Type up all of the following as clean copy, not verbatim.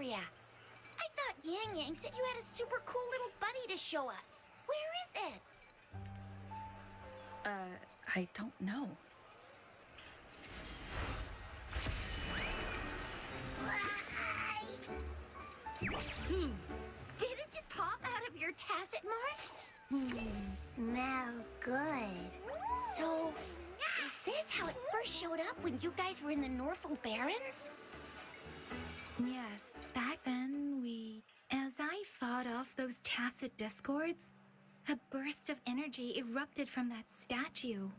ya. I thought Yang Yang said you had a super cool little buddy to show us. Where is it? I don't know. Did it just pop out of your tacit mark? Smells good. So, is this how it first showed up when you guys were in the Norfolk Barrens? Yes, back then as I fought off those tacit discords, a burst of energy erupted from that statue.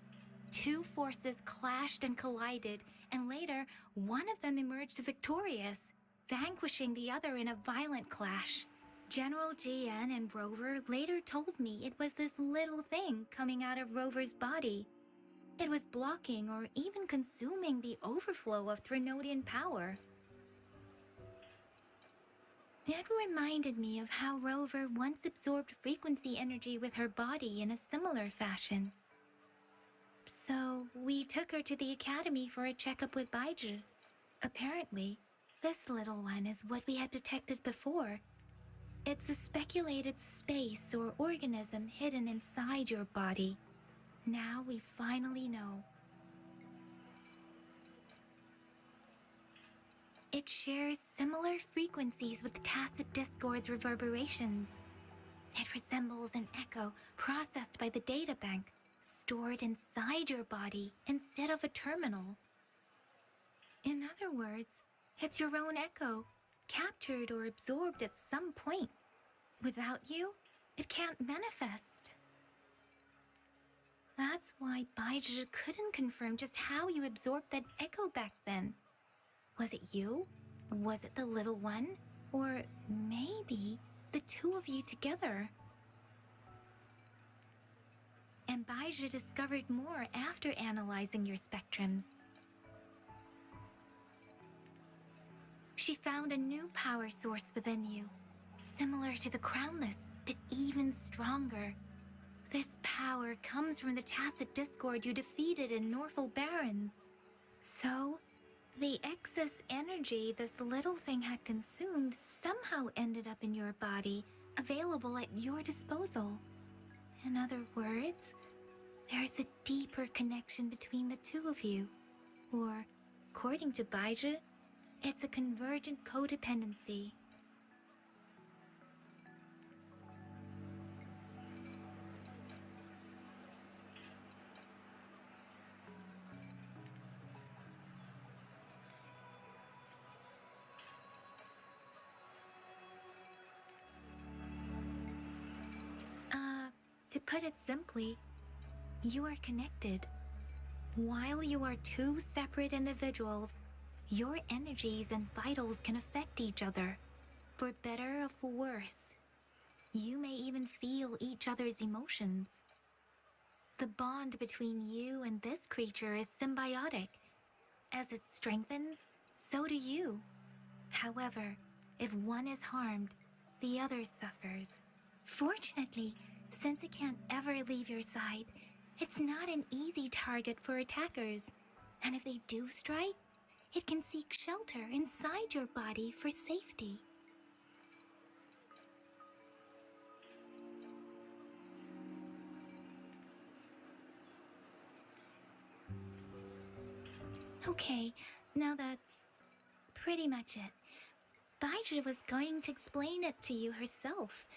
Two forces clashed and collided, and later, one of them emerged victorious, vanquishing the other in a violent clash. General GN and Rover later told me it was this little thing coming out of Rover's body. It was blocking or even consuming the overflow of Threnodian power. It reminded me of how Rover once absorbed frequency energy with her body in a similar fashion. So, we took her to the academy for a checkup with Baiju. Apparently, this little one is what we had detected before. It's a speculated space or organism hidden inside your body. Now we finally know. It shares similar frequencies with tacit discord's reverberations. It resembles an echo processed by the data bank, stored inside your body instead of a terminal. In other words, it's your own echo, captured or absorbed at some point. Without you, it can't manifest. That's why Baiju couldn't confirm just how you absorbed that echo back then. Was it you? Was it the little one? Or maybe the two of you together? And Baiju discovered more after analyzing your spectrums. She found a new power source within you, similar to the Crownless, but even stronger. This power comes from the tacit discord you defeated in Norfolk Barrens. So, the excess energy this little thing had consumed somehow ended up in your body, available at your disposal. In other words, there's a deeper connection between the two of you. Or, according to Baiju, it's a convergent codependency. To put it simply, you are connected. While you are two separate individuals, your energies and vitals can affect each other, for better or for worse. You may even feel each other's emotions. The bond between you and this creature is symbiotic. As it strengthens, so do you. However, if one is harmed, the other suffers. Fortunately, since it can't ever leave your side, it's not an easy target for attackers. And if they do strike, it can seek shelter inside your body for safety. Okay, now that's pretty much it. Baiju was going to explain it to you herself,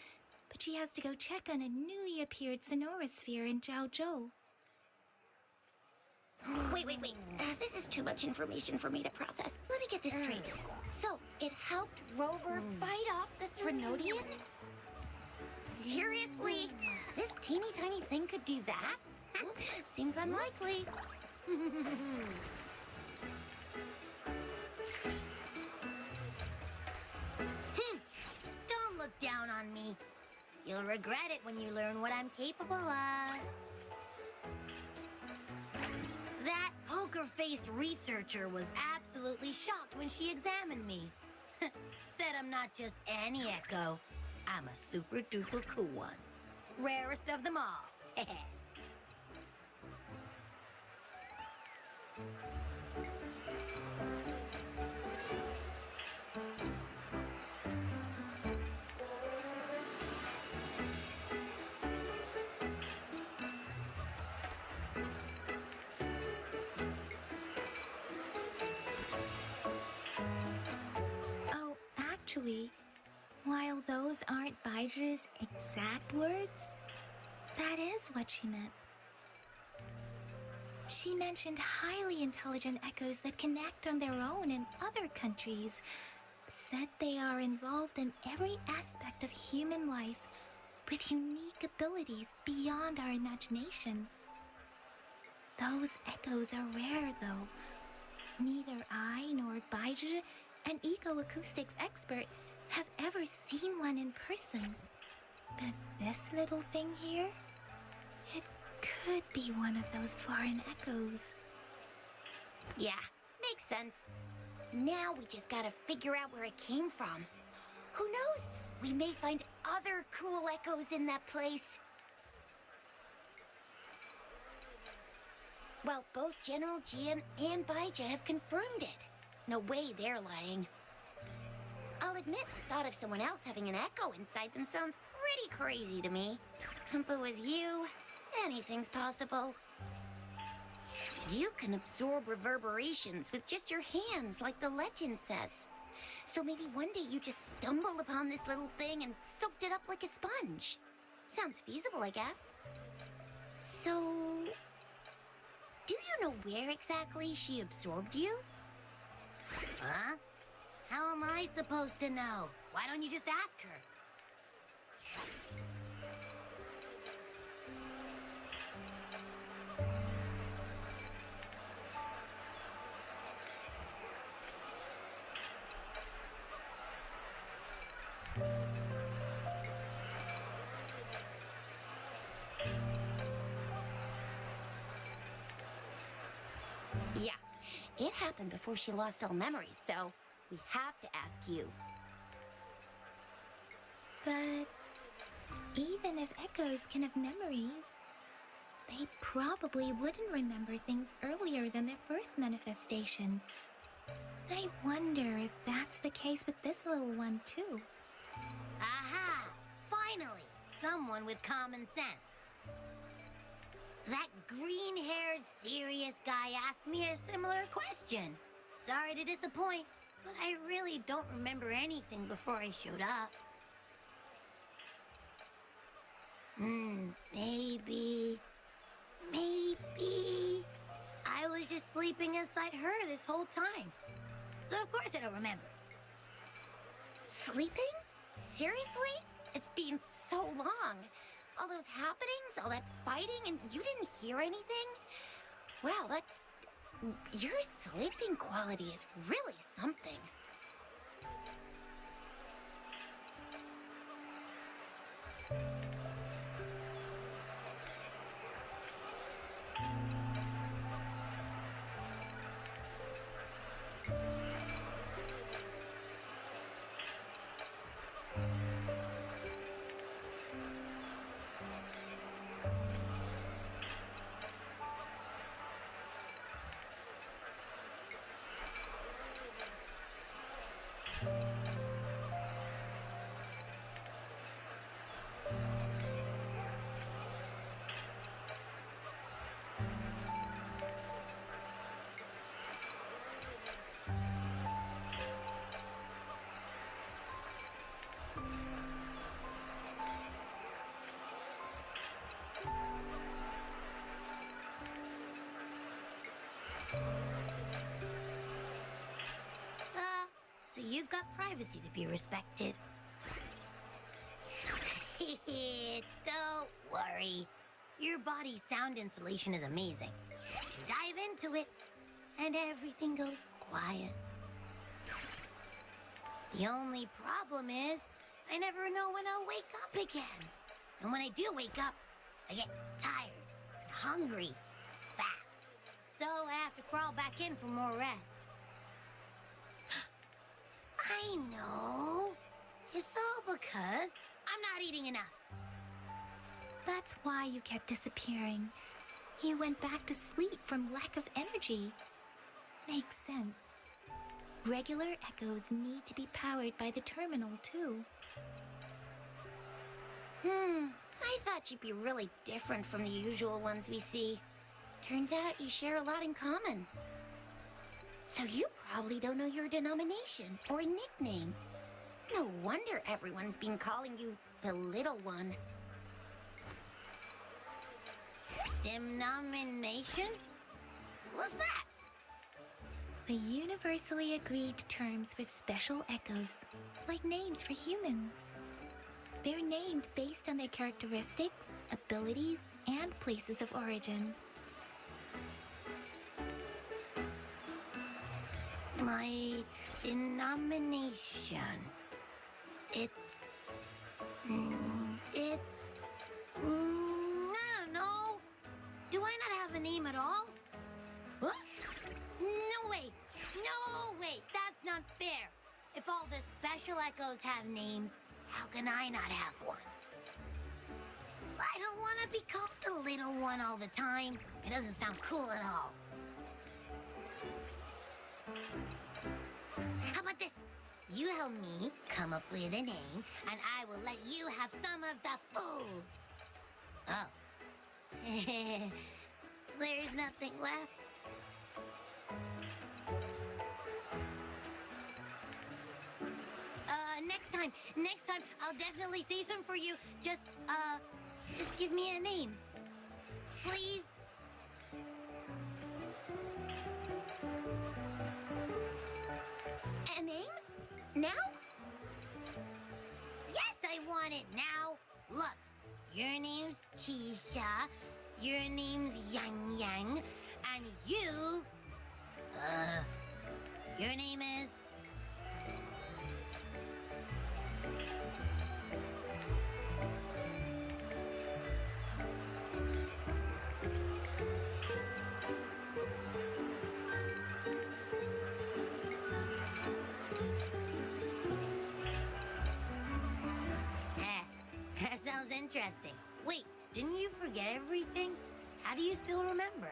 but she has to go check on a newly appeared sonorosphere in Zhaozhou. Wait. This is too much information for me to process. Let me get this straight. So, it helped Rover fight off the Threnodian? Seriously? This teeny tiny thing could do that? Seems unlikely. Don't look down on me. You'll regret it when you learn what I'm capable of. That poker-faced researcher was absolutely shocked when she examined me. Said I'm not just any echo. I'm a super-duper cool one. Rarest of them all. Actually, while those aren't Baiji's exact words, that is what she meant. She mentioned highly intelligent echoes that connect on their own in other countries, said they are involved in every aspect of human life with unique abilities beyond our imagination. Those echoes are rare, though. Neither I nor Baiji, an eco-acoustics expert, have ever seen one in person. But this little thing here, it could be one of those foreign echoes. Yeah, makes sense. Now we just gotta figure out where it came from. Who knows? We may find other cool echoes in that place. Well, both General Jian and Baija have confirmed it. No way they're lying. I'll admit the thought of someone else having an echo inside them sounds pretty crazy to me. But with you, anything's possible. You can absorb reverberations with just your hands, like the legend says. So maybe one day you just stumbled upon this little thing and soaked it up like a sponge. Sounds feasible, I guess. So, do you know where exactly she absorbed you? Huh? How am I supposed to know? Why don't you just ask her? Yeah, it happened before she lost all memories, so we have to ask you. But even if echoes can have memories, they probably wouldn't remember things earlier than their first manifestation. I wonder if that's the case with this little one, too. Aha! Finally, someone with common sense. That green-haired, serious guy asked me a similar question. Sorry to disappoint, but I really don't remember anything before I showed up. Maybe I was just sleeping inside her this whole time. So of course I don't remember. Sleeping? Seriously? It's been so long. All those happenings, all that fighting, and you didn't hear anything? Wow, your sleeping quality is really something. So you've got privacy to be respected. Don't worry. Your body's sound insulation is amazing. You can dive into it, and everything goes quiet. The only problem is, I never know when I'll wake up again. And when I do wake up, I get tired and hungry fast. So I have to crawl back in for more rest. I know. It's all because I'm not eating enough. That's why you kept disappearing. You went back to sleep from lack of energy. Makes sense. Regular echoes need to be powered by the terminal, too. I thought you'd be really different from the usual ones we see. Turns out you share a lot in common. So you probably don't know your denomination or a nickname. No wonder everyone's been calling you the little one. Denomination? What's that? The universally agreed terms for special echoes, like names for humans. They're named based on their characteristics, abilities, and places of origin. My denomination. It's... I don't know. Do I not have a name at all? What? No way. No way. That's not fair. If all the special echoes have names, how can I not have one? I don't want to be called the little one all the time. It doesn't sound cool at all. How about this? You help me come up with a name, and I will let you have some of the food. Oh. There's nothing left. Next time, I'll definitely save some for you. Just give me a name. Please? A name? Now? Yes, I want it now. Look, your name's Chisha, your name's Yang Yang, and your name is... That sounds interesting. Wait, didn't you forget everything? How do you still remember?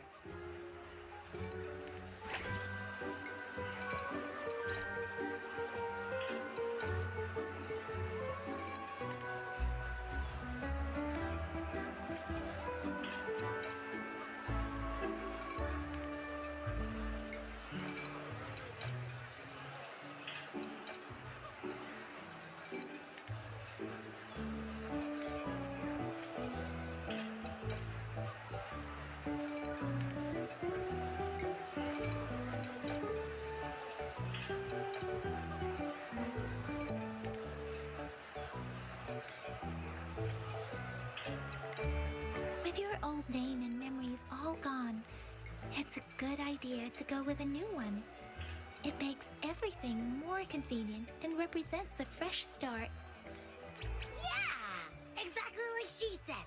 With your old name and memories all gone, it's a good idea to go with a new one. It makes everything more convenient and represents a fresh start. Yeah! Exactly like she said.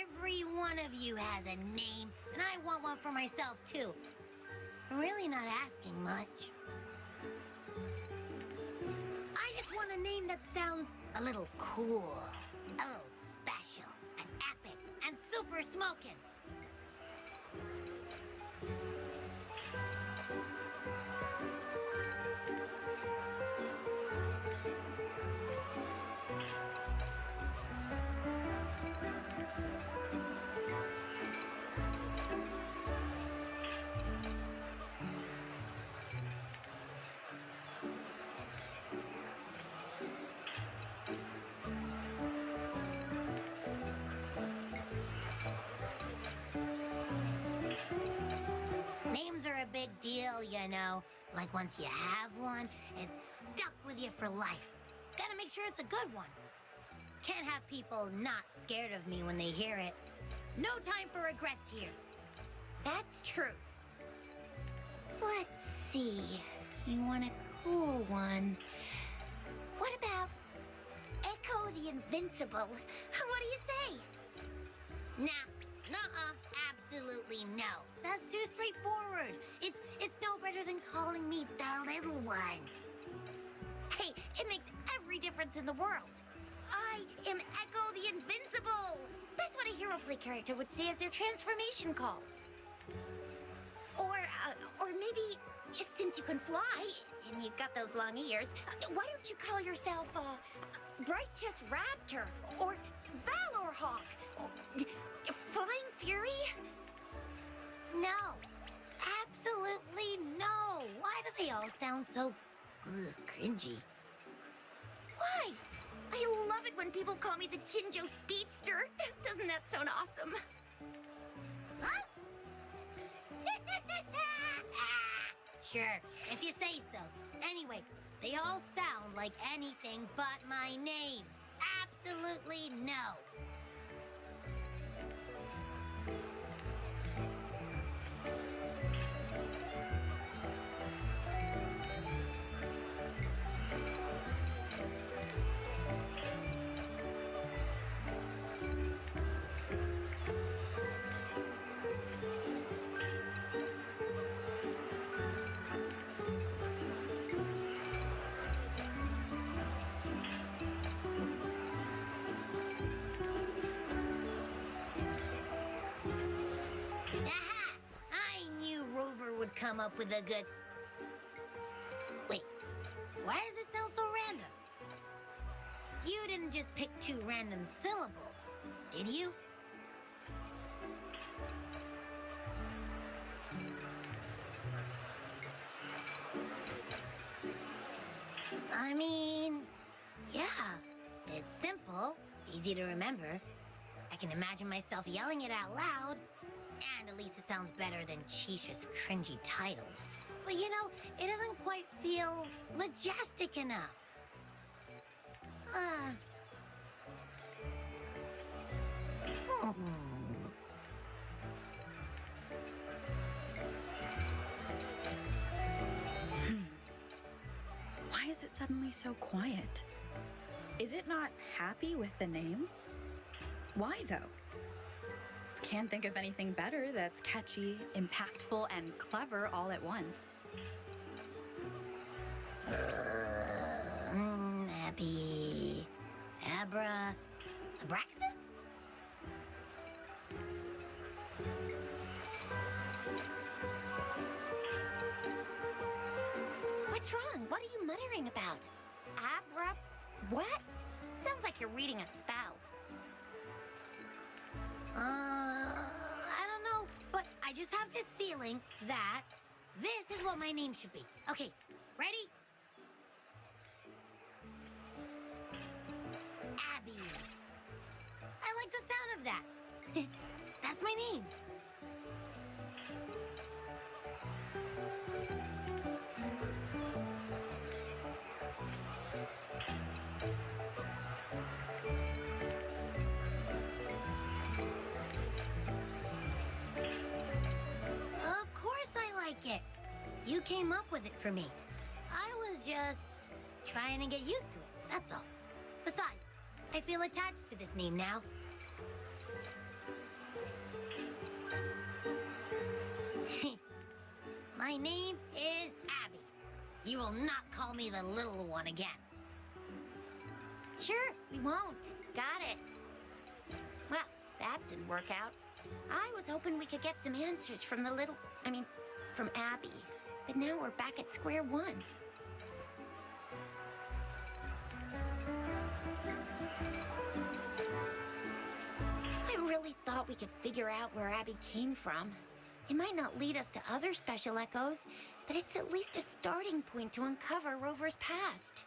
Every one of you has a name, and I want one for myself, too. I'm really not asking much. I just want a name that sounds a little cool, a little special, and epic, and super smoking. Names are a big deal, you know. Like once you have one, it's stuck with you for life. Gotta make sure it's a good one. Can't have people not scared of me when they hear it. No time for regrets here. That's true. Let's see. You want a cool one. What about Echo the Invincible? What do you say? Nah, nuh-uh, absolutely no. That's too straightforward. It's no better than calling me the little one. Hey, it makes every difference in the world. I am Echo the Invincible. That's what a hero play character would say as their transformation call. Or maybe, since you can fly and you got those long ears, why don't you call yourself Righteous Raptor or Valor Hawk? Flying Fury? No. Absolutely no. Why do they all sound so cringy? it when people call me the Chinjo Speedster. Doesn't that sound awesome? Huh? Sure, if you say so. Anyway, they all sound like anything but my name. Absolutely no. Aha! I knew Rover would come up with a good... Wait, why does it sound so random? You didn't just pick two random syllables, did you? I mean, yeah, it's simple, easy to remember. I can imagine myself yelling it out loud, and at least it sounds better than Chisha's cringy titles. But you know, it doesn't quite feel majestic enough. Why is it suddenly so quiet? Is it not happy with the name? Why though? Can't think of anything better that's catchy, impactful, and clever all at once. Abby... Abra... Abraxas? What's wrong? What are you muttering about? Abra... What? Sounds like you're reading a spell. I don't know, but I just have this feeling that this is what my name should be. Okay, ready? Abby. I like the sound of that. That's my name. Of course I like it. You came up with it for me. I was just trying to get used to it, that's all. Besides, I feel attached to this name now. My name is Abby. You will not call me the little one again. Sure, we won't. Got it. Well, that didn't work out. I was hoping we could get some answers from from Abby. But now we're back at square one. I really thought we could figure out where Abby came from. It might not lead us to other special echoes, but it's at least a starting point to uncover Rover's past.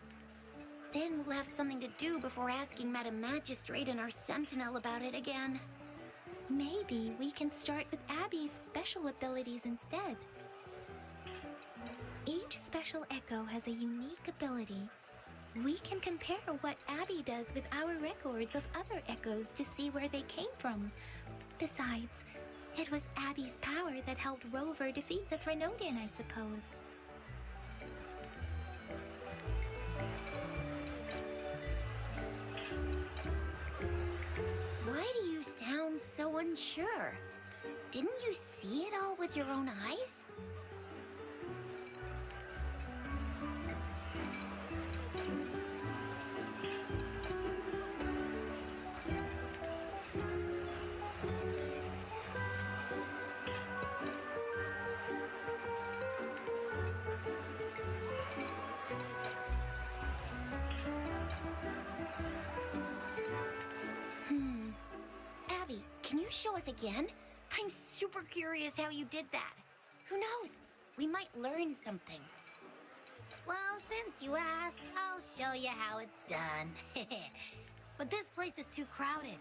Then we'll have something to do before asking Madam Magistrate and our Sentinel about it again. Maybe we can start with Abby's special abilities instead. Each special echo has a unique ability. We can compare what Abby does with our records of other echoes to see where they came from. Besides, it was Abby's power that helped Rover defeat the Threnodian, I suppose. Why do you sound so unsure? Didn't you see it all with your own eyes? Abby, can you show us again? I'm super curious how you did that. Who knows? We might learn something. Well, since you asked, I'll show you how it's done. but this place is too crowded.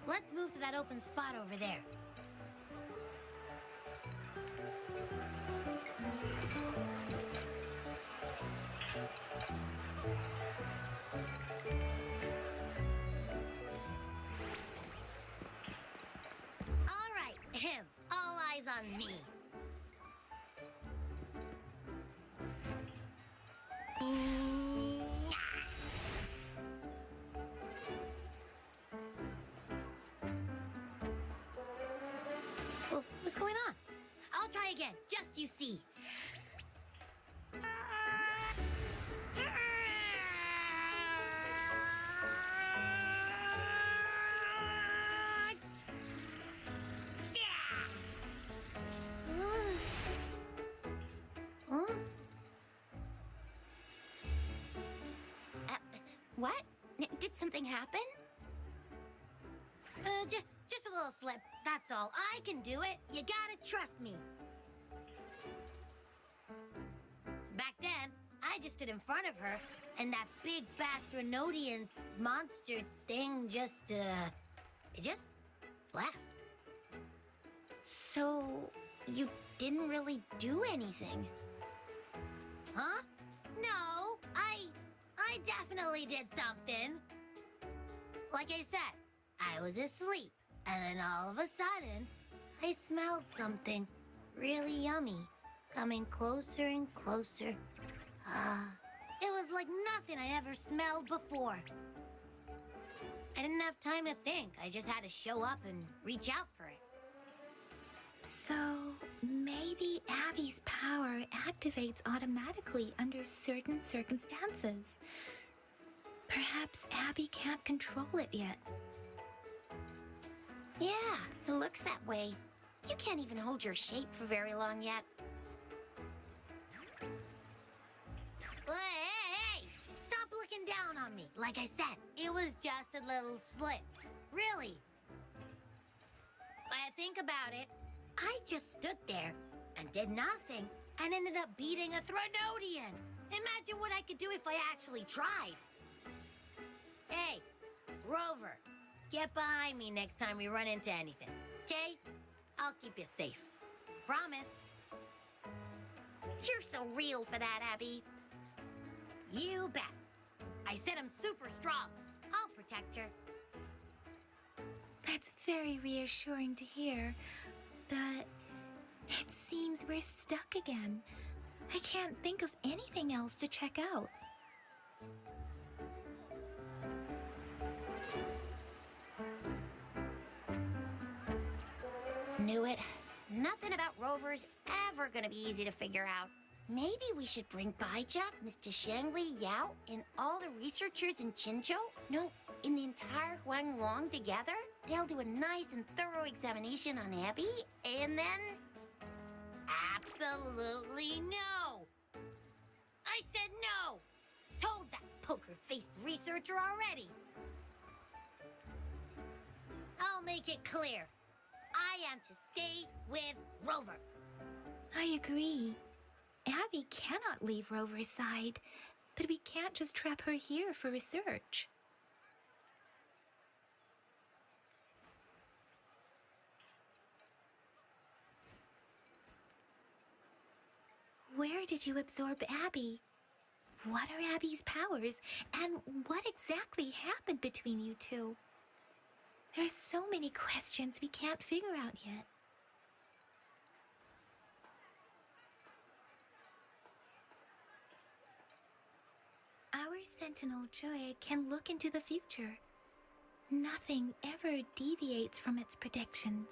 Let's move to that open spot over there. All right, him. All eyes on me. What's going on? I'll try again, just you see. Huh? What? Did something happen? Just a little slip, that's all. I can do it. You gotta trust me. Back then, I just stood in front of her, and that big Bathronodian monster thing it just left. So, you didn't really do anything? Huh? No, I definitely did something. Like I said, I was asleep, and then all of a sudden, I smelled something really yummy coming closer and closer. It was like nothing I ever smelled before. I didn't have time to think. I just had to show up and reach out for it. So, maybe Abby's power activates automatically under certain circumstances. Perhaps Abby can't control it yet. Yeah, it looks that way. You can't even hold your shape for very long yet. Hey! Stop looking down on me. Like I said, it was just a little slip. Really. When I think about it, I just stood there and did nothing and ended up beating a Thranodian. Imagine what I could do if I actually tried. Hey, Rover, get behind me next time we run into anything, okay? I'll keep you safe. Promise. You're so real for that, Abby. You bet. I said I'm super strong. I'll protect her. That's very reassuring to hear, but it seems we're stuck again. I can't think of anything else to check out. Knew it. Nothing about Rover's ever gonna be easy to figure out. Maybe we should bring Baija, Mr. Shangli, Yao, and all the researchers in Chinchou? No, in the entire Hunglong together? They'll do a nice and thorough examination on Abby, and then... Absolutely no! I said no! Told that poker-faced researcher already. I'll make it clear. I am to stay with Rover. I agree. Abby cannot leave Rover's side, but we can't just trap her here for research. Where did you absorb Abby? What are Abby's powers, and what exactly happened between you two? There are so many questions we can't figure out yet. Our Sentinel Joy can look into the future. Nothing ever deviates from its predictions.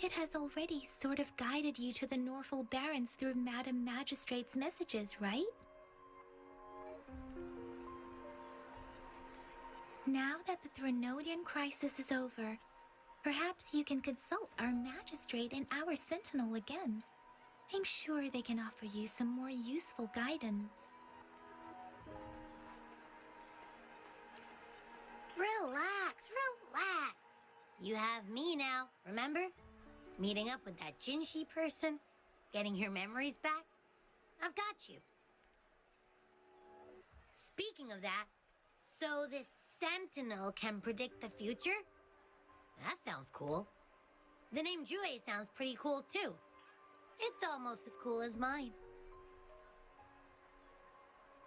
It has already sort of guided you to the Norfolk Barrens through Madam Magistrate's messages, right? Now that the Thranodian crisis is over, perhaps you can consult our Magistrate and our Sentinel again. I'm sure they can offer you some more useful guidance. Relax, relax. You have me now, remember? Meeting up with that Jinshi person, getting your memories back. I've got you. Speaking of that, so this Sentinel can predict the future? That sounds cool. The name Jue sounds pretty cool too. It's almost as cool as mine.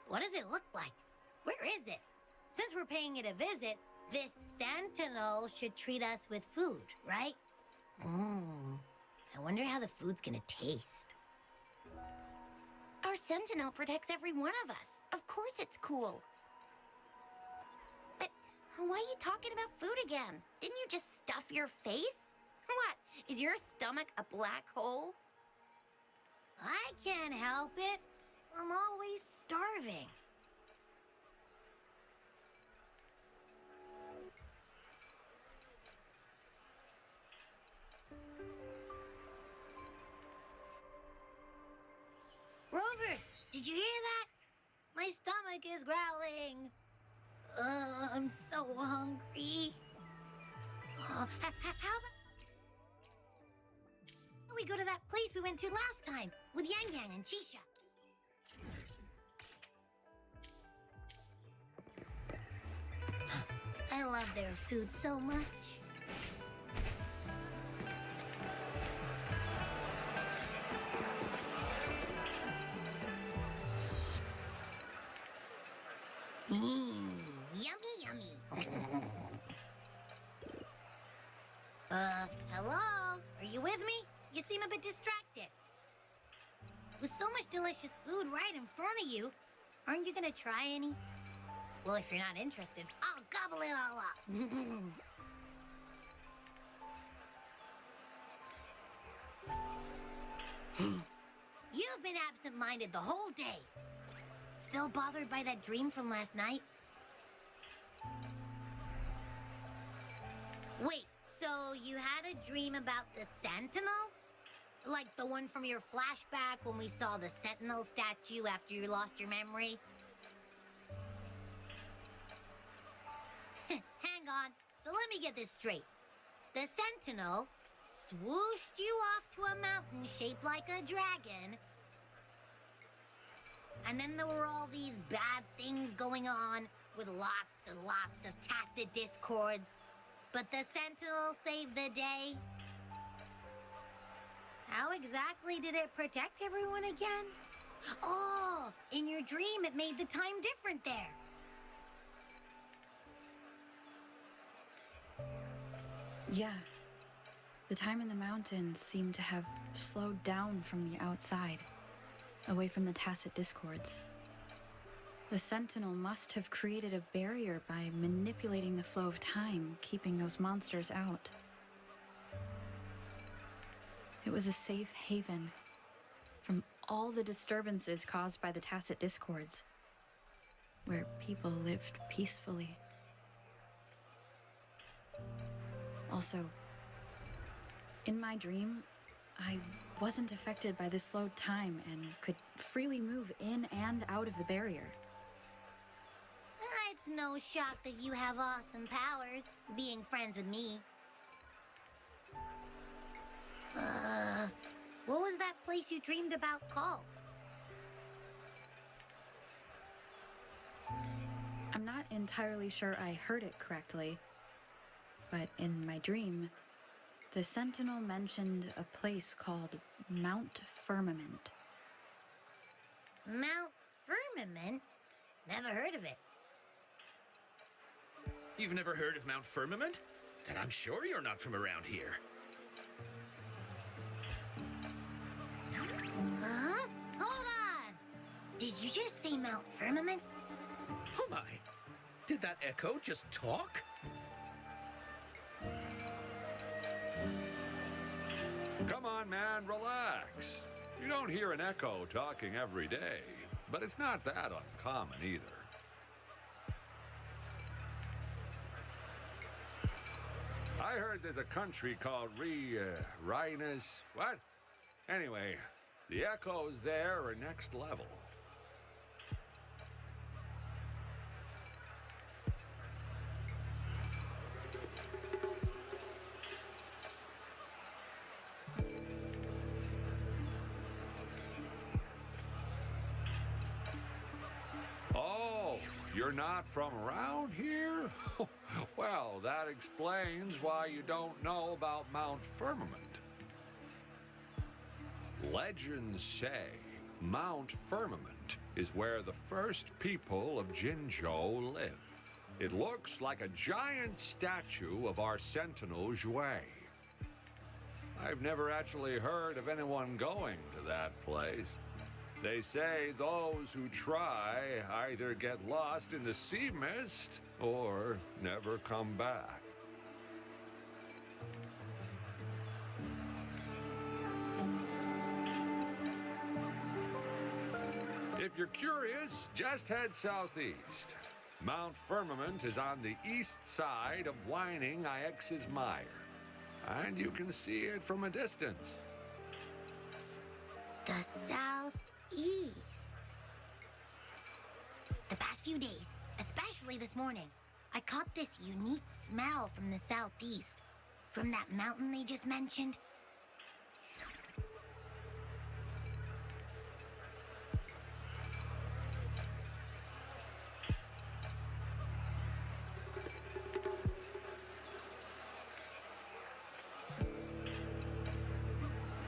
What does it look like? Where is it? Since we're paying it a visit, this Sentinel should treat us with food, right? I wonder how the food's gonna taste. Our Sentinel protects every one of us. Of course it's cool. But why are you talking about food again? Didn't you just stuff your face? What? Is your stomach a black hole? I can't help it. I'm always starving. Rover, did you hear that? My stomach is growling. I'm so hungry. How about we go to that place we went to last time with Yang Yang and Chisha? I love their food so much. Yummy, yummy. Hello? Are you with me? You seem a bit distracted. With so much delicious food right in front of you, aren't you gonna try any? Well, if you're not interested, I'll gobble it all up. You've been absent-minded the whole day. Still bothered by that dream from last night? Wait, so you had a dream about the Sentinel? Like the one from your flashback when we saw the Sentinel statue after you lost your memory? Hang on, so let me get this straight. The Sentinel swooshed you off to a mountain shaped like a dragon, and then there were all these bad things going on with lots and lots of tacit discords, but the Sentinel saved the day. How exactly did it protect everyone again? Oh, in your dream it made the time different there. Yeah. The time in the mountains seemed to have slowed down from the outside, away from the tacit discords. The Sentinel must have created a barrier by manipulating the flow of time, keeping those monsters out. It was a safe haven from all the disturbances caused by the tacit discords, where people lived peacefully. Also, in my dream, I wasn't affected by the slowed time and could freely move in and out of the barrier. It's no shock that you have awesome powers, being friends with me. What was that place you dreamed about called? I'm not entirely sure I heard it correctly, but in my dream, the Sentinel mentioned a place called Mount Firmament. Mount Firmament? Never heard of it. You've never heard of Mount Firmament? Then I'm sure you're not from around here. Huh? Hold on! Did you just say Mount Firmament? Oh my! Did that echo just talk? Come on, man, relax. You don't hear an echo talking every day, but it's not that uncommon either. I heard there's a country called Rhinus. What? Anyway, the echoes there are next level. Oh, You're not from around here? Well, that explains why you don't know about Mount Firmament. Legends say Mount Firmament is where the first people of Jinzhou lived. It looks like a giant statue of our sentinel, Jue. I've never actually heard of anyone going to that place. They say those who try either get lost in the sea mist or never come back. If you're curious, just head southeast. Mount Firmament is on the east side of Whining Ix's Mire, and you can see it from a distance. The southeast. The past few days, especially this morning, I caught this unique smell from the southeast. From that mountain they just mentioned.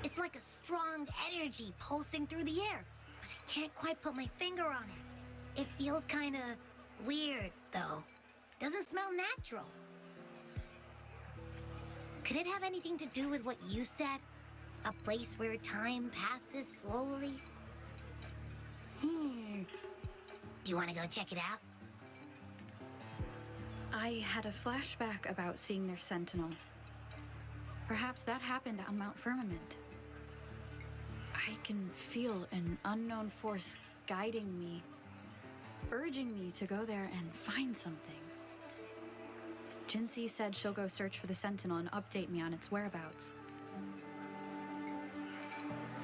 It's like a strong energy pulsing through the air, but I can't quite put my finger on it. It feels kind of weird, though. Doesn't smell natural. Could it have anything to do with what you said? A place where time passes slowly? Do you want to go check it out? I had a flashback about seeing their sentinel. Perhaps that happened on Mount Firmament. I can feel an unknown force guiding me, urging me to go there and find something. Gensim said she'll go search for the sentinel and update me on its whereabouts.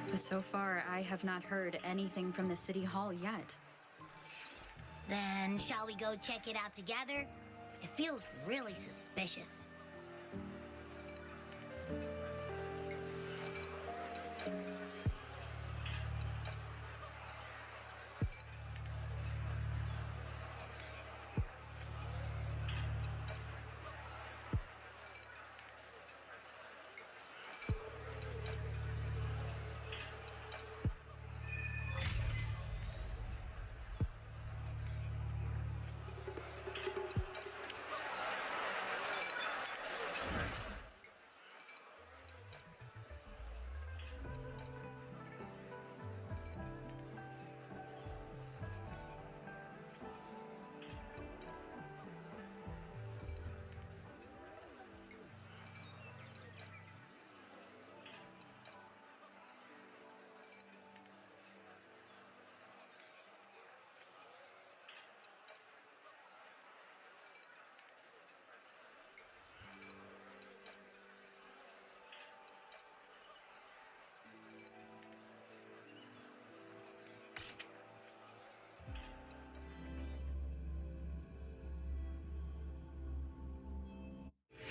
But so far, I have not heard anything from the City Hall yet. Then shall we go check it out together? It feels really suspicious.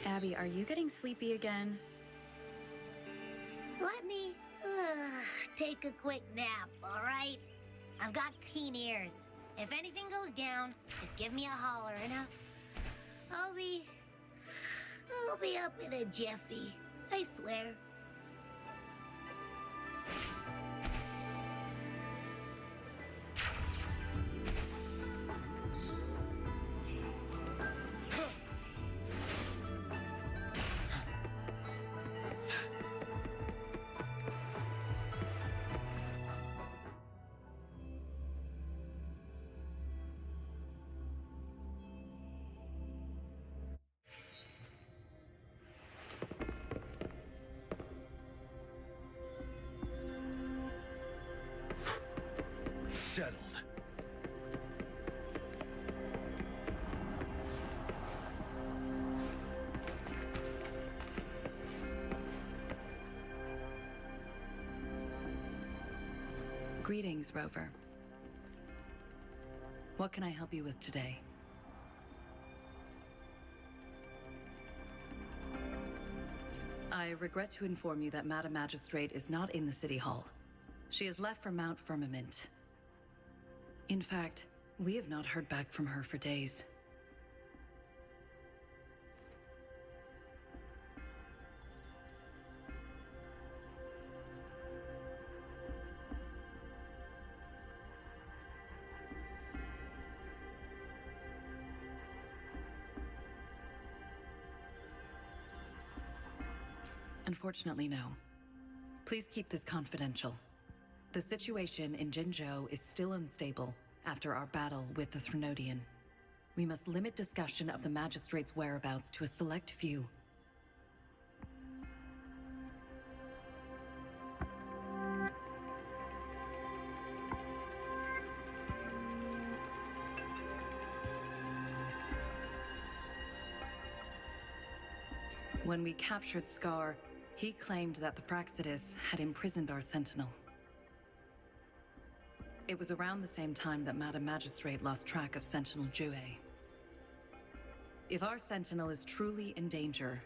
Abby, are you getting sleepy again? Let me take a quick nap, all right? I've got keen ears. If anything goes down, just give me a holler and I'll be up in a jiffy. I swear. Settled. Greetings, Rover. What can I help you with today? I regret to inform you that Madam Magistrate is not in the City Hall. She has left for Mount Firmament. In fact, We have not heard back from her for days. Unfortunately, no. Please keep this confidential. The situation in Jinzhou is still unstable after our battle with the Threnodian. We must limit discussion of the Magistrate's whereabouts to a select few. When we captured Scar, he claimed that the Praxidus had imprisoned our Sentinel. It was around the same time that Madam Magistrate lost track of Sentinel Jue. If our Sentinel is truly in danger,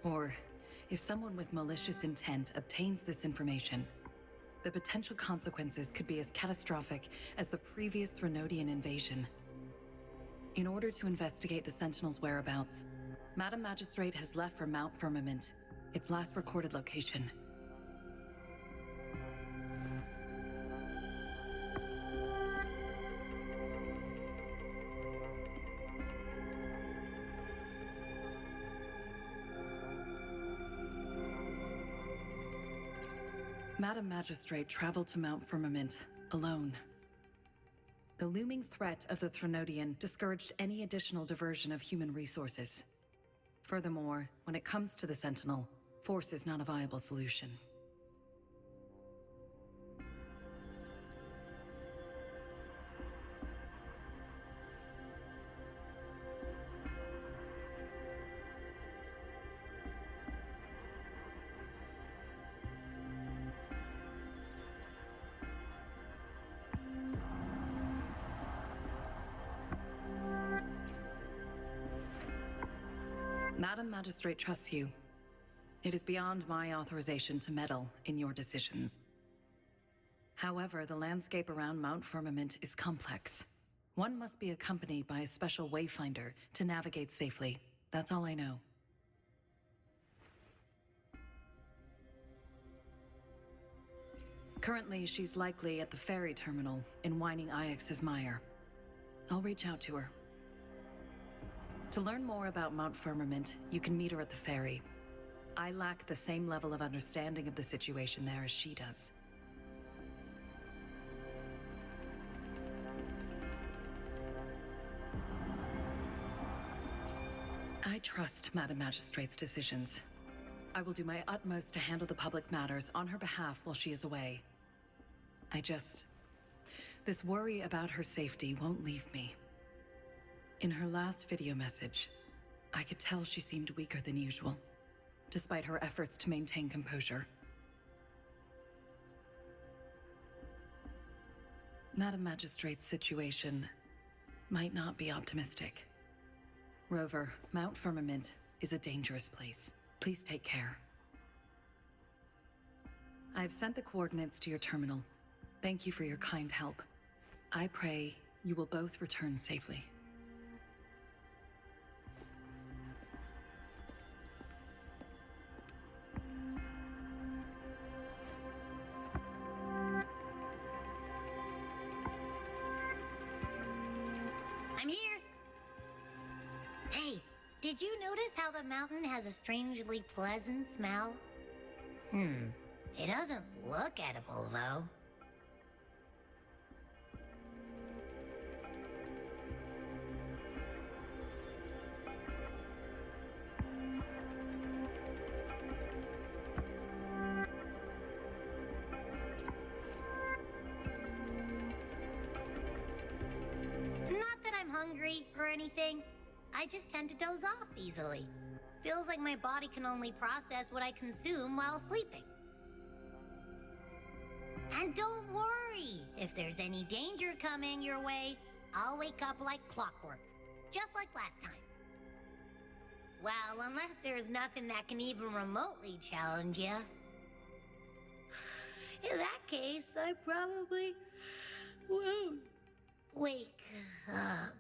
or if someone with malicious intent obtains this information, the potential consequences could be as catastrophic as the previous Threnodian invasion. In order to investigate the Sentinel's whereabouts, Madam Magistrate has left for Mount Firmament, its last recorded location. Madam Magistrate traveled to Mount Firmament alone. The looming threat of the Threnodian discouraged any additional diversion of human resources. Furthermore, when it comes to the Sentinel, force is not a viable solution. Madam Magistrate trusts you. It is beyond my authorization to meddle in your decisions. However, the landscape around Mount Firmament is complex. One must be accompanied by a special wayfinder to navigate safely. That's all I know. Currently, she's likely at the ferry terminal in Whining Ix's mire. I'll reach out to her. To learn more about Mount Firmament, you can meet her at the ferry. I lack the same level of understanding of the situation there as she does. I trust Madam Magistrate's decisions. I will do my utmost to handle the public matters on her behalf while she is away. This worry about her safety won't leave me. In her last video message, I could tell she seemed weaker than usual, despite her efforts to maintain composure. Madam Magistrate's situation might not be optimistic. Rover, Mount Firmament is a dangerous place. Please take care. I've sent the coordinates to your terminal. Thank you for your kind help. I pray you will both return safely. I'm here. Hey, did you notice how the mountain has a strangely pleasant smell? It doesn't look edible, though. Not that I'm hungry or anything. I just tend to doze off easily. Feels like my body can only process what I consume while sleeping. And don't worry, if there's any danger coming your way, I'll wake up like clockwork, just like last time. Well, unless there's nothing that can even remotely challenge you. In that case, I probably won't. Wake up.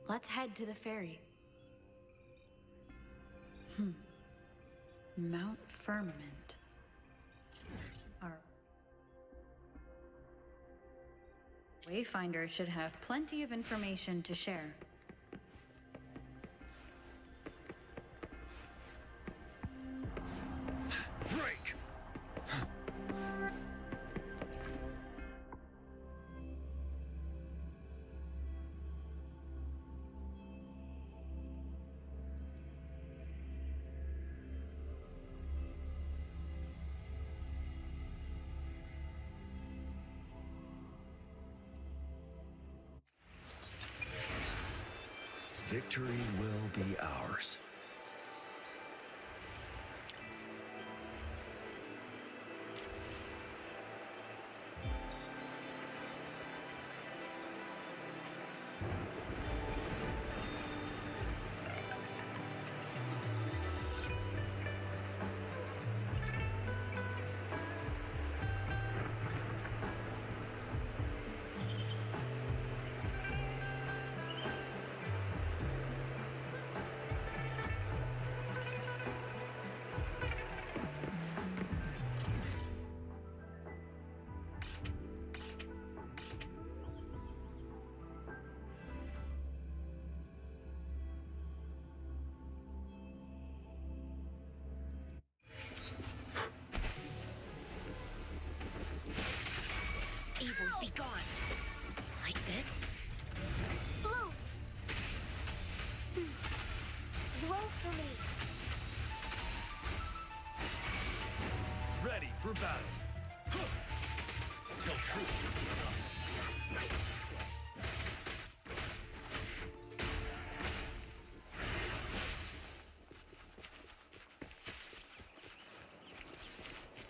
Let's head to the ferry. Mount Firmament. Our Wayfinder should have plenty of information to share. Break! Victory will be ours. Evils be gone. Like this? Blue! Roll for me. Ready for battle. Till truth be sung.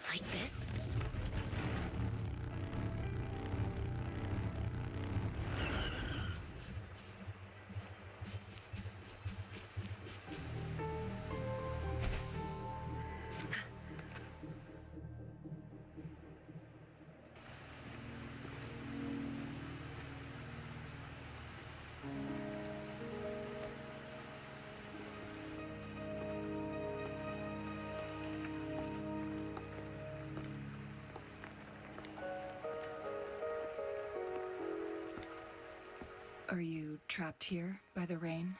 Like this? Are you trapped here by the rain?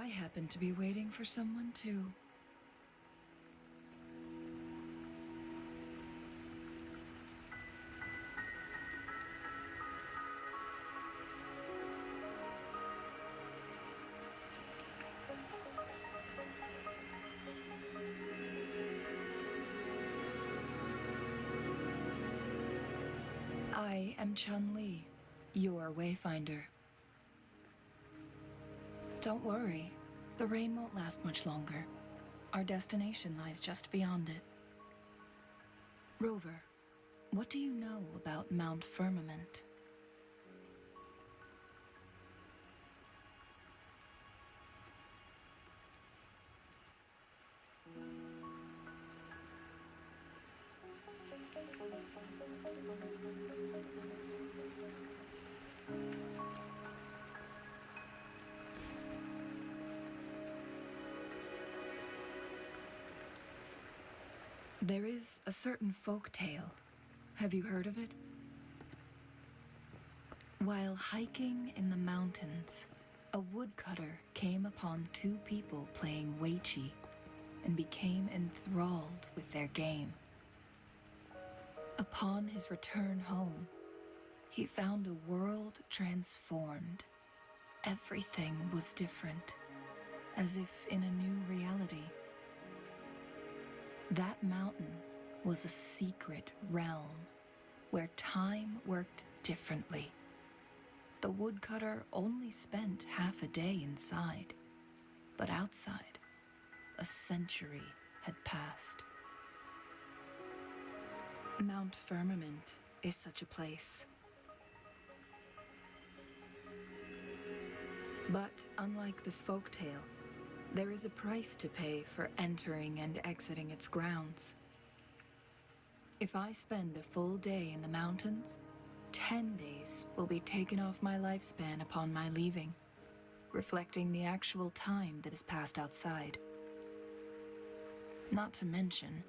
I happen to be waiting for someone too. I am Chun-Li, your Wayfinder. Don't worry, the rain won't last much longer. Our destination lies just beyond it. Rover, what do you know about Mount Firmament? There is a certain folk tale. Have you heard of it? While hiking in the mountains, a woodcutter came upon two people playing Weiqi and became enthralled with their game. Upon his return home, he found a world transformed. Everything was different, as if in a new reality. That mountain was a secret realm where time worked differently. The woodcutter only spent half a day inside, but outside, a century had passed. Mount Firmament is such a place. But unlike this folktale, there is a price to pay for entering and exiting its grounds. If I spend a full day in the mountains, 10 days will be taken off my lifespan upon my leaving, reflecting the actual time that is passed outside. Not to mention,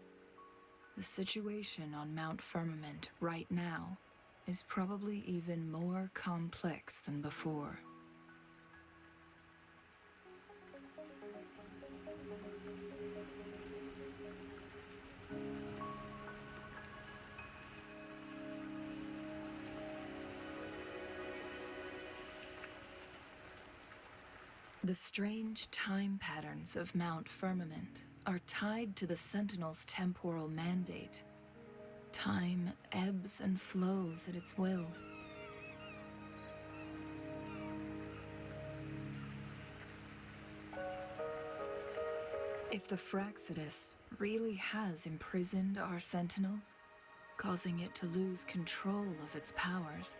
the situation on Mount Firmament right now is probably even more complex than before. The strange time patterns of Mount Firmament are tied to the Sentinel's temporal mandate. Time ebbs and flows at its will. If the Fraxidus really has imprisoned our Sentinel, causing it to lose control of its powers,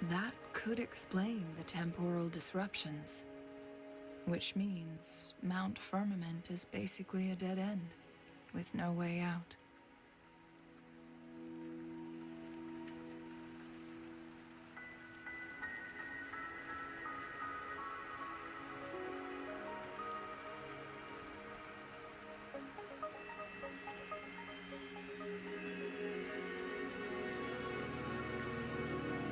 that could explain the temporal disruptions. Which means Mount Firmament is basically a dead end, with no way out.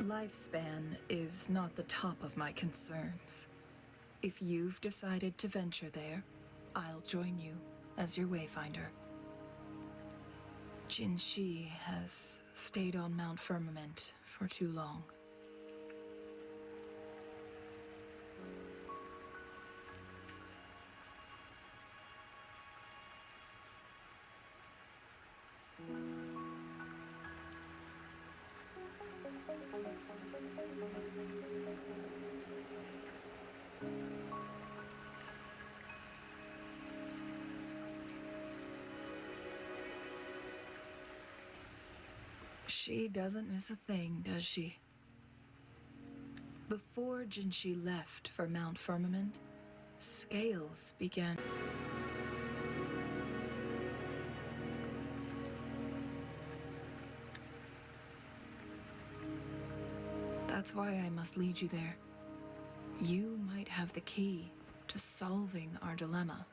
Lifespan is not the top of my concerns. If you've decided to venture there, I'll join you as your wayfinder. Jinshi has stayed on Mount Firmament for too long. She doesn't miss a thing, does she? Before Jinshi left for Mount Firmament, scales began. That's why I must lead you there. You might have the key to solving our dilemma.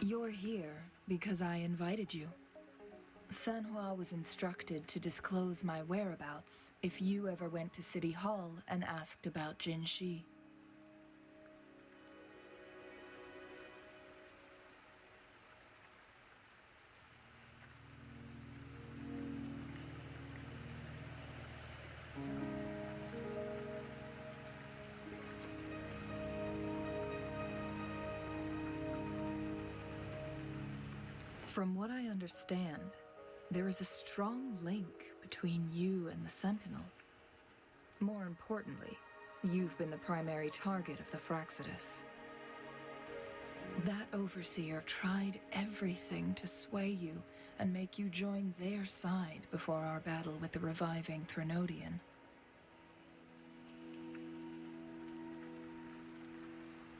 You're here because I invited you. Sanhua was instructed to disclose my whereabouts if you ever went to City Hall and asked about Jinshi. From what I understand, there is a strong link between you and the Sentinel. More importantly, you've been the primary target of the Fraxidus. That overseer tried everything to sway you and make you join their side before our battle with the reviving Threnodian.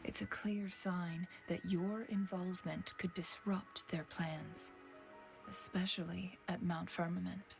It's a clear sign that your involvement could disrupt their plans, especially at Mount Firmament.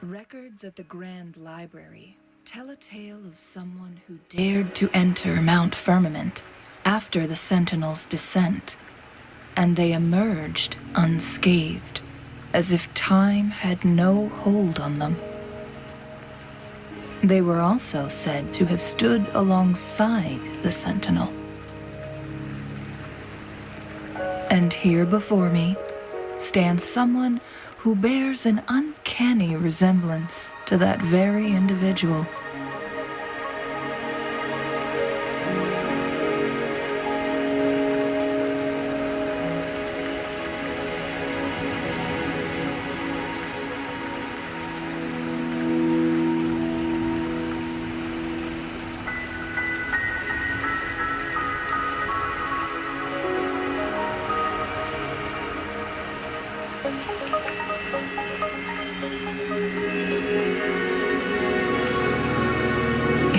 Records at the Grand Library tell a tale of someone who dared to enter Mount Firmament after the Sentinels' descent, and they emerged unscathed, as if time had no hold on them. They were also said to have stood alongside the Sentinel. And here before me stands someone who bears an uncanny resemblance to that very individual.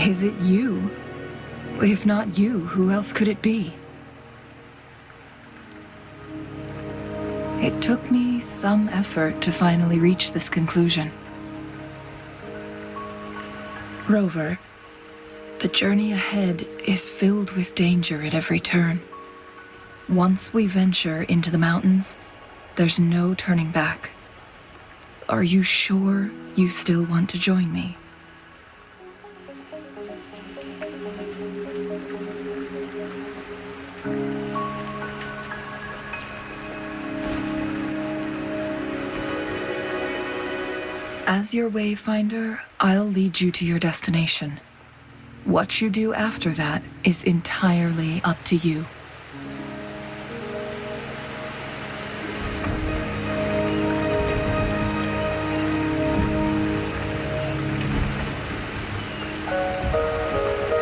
Is it you? If not you, who else could it be? It took me some effort to finally reach this conclusion. Rover, the journey ahead is filled with danger at every turn. Once we venture into the mountains, there's no turning back. Are you sure you still want to join me? As your wayfinder, I'll lead you to your destination. What you do after that is entirely up to you.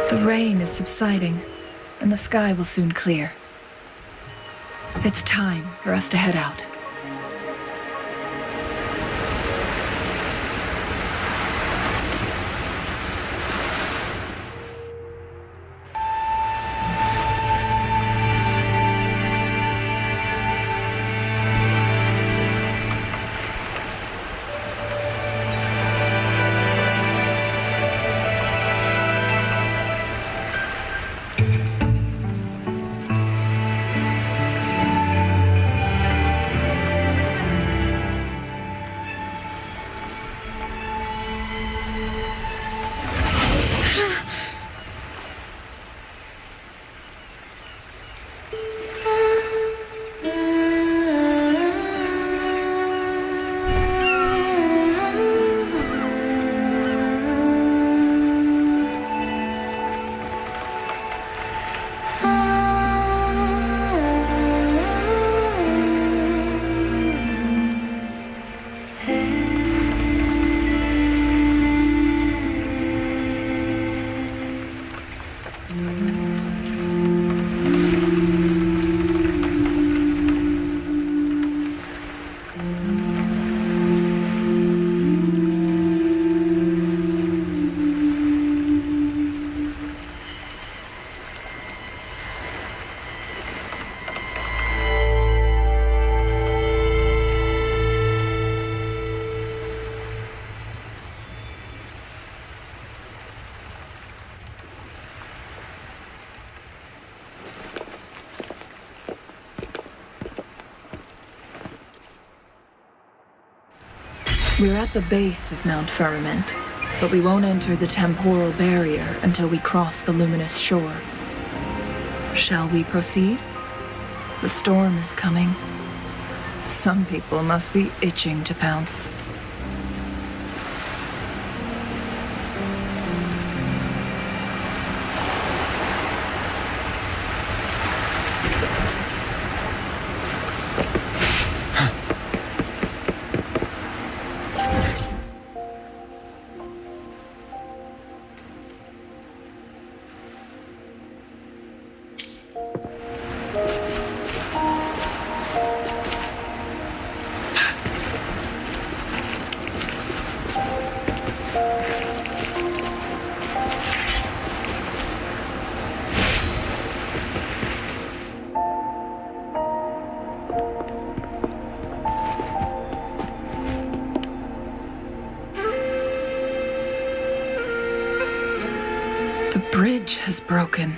The rain is subsiding, and the sky will soon clear. It's time for us to head out. We're at the base of Mount Firmament, but we won't enter the temporal barrier until we cross the luminous shore. Shall we proceed? The storm is coming. Some people must be itching to pounce. bridge has broken.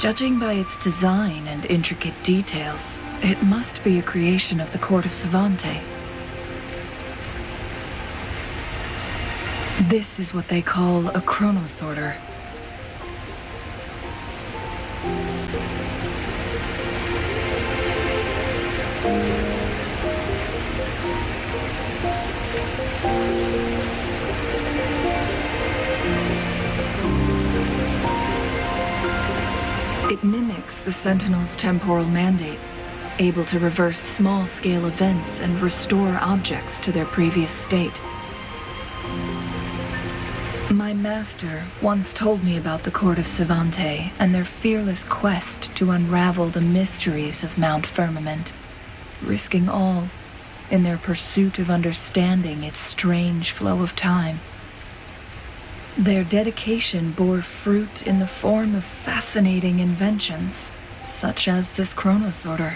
Judging by its design and intricate details, it must be a creation of the court of Savante. This is what they call a chronosorter. It mimics the Sentinel's temporal mandate, able to reverse small-scale events and restore objects to their previous state. My master once told me about the Court of Savante and their fearless quest to unravel the mysteries of Mount Firmament, risking all in their pursuit of understanding its strange flow of time. Their dedication bore fruit in the form of fascinating inventions, such as this chronosorter.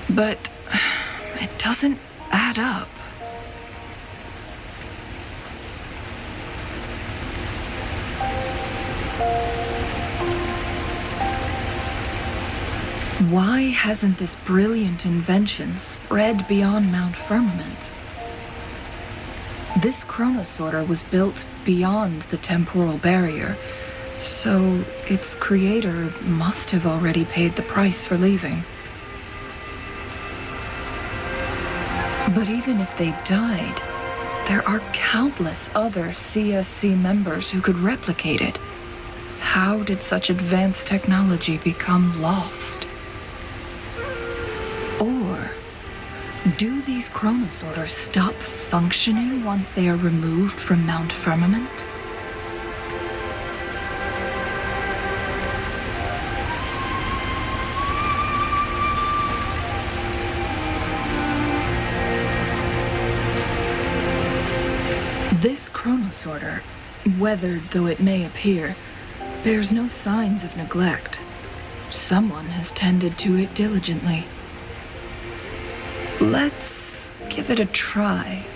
But it doesn't add up. Why hasn't this brilliant invention spread beyond Mount Firmament? This chronosorter was built beyond the temporal barrier, so its creator must have already paid the price for leaving. But even if they died, there are countless other CSC members who could replicate it. How did such advanced technology become lost? Or do these chronosorters stop functioning once they are removed from Mount Firmament? This chronosorter, weathered though it may appear, bears no signs of neglect. Someone has tended to it diligently. Let's give it a try.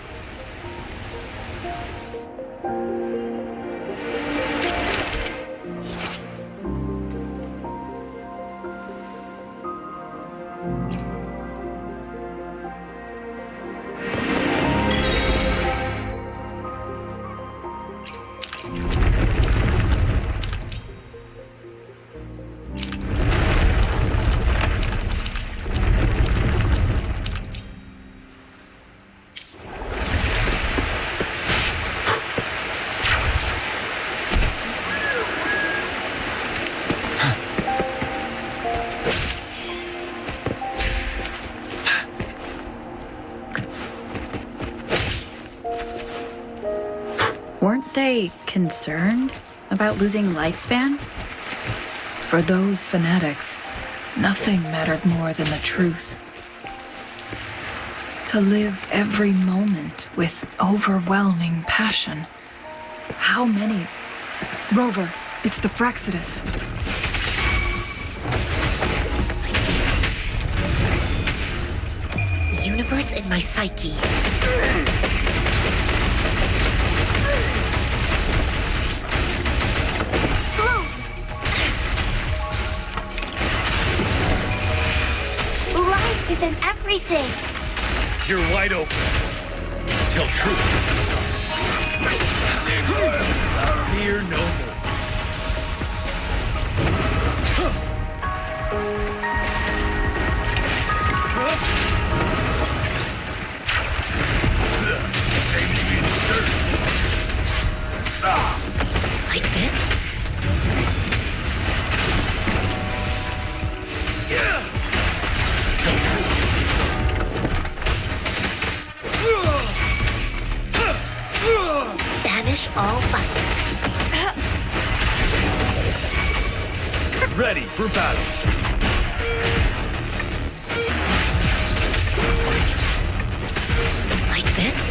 Weren't they concerned about losing lifespan? For those fanatics, nothing mattered more than the truth. To live every moment with overwhelming passion. How many? Rover, it's the Fraxidus. Universe in my psyche. Life is in everything. You're wide open. Tell truth. Fear no more. Same to be in the surge. Like this? Yeah. Tell truth. Banish all vice. Ready for battle. Like this?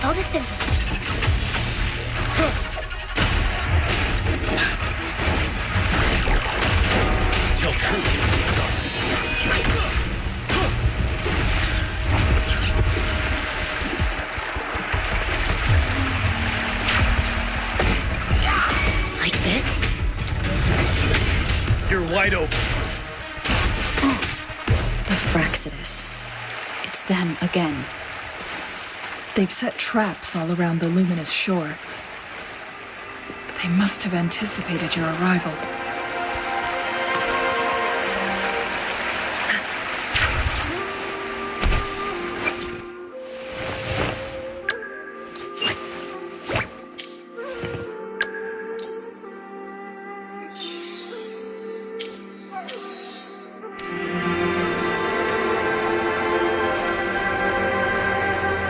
Photosynthesis. Tell truth, son. Like this? You're wide open. The Fraxidus. It's them again. They've set traps all around the luminous shore. They must have anticipated your arrival.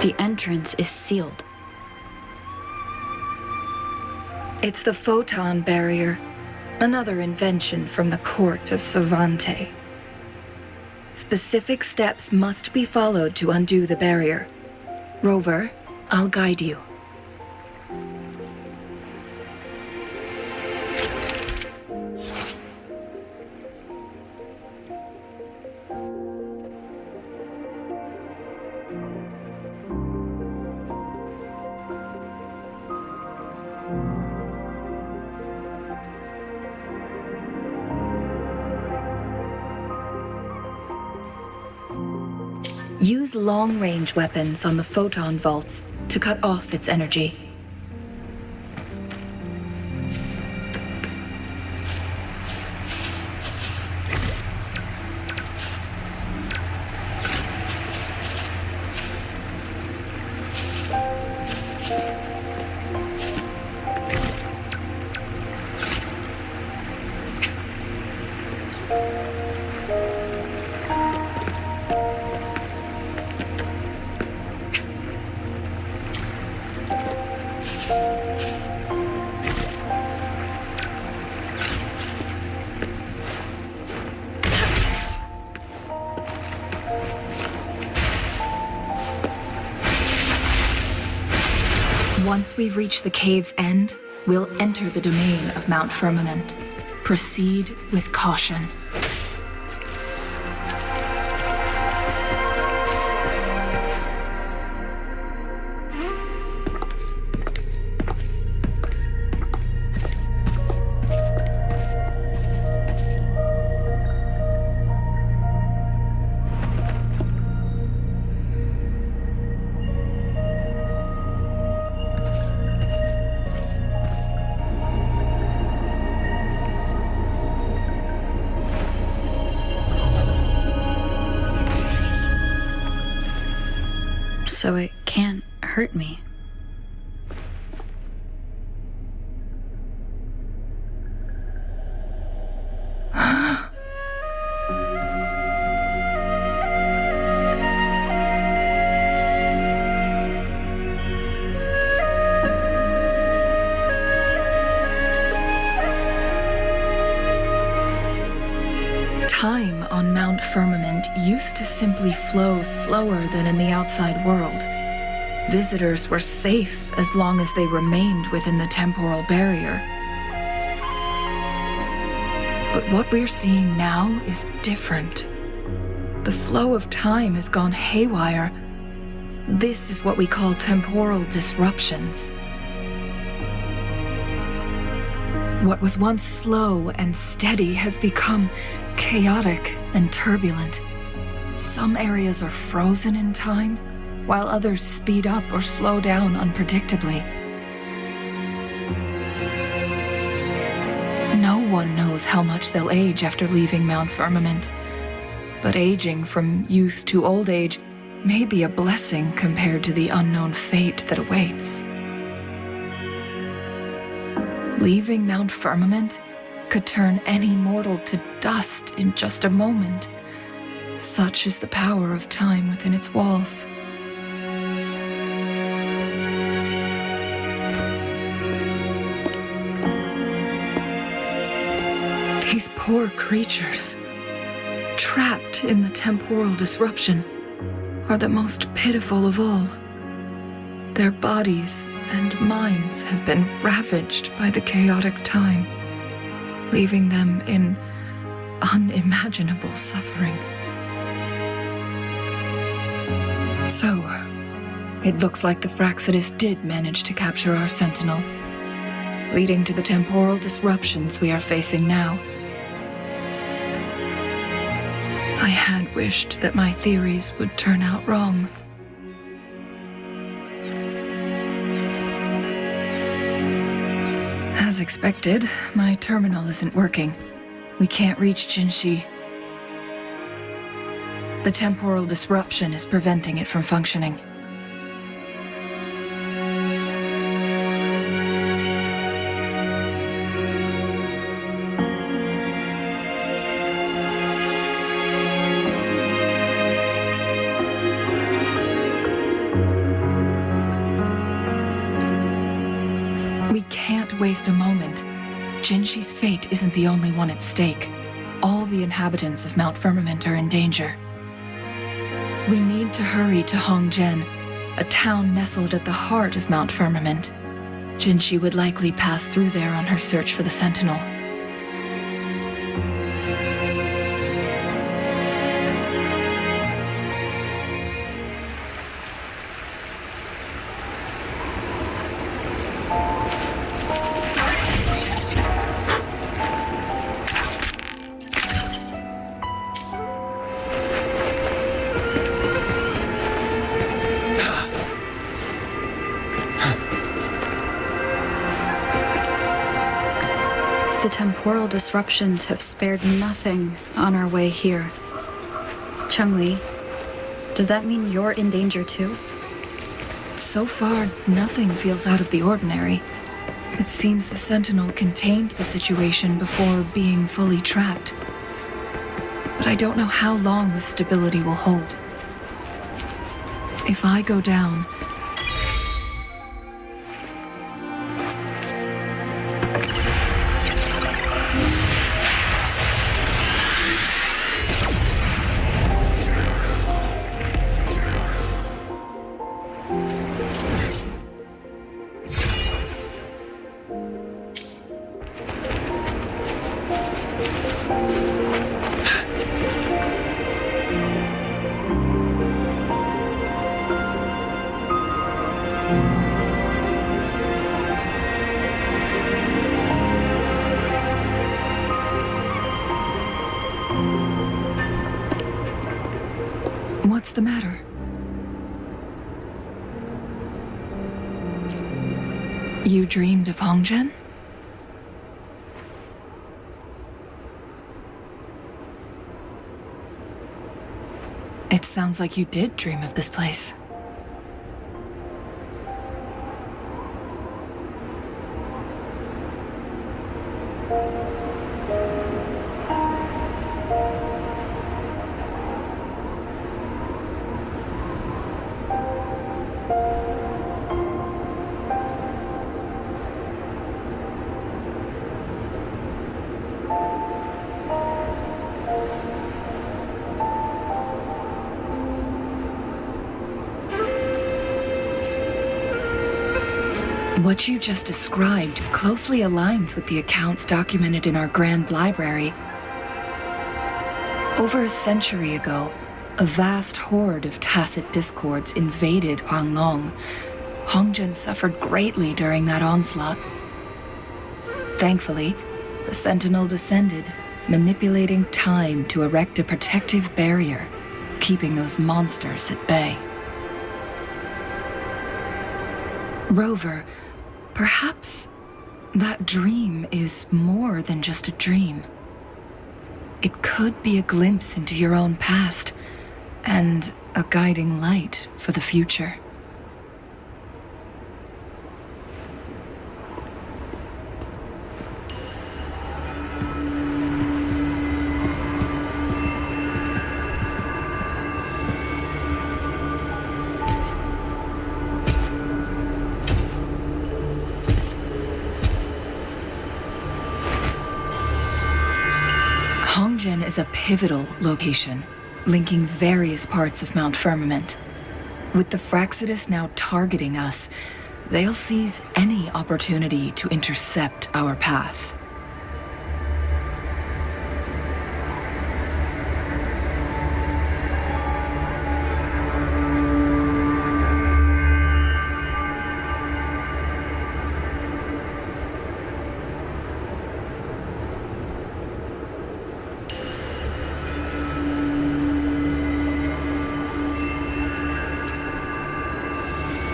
The entrance is sealed. It's the photon barrier, another invention from the court of Savante. Specific steps must be followed to undo the barrier. Rover, I'll guide you. Use long-range weapons on the photon vaults to cut off its energy. Once we've reached the cave's end, we'll enter the domain of Mount Firmament. Proceed with caution. So it can't hurt me. Time on Mount Firmament used to simply flow slower than in the outside world. Visitors were safe as long as they remained within the temporal barrier. But what we're seeing now is different. The flow of time has gone haywire. This is what we call temporal disruptions. What was once slow and steady has become chaotic and turbulent. Some areas are frozen in time, while others speed up or slow down unpredictably. No one knows how much they'll age after leaving Mount Firmament, but aging from youth to old age may be a blessing compared to the unknown fate that awaits. Leaving Mount Firmament could turn any mortal to dust in just a moment. Such is the power of time within its walls. These poor creatures, trapped in the temporal disruption, are the most pitiful of all. Their bodies and minds have been ravaged by the chaotic time, leaving them in unimaginable suffering. So, it looks like the Fraxidus did manage to capture our sentinel, leading to the temporal disruptions we are facing now. I had wished that my theories would turn out wrong. As expected, my terminal isn't working. We can't reach Jinshi. The temporal disruption is preventing it from functioning. We can't waste a moment. Jinshi's fate isn't the only one at stake. All the inhabitants of Mount Firmament are in danger. We need to hurry to Hongzhen, a town nestled at the heart of Mount Firmament. Jinshi would likely pass through there on her search for the Sentinel. The temporal disruptions have spared nothing on our way here. Chun-Li, does that mean you're in danger too? So far, nothing feels out of the ordinary. It seems the Sentinel contained the situation before being fully trapped. But I don't know how long this stability will hold. If I go down, what's the matter? You dreamed of Hongzhen? It sounds like you did dream of this place. What you just described closely aligns with the accounts documented in our Grand Library. Over a century ago, a vast horde of tacit discords invaded Hunglong. Hongzhen suffered greatly during that onslaught. Thankfully, the Sentinel descended, manipulating time to erect a protective barrier, keeping those monsters at bay. Rover, perhaps that dream is more than just a dream. It could be a glimpse into your own past, and a guiding light for the future. is a pivotal location, linking various parts of Mount Firmament. With the Fraxidus now targeting us, they'll seize any opportunity to intercept our path.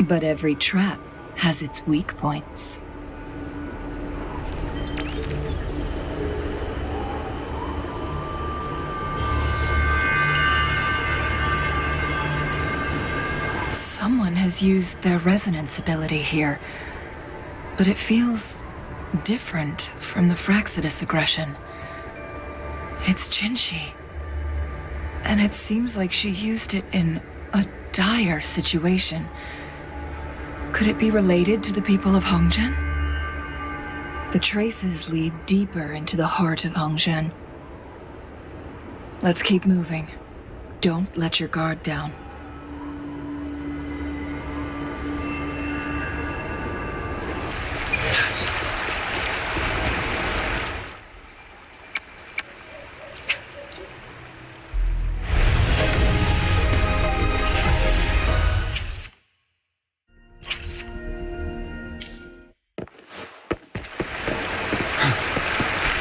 But every trap has its weak points. Someone has used their resonance ability here, but it feels different from the Fraxidus aggression. It's Jinshi, and it seems like she used it in a dire situation. Could it be related to the people of Hongzhen? The traces lead deeper into the heart of Hongzhen. Let's keep moving. Don't let your guard down.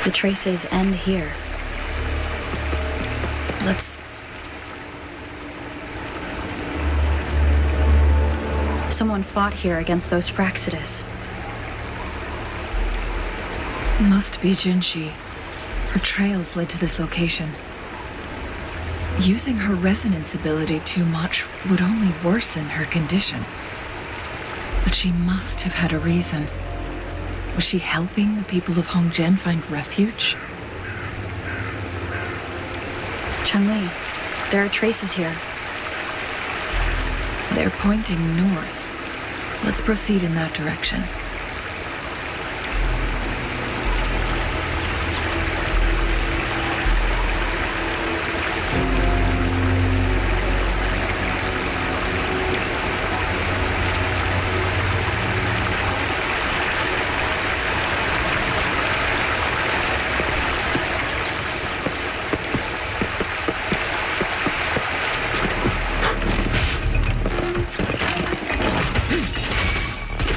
The traces end here. Someone fought here against those Fraxidus. Must be Jinshi. Her trails led to this location. Using her resonance ability too much would only worsen her condition. But she must have had a reason. Was she helping the people of Hongzhen find refuge? Chun-Li, there are traces here. They're pointing north. Let's proceed in that direction.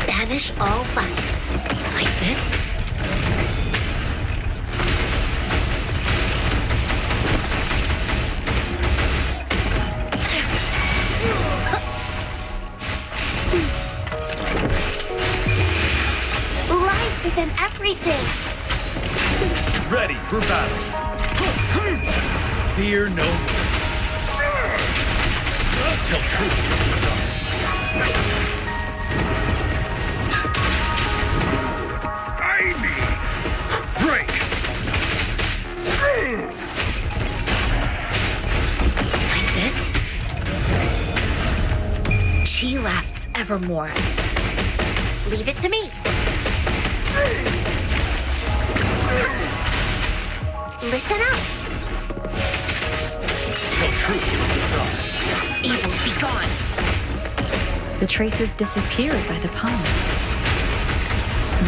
Banish all vice. Like this? Life is in everything. Ready for battle. Fear no more. Tell truth to the sun. Break! Like this? Chi lasts evermore. Leave it to me. Listen up. Tell truth to the sun. Evils be gone. The traces disappeared by the pond.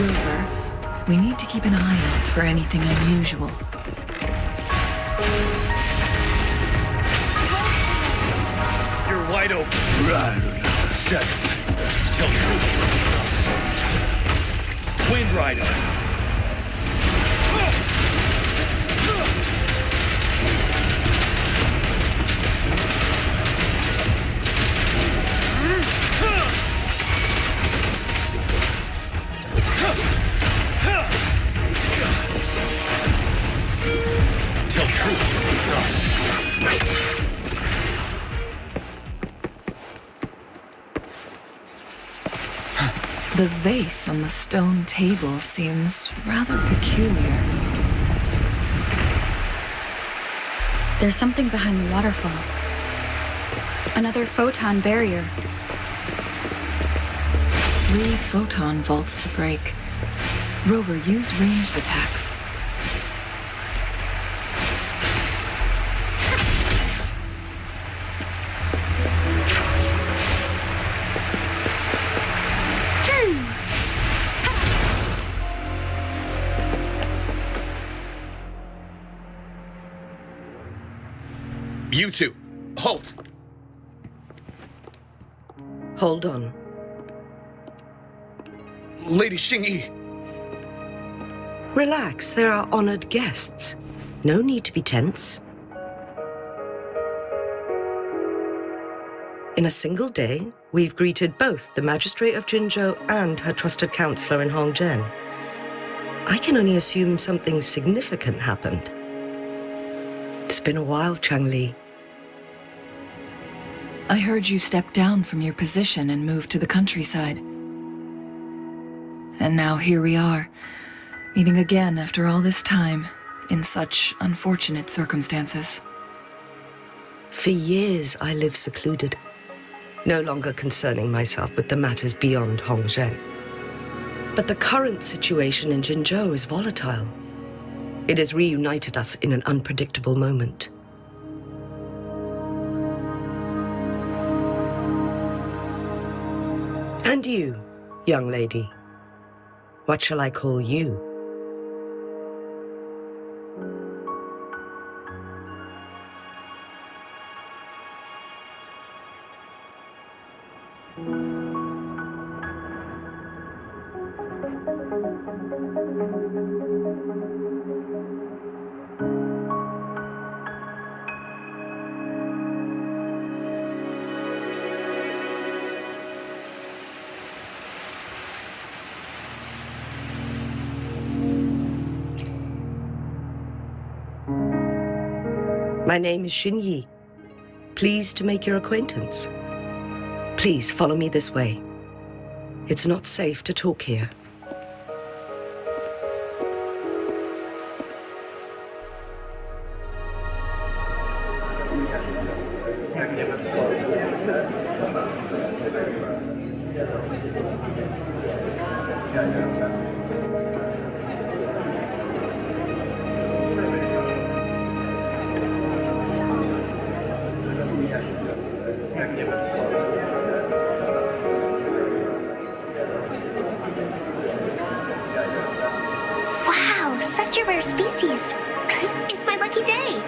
Rover, we need to keep an eye out for anything unusual. You're wide open. Right. Second. Tell truth to the sun. Wind Rider. Tell truth to the sun. The vase on the stone table seems rather peculiar. There's something behind the waterfall. Another photon barrier. 3 photon vaults to break. Rover, use ranged attacks. You two, halt! Hold on. Lady Xingyi. Relax, they're our honored guests. No need to be tense. In a single day, we've greeted both the Magistrate of Jinzhou and her trusted counselor in Hongzhen. I can only assume something significant happened. It's been a while, Changli. I heard you stepped down from your position and moved to the countryside. And now here we are, meeting again after all this time, in such unfortunate circumstances. For years, I lived secluded, no longer concerning myself with the matters beyond Hongzhen. But the current situation in Jinzhou is volatile. It has reunited us in an unpredictable moment. And you, young lady, what shall I call you? My name is Xingyi. Pleased to make your acquaintance. Please follow me this way. It's not safe to talk here. Wow, such a rare species. It's my lucky day.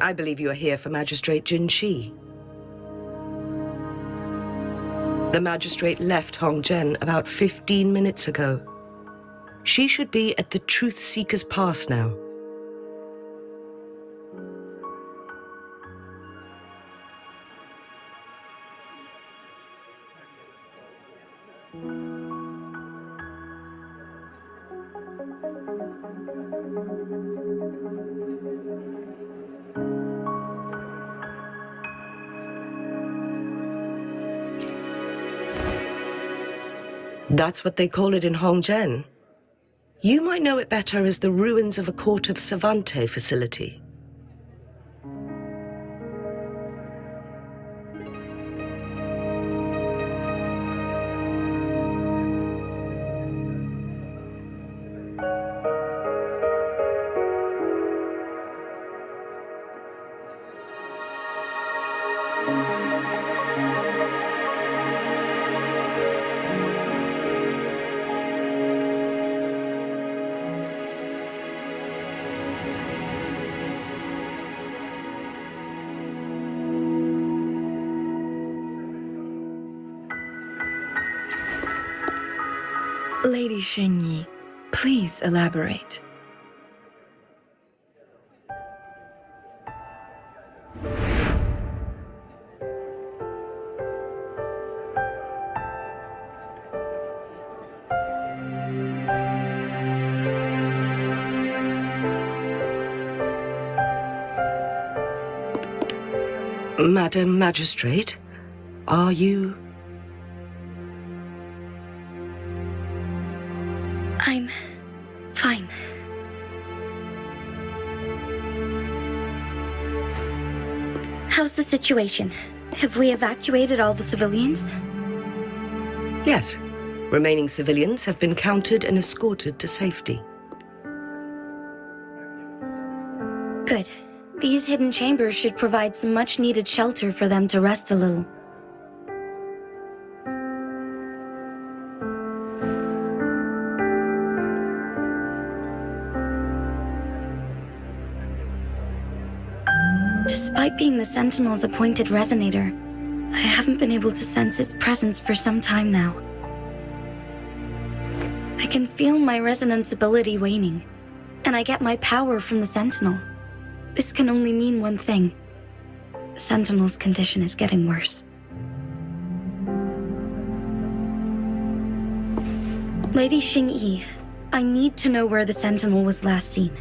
I believe you are here for Magistrate Jin Shi. The magistrate left Hongzhen about 15 minutes ago. She should be at the Truth Seeker's Pass now. That's what they call it in Hongzhen. You might know it better as the ruins of a Court of Savante facility. Lady Xingyi, please elaborate. Madam Magistrate, are you... I'm fine. How's the situation? Have we evacuated all the civilians? Yes. Remaining civilians have been counted and escorted to safety. Good. These hidden chambers should provide some much-needed shelter for them to rest a little. Despite being the Sentinel's appointed resonator, I haven't been able to sense its presence for some time now. I can feel my resonance ability waning, and I get my power from the Sentinel. This can only mean one thing. The Sentinel's condition is getting worse. Lady Xingyi, I need to know where the Sentinel was last seen.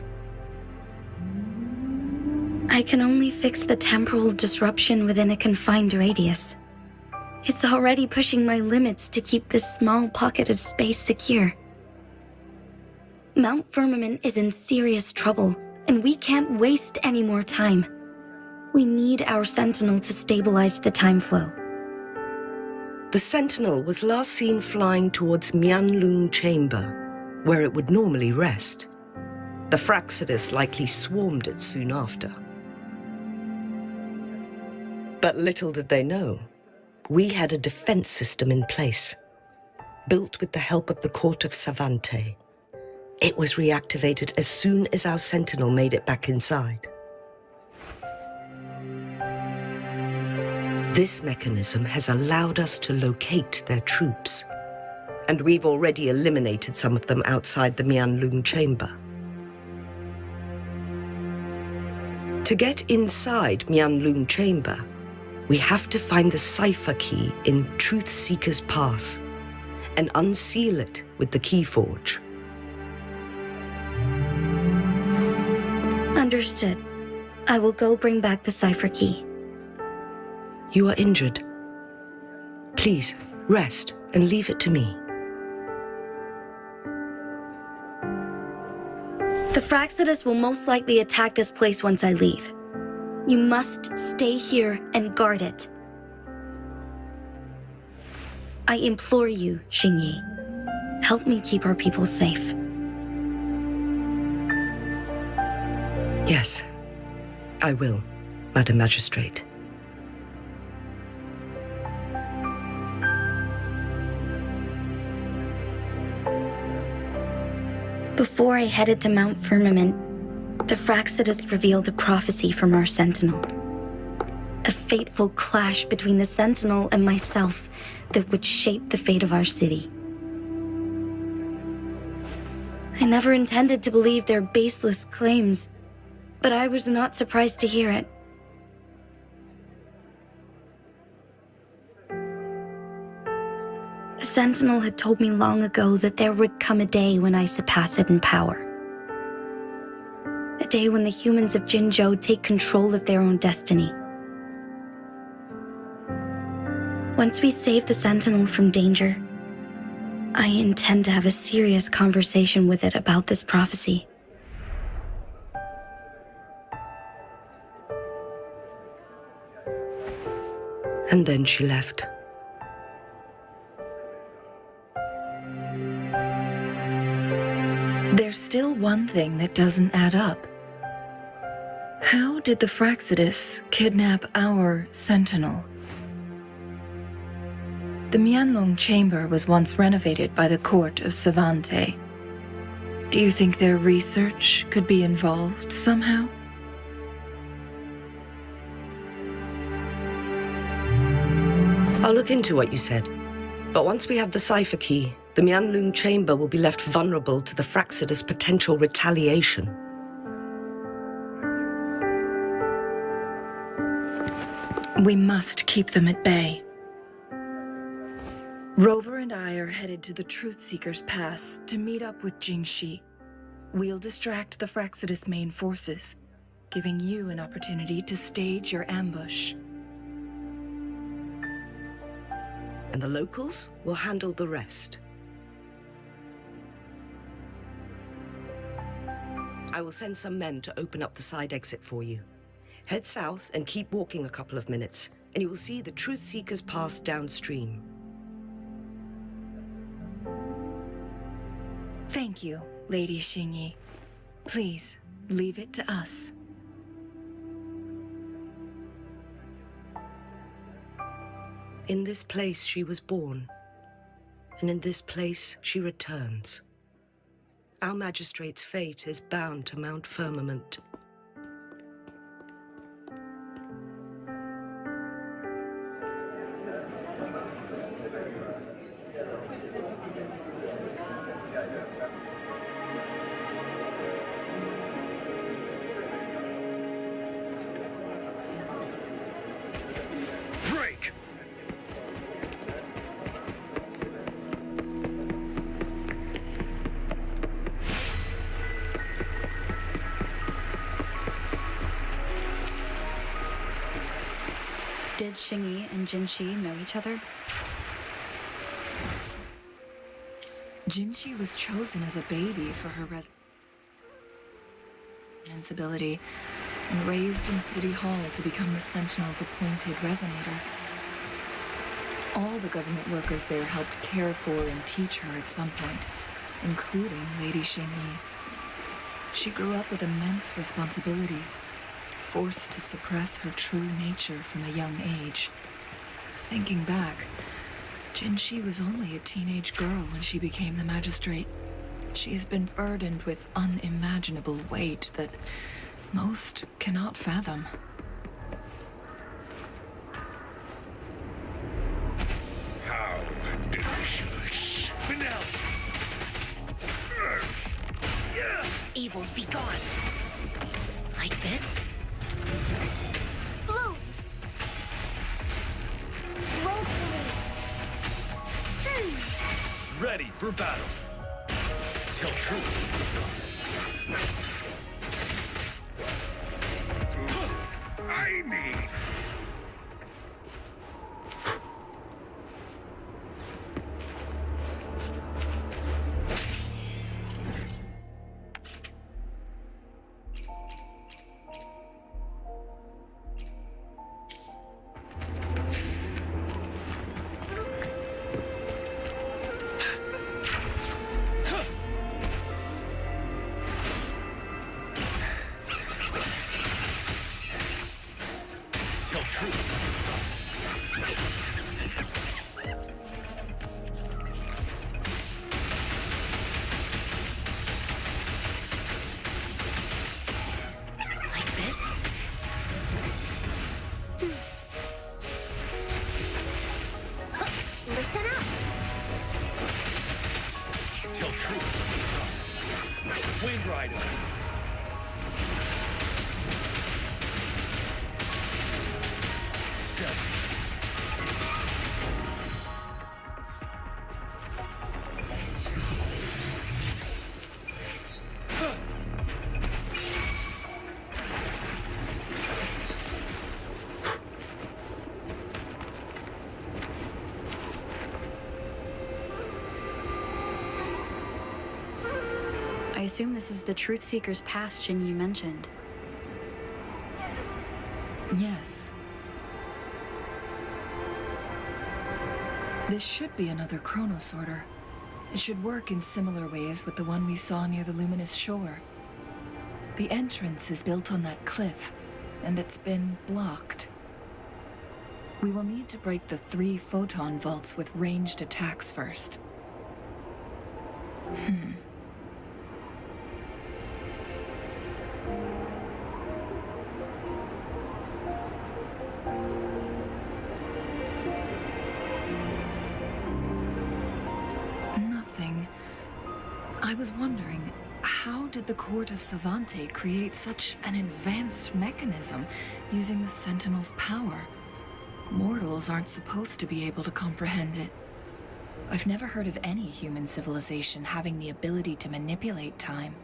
I can only fix the temporal disruption within a confined radius. It's already pushing my limits to keep this small pocket of space secure. Mount Firmament is in serious trouble, and we can't waste any more time. We need our Sentinel to stabilize the time flow. The Sentinel was last seen flying towards Mianlung Chamber, where it would normally rest. The Fraxidus likely swarmed it soon after. But little did they know, we had a defense system in place, built with the help of the court of Savante. It was reactivated as soon as our Sentinel made it back inside. This mechanism has allowed us to locate their troops, and we've already eliminated some of them outside the Mianlung Chamber. To get inside Mianlung Chamber, we have to find the cipher key in Truth Seeker's Pass and unseal it with the Keyforge. Understood. I will go bring back the cipher key. You are injured. Please, rest and leave it to me. The Fraxidus will most likely attack this place once I leave. You must stay here and guard it. I implore you, Xingyi. Help me keep our people safe. Yes, I will, Madam Magistrate. Before I headed to Mount Firmament, the Fraxidus revealed a prophecy from our Sentinel. A fateful clash between the Sentinel and myself that would shape the fate of our city. I never intended to believe their baseless claims, but I was not surprised to hear it. The Sentinel had told me long ago that there would come a day when I surpass it in power. A day when the humans of Jinzhou take control of their own destiny. Once we save the Sentinel from danger, I intend to have a serious conversation with it about this prophecy. And then she left. There's still one thing that doesn't add up. How did the Fraxidus kidnap our Sentinel? The Mianlong Chamber was once renovated by the court of Savante. Do you think their research could be involved somehow? I'll look into what you said. But once we have the cipher key, the Mianlung Chamber will be left vulnerable to the Fraxidus' potential retaliation. We must keep them at bay. Rover and I are headed to the Truth Seeker's Pass to meet up with Jingxi. We'll distract the Fraxidus' main forces, giving you an opportunity to stage your ambush. And the locals will handle the rest. I will send some men to open up the side exit for you. Head south and keep walking a couple of minutes, and you will see the Truth Seekers Pass downstream. Thank you, Lady Xingyi. Please, leave it to us. In this place she was born, and in this place she returns. Our magistrate's fate is bound to Mount Firmament. Break! Did Xingyi and Jinshi know each other? Jinshi was chosen as a baby for her responsibility and raised in City Hall to become the Sentinel's appointed resonator. All the government workers there helped care for and teach her at some point, including Lady Xingyi. She grew up with immense responsibilities, forced to suppress her true nature from a young age. Thinking back, Jinshi was only a teenage girl when she became the magistrate. She has been burdened with unimaginable weight that most cannot fathom. How delicious. Vanilla! Evils be gone. Like this? Blue! Ready for battle. Tell truth. I mean... Tell truth. Like this? Listen up! Tell truth. Wind Rider. Seven. I assume this is the Truth Seeker's Pass Xingyi mentioned. Yes. This should be another chronosorter. It should work in similar ways with the one we saw near the luminous shore. The entrance is built on that cliff, and it's been blocked. We will need to break the 3 photon vaults with ranged attacks first. Nothing. I was wondering, how did the Court of Savante create such an advanced mechanism using the Sentinel's power? Mortals aren't supposed to be able to comprehend it. I've never heard of any human civilization having the ability to manipulate time.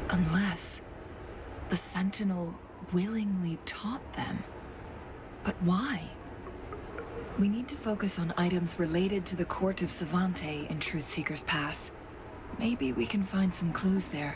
Unless the Sentinel willingly taught them. But why? We need to focus on items related to the Court of Savante in Truth Seeker's Pass. Maybe we can find some clues there.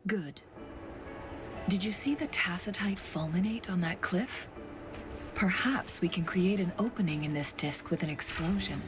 Good. Did you see the tacitite fulminate on that cliff? Perhaps we can create an opening in this disk with an explosion.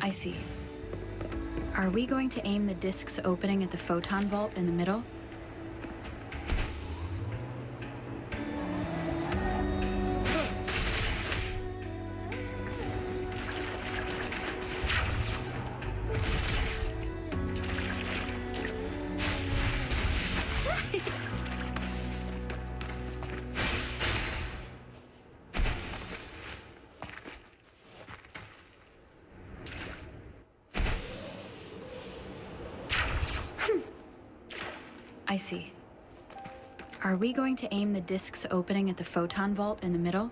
I see. Are we going to aim the disk's opening at the photon vault in the middle? I see. Are we going to aim the disk's opening at the photon vault in the middle?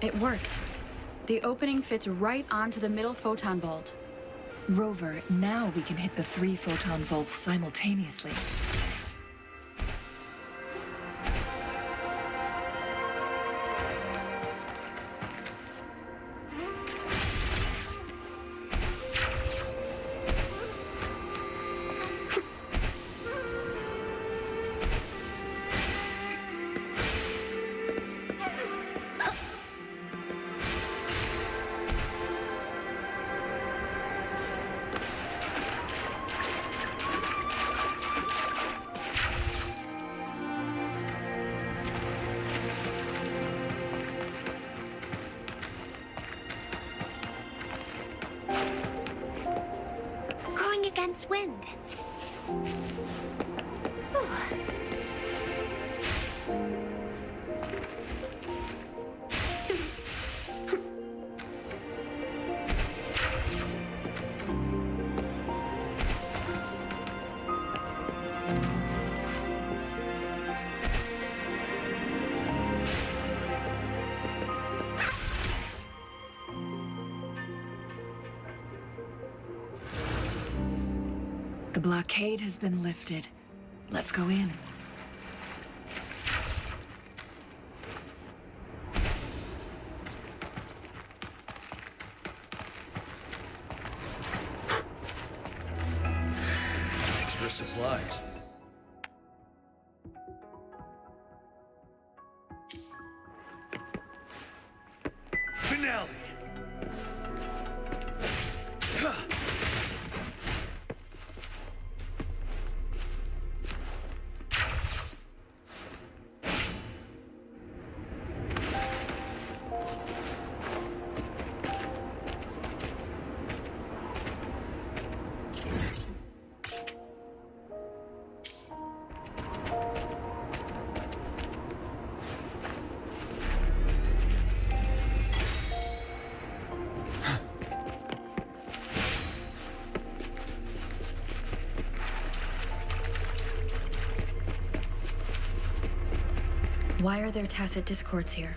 It worked. The opening fits right onto the middle photon vault. Rover, now we can hit the 3 photon vaults simultaneously. Against wind. The blockade has been lifted. Let's go in. Extra supplies. Finale! Why are there tacit discords here?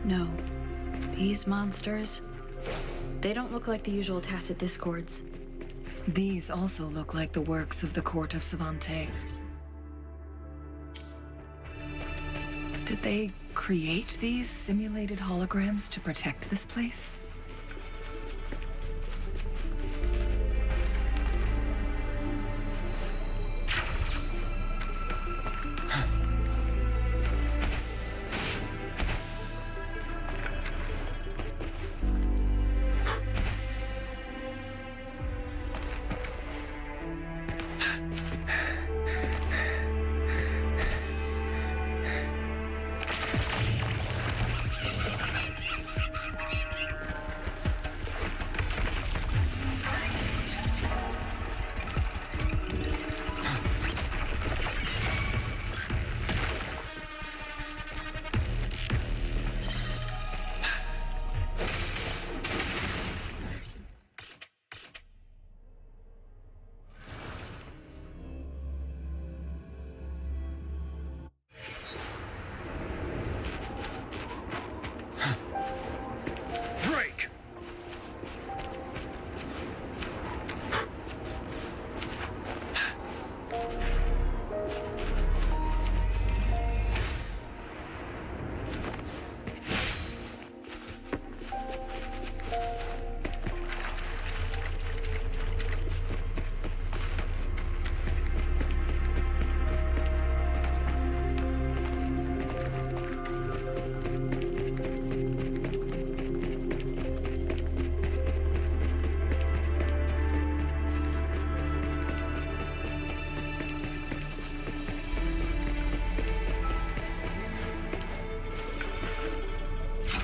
No. These monsters... They don't look like the usual tacit discords. These also look like the works of the court of Savante. Did they create these simulated holograms to protect this place? Break!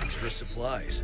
Extra supplies.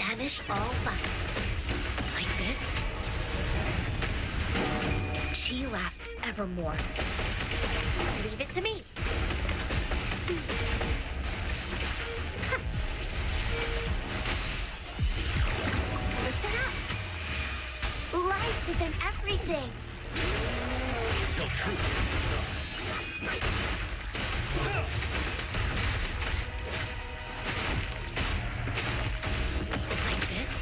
Banish all vice. Like this? Chi lasts evermore. Leave it to me. Listen up. Life isn't everything. Tell truth, son. Like this?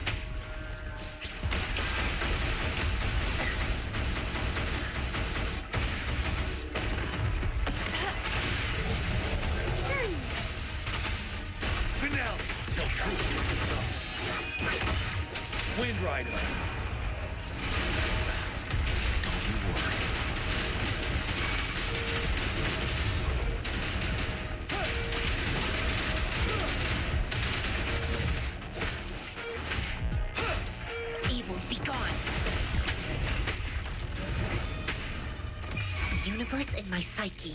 Finale. Tell truth, son. Wind Rider. Evils be gone. Universe in my psyche.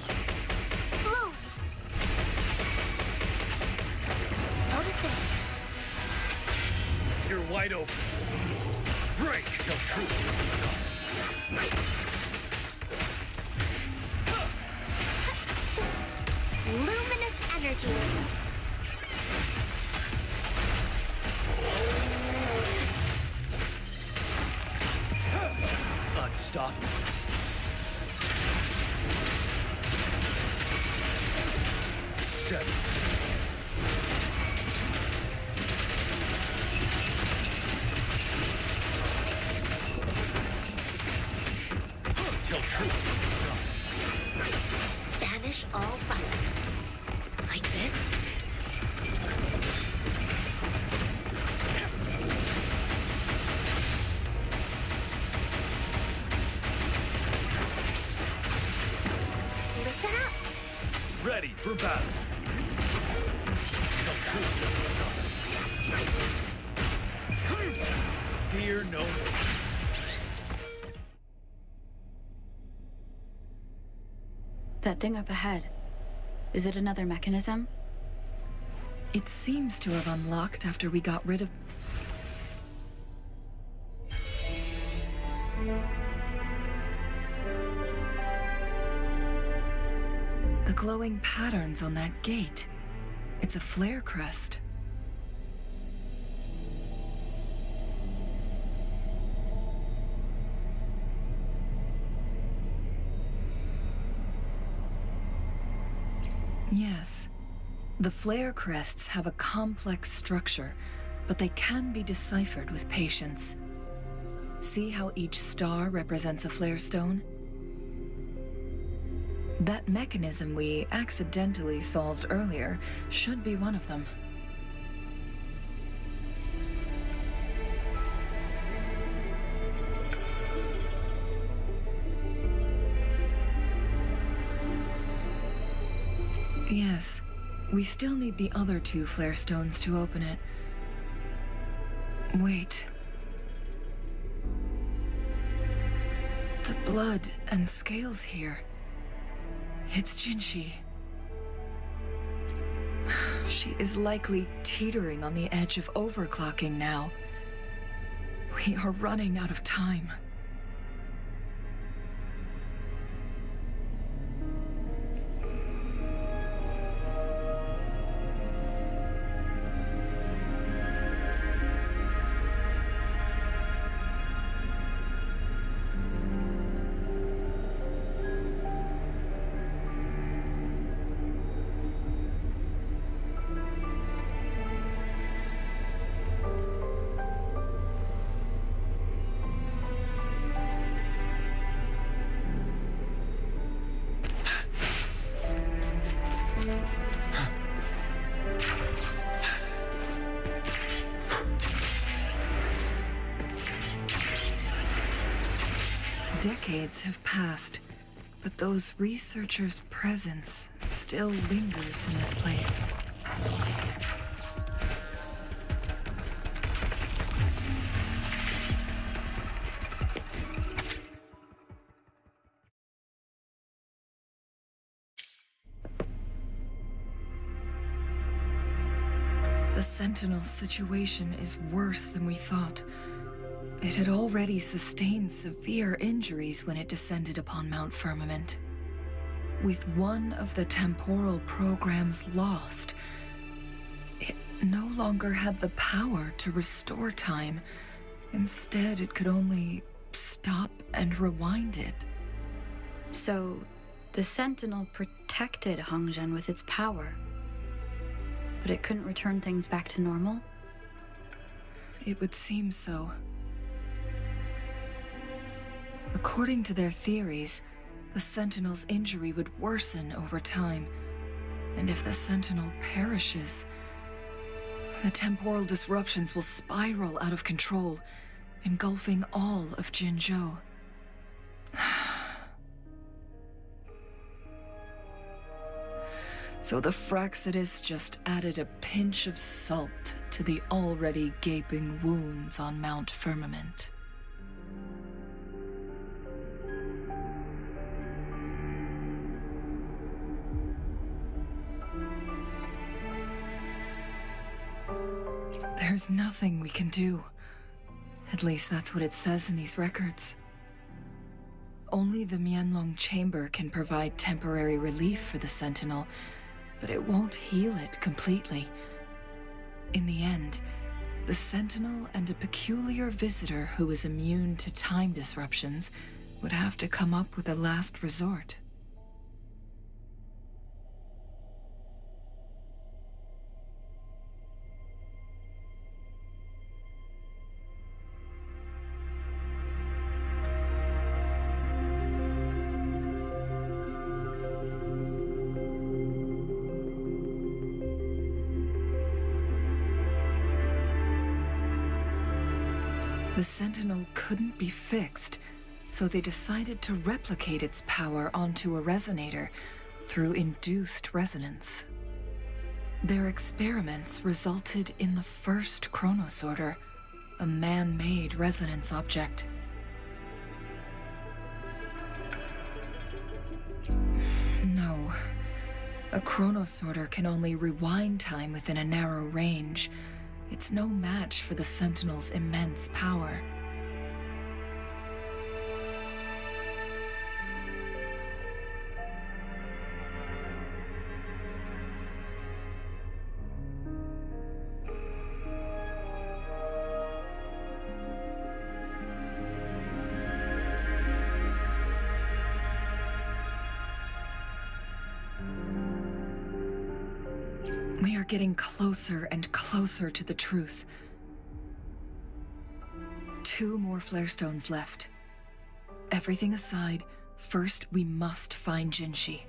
Blue. Noticing. You're wide open. Break. Tell truth, son. Luminous energy. Unstoppable. Seven. Tell truth, son. Banish all vice. Like this? Listen up. Ready for battle. Tell truth, son. Fear no more. That thing up ahead. Is it another mechanism? It seems to have unlocked after we got rid of... The glowing patterns on that gate. It's a flare crest. Yes. The flare crests have a complex structure, but they can be deciphered with patience. See how each star represents a flare stone? That mechanism we accidentally solved earlier should be one of them. Yes. We still need the other two flare stones to open it. Wait. The blood and scales here. It's Jinshi. She is likely teetering on the edge of overclocking now. We are running out of time. Decades have passed, but those researchers' presence still lingers in this place. The Sentinel's situation is worse than we thought. It had already sustained severe injuries when it descended upon Mount Firmament. With one of the temporal programs lost, it no longer had the power to restore time. Instead, it could only stop and rewind it. So, the Sentinel protected Hongzhen with its power, but it couldn't return things back to normal? It would seem so. According to their theories, the Sentinel's injury would worsen over time, and if the Sentinel perishes, the temporal disruptions will spiral out of control, engulfing all of Jinzhou. So the Fraxidus just added a pinch of salt to the already gaping wounds on Mount Firmament. There's nothing we can do. At least that's what it says in these records. Only the Mianlong Chamber can provide temporary relief for the Sentinel, but it won't heal it completely. In the end, the Sentinel and a peculiar visitor who is immune to time disruptions would have to come up with a last resort. The Sentinel couldn't be fixed, so they decided to replicate its power onto a resonator through induced resonance. Their experiments resulted in the first chronosorter, a man-made resonance object. No. A chronosorter can only rewind time within a narrow range. It's no match for the Sentinel's immense power. We are getting closer and closer to the truth. 2 more flare stones left. Everything aside, first we must find Jinshi.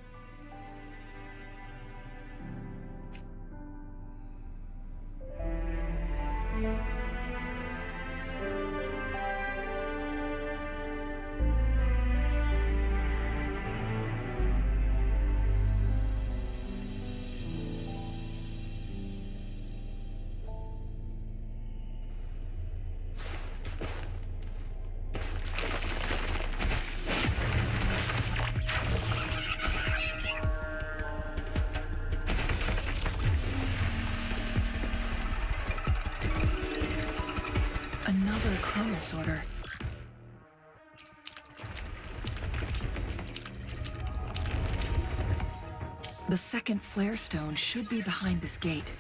Another chronosorter. The second flare stone should be behind this gate.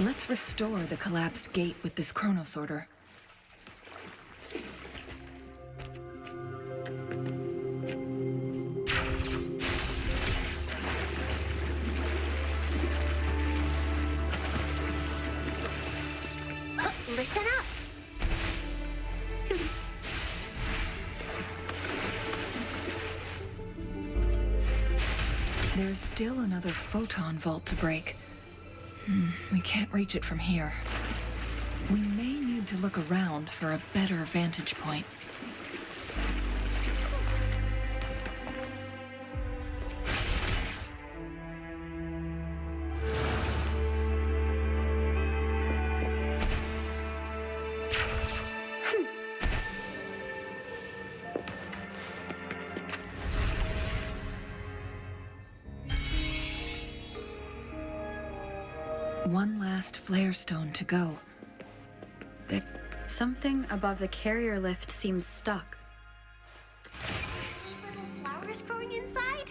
Let's restore the collapsed gate with this chronosorter. Listen up! There's still another photon vault to break. We can't reach it from here. We may need to look around for a better vantage point. One last flare stone to go. Something above the carrier lift seems stuck. Little flowers growing inside?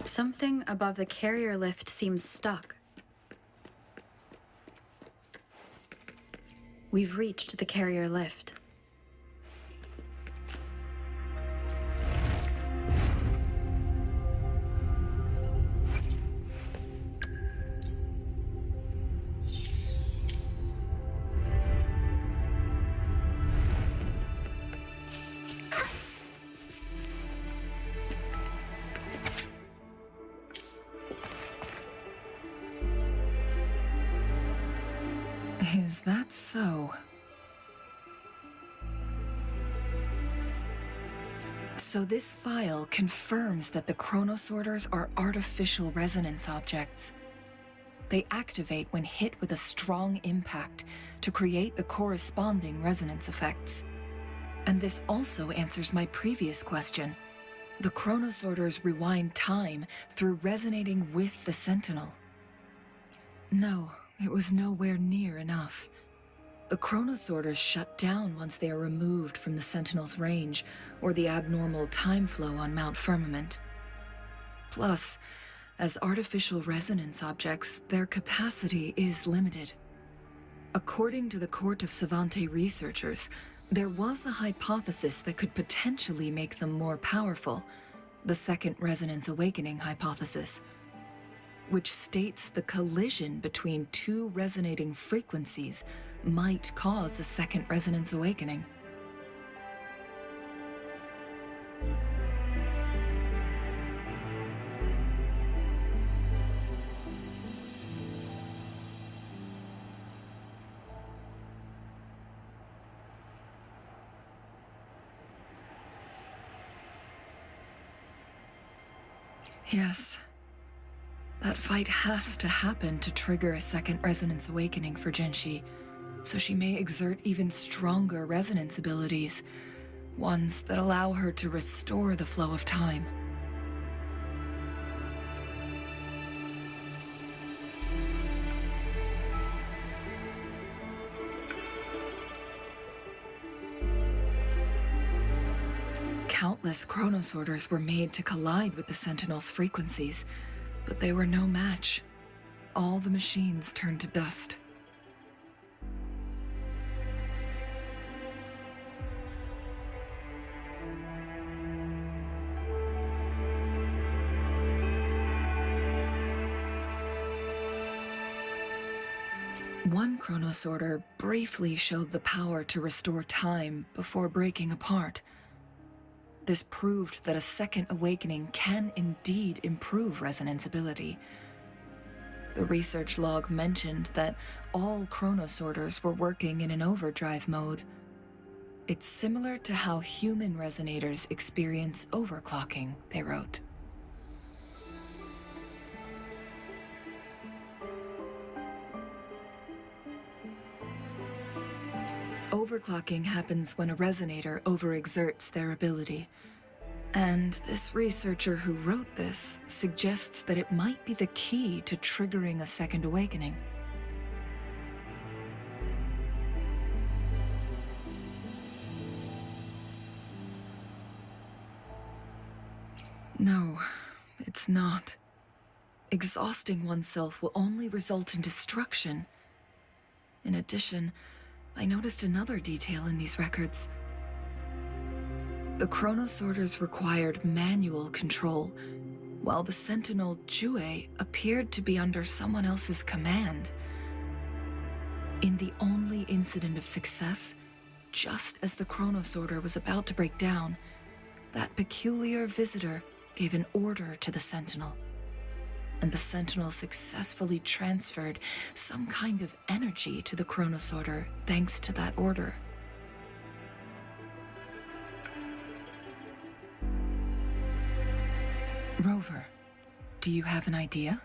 Something above the carrier lift seems stuck. We've reached the carrier lift. Is that so? So this file confirms that the chronosorters are artificial resonance objects. They activate when hit with a strong impact to create the corresponding resonance effects. And this also answers my previous question. The chronosorters rewind time through resonating with the Sentinel. No, it was nowhere near enough. The chronosorters shut down once they are removed from the Sentinel's range, or the abnormal time flow on Mount Firmament. Plus, as artificial resonance objects, their capacity is limited. According to the Court of Savante researchers, there was a hypothesis that could potentially make them more powerful, the Second Resonance Awakening hypothesis, which states the collision between two resonating frequencies might cause a second resonance awakening. Yes. That fight has to happen to trigger a second resonance awakening for Genshi, so she may exert even stronger resonance abilities, ones that allow her to restore the flow of time. Countless chronosorters were made to collide with the Sentinel's frequencies, but they were no match. All the machines turned to dust. One chronosorter briefly showed the power to restore time before breaking apart. This proved that a second awakening can indeed improve resonance ability. The research log mentioned that all chronosorters were working in an overdrive mode. It's similar to how human resonators experience overclocking, they wrote. Overclocking happens when a resonator overexerts their ability. And this researcher who wrote this suggests that it might be the key to triggering a second awakening. No, it's not. Exhausting oneself will only result in destruction. In addition, I noticed another detail in these records. The chronosorters required manual control, while the Sentinel Jue appeared to be under someone else's command. In the only incident of success, just as the chronosorter was about to break down, that peculiar visitor gave an order to the Sentinel. and the Sentinel successfully transferred some kind of energy to the Kronos Order thanks to that order. Rover, do you have an idea?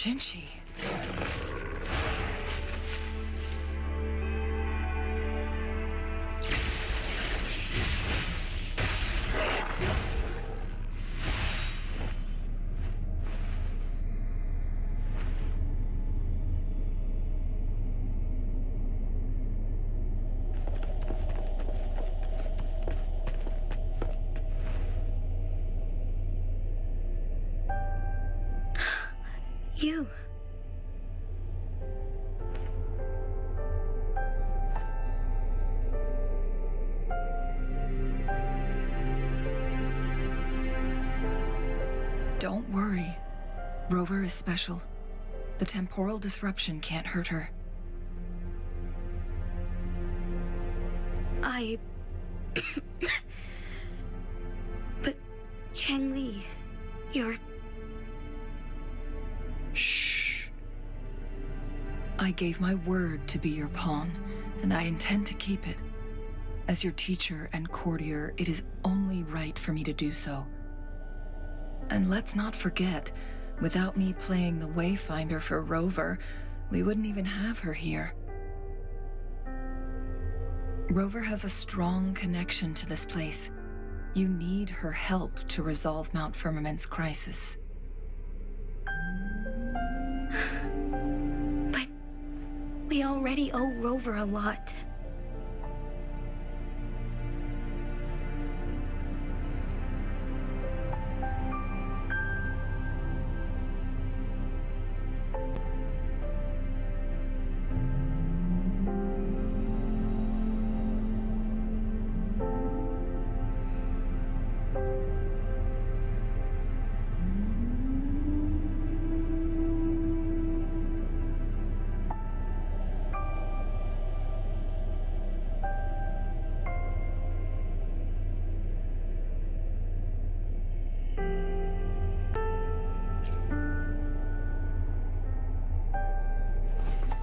Gensim. You. Don't worry. Rover is special. The temporal disruption can't hurt her. But Changli, you're... Shh. I gave my word to be your pawn, and I intend to keep it. As your teacher and courtier, it is only right for me to do so. And let's not forget, without me playing the Wayfinder for Rover, we wouldn't even have her here. Rover has a strong connection to this place. You need her help to resolve Mount Firmament's crisis. But we already owe Rover a lot.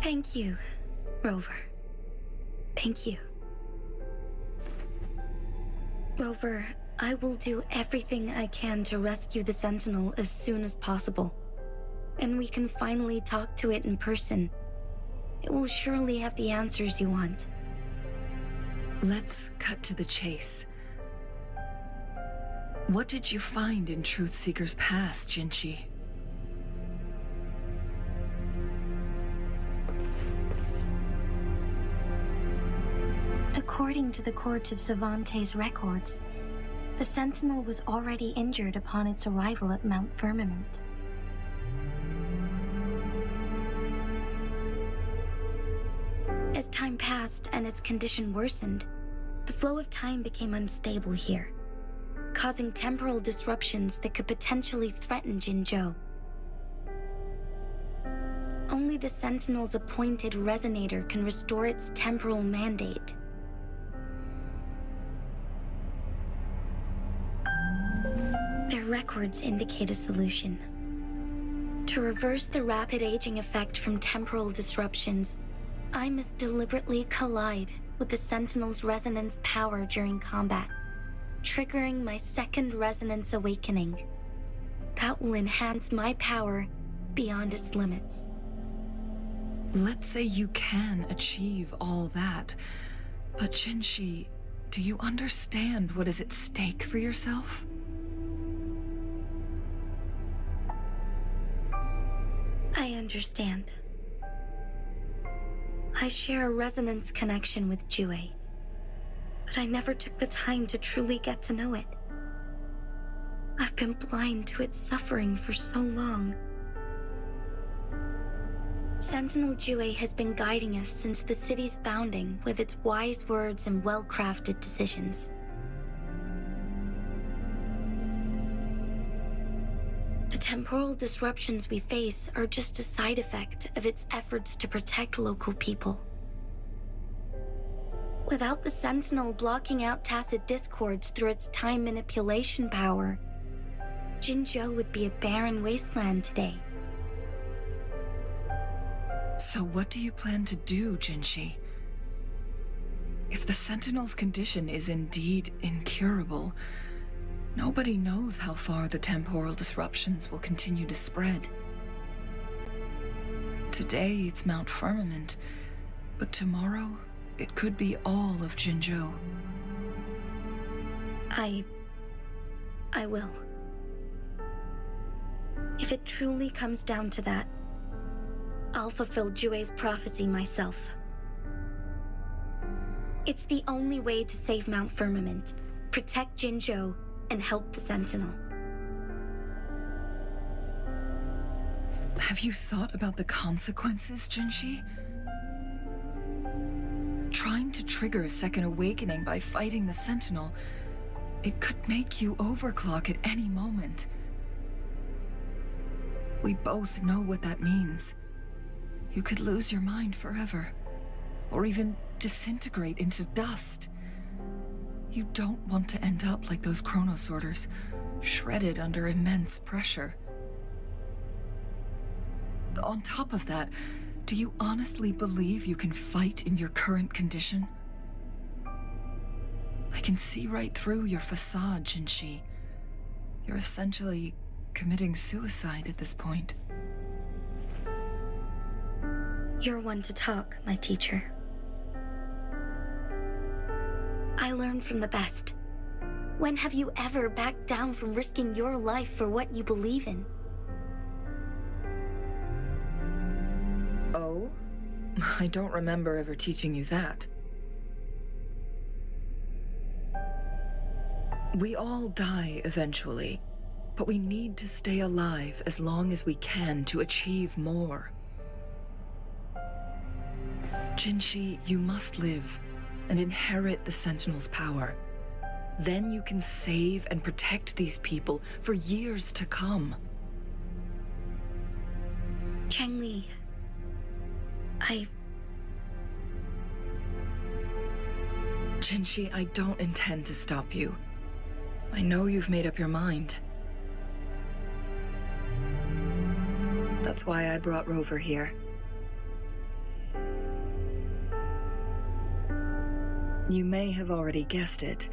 Thank you, Rover. Thank you. Rover, I will do everything I can to rescue the Sentinel as soon as possible. And we can finally talk to it in person. It will surely have the answers you want. Let's cut to the chase. What did you find in Truthseeker's past, Jinshi? According to the Court of Savante's records, the Sentinel was already injured upon its arrival at Mount Firmament. As time passed and its condition worsened, the flow of time became unstable here, causing temporal disruptions that could potentially threaten Jinzhou. Only the Sentinel's appointed resonator can restore its temporal mandate. Their records indicate a solution. To reverse the rapid aging effect from temporal disruptions, I must deliberately collide with the Sentinel's resonance power during combat, triggering my second resonance awakening. That will enhance my power beyond its limits. Let's say you can achieve all that, but Jinshi, do you understand what is at stake for yourself? I understand. I share a resonance connection with Jue, but I never took the time to truly get to know it. I've been blind to its suffering for so long. Sentinel Jue has been guiding us since the city's founding with its wise words and well-crafted decisions. The temporal disruptions we face are just a side effect of its efforts to protect local people. Without the Sentinel blocking out tacit discords through its time manipulation power, Jinzhou would be a barren wasteland today. So what do you plan to do, Jinshi? If the Sentinel's condition is indeed incurable, nobody knows how far the temporal disruptions will continue to spread. Today it's Mount Firmament, but tomorrow it could be all of Jinzhou. I will. If it truly comes down to that, I'll fulfill Jue's prophecy myself. It's the only way to save Mount Firmament, protect Jinzhou, and help the Sentinel. Have you thought about the consequences, Jinshi? Trying to trigger a second awakening by fighting the Sentinel, it could make you overclock at any moment. We both know what that means. You could lose your mind forever, or even disintegrate into dust. You don't want to end up like those chronosorters, shredded under immense pressure. On top of that, do you honestly believe you can fight in your current condition? I can see right through your facade, Jinshi. You're essentially committing suicide at this point. You're one to talk, my teacher. I learned from the best. When have you ever backed down from risking your life for what you believe in? Oh? I don't remember ever teaching you that. We all die eventually, but we need to stay alive as long as we can to achieve more. Jinshi, you must live and inherit the Sentinel's power. Then you can save and protect these people for years to come. Changli, Jinshi, I don't intend to stop you. I know you've made up your mind. That's why I brought Rover here. You may have already guessed it.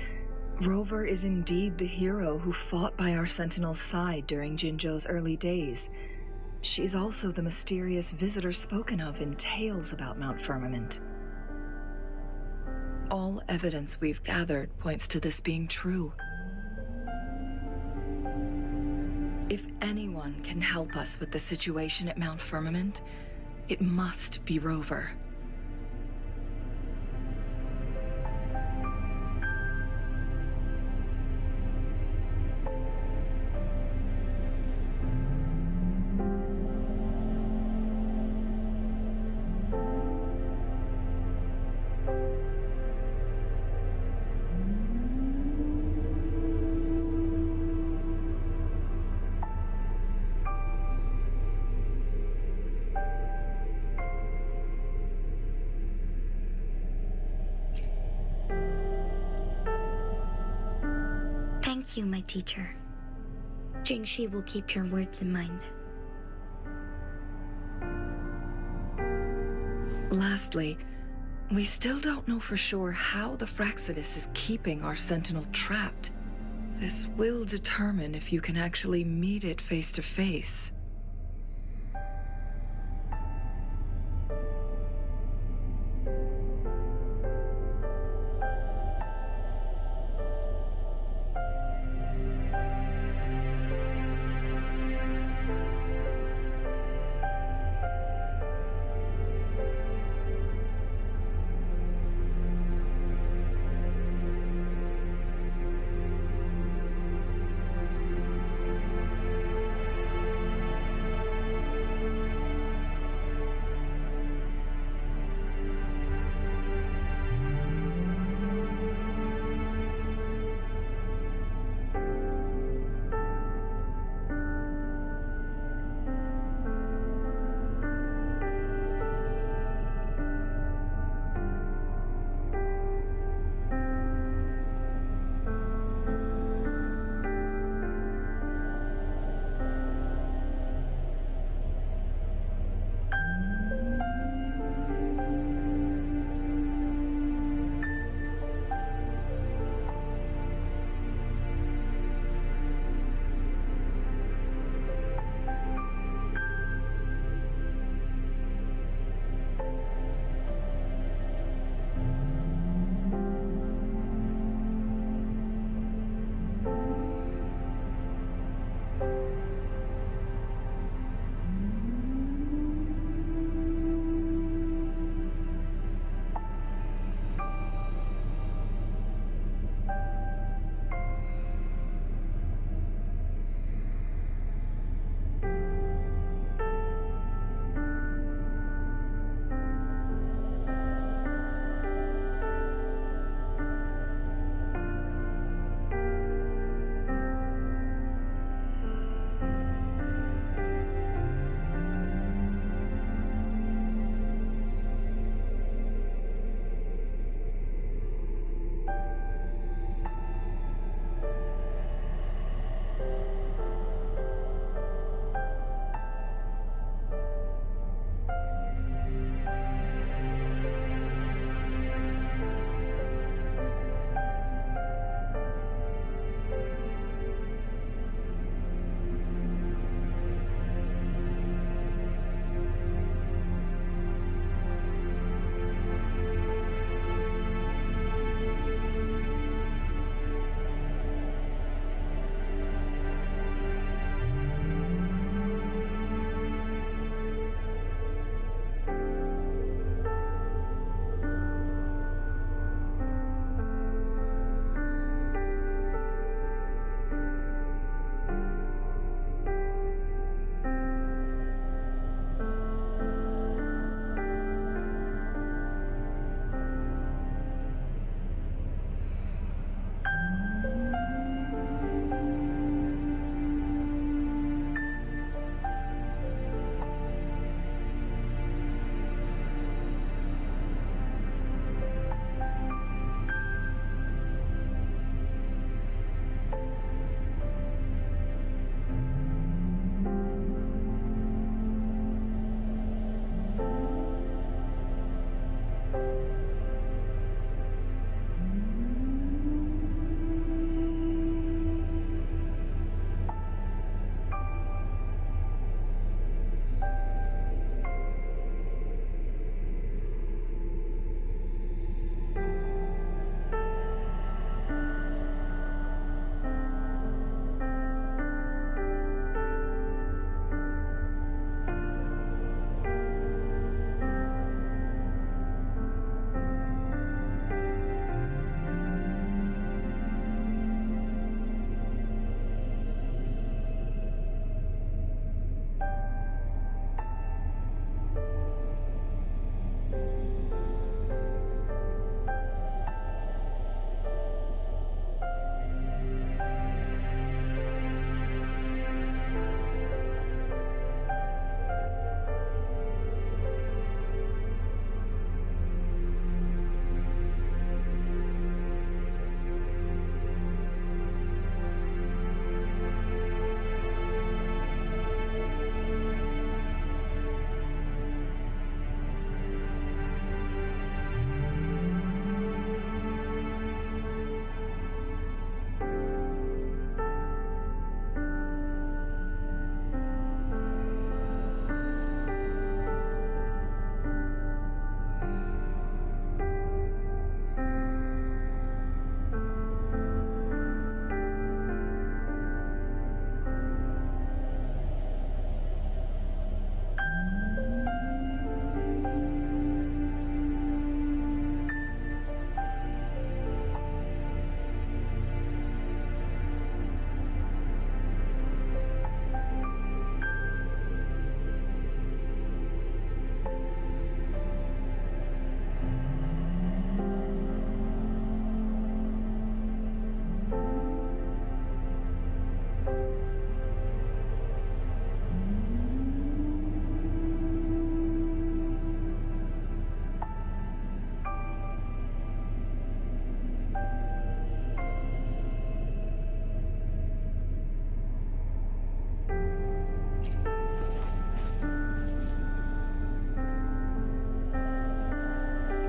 Rover is indeed the hero who fought by our Sentinel's side during Jinzhou's early days. She's also the mysterious visitor spoken of in tales about Mount Firmament. All evidence we've gathered points to this being true. If anyone can help us with the situation at Mount Firmament, it must be Rover. Thank you, my teacher. Jingxi will keep your words in mind. Lastly, we still don't know for sure how the Fraxidus is keeping our Sentinel trapped. This will determine if you can actually meet it face to face.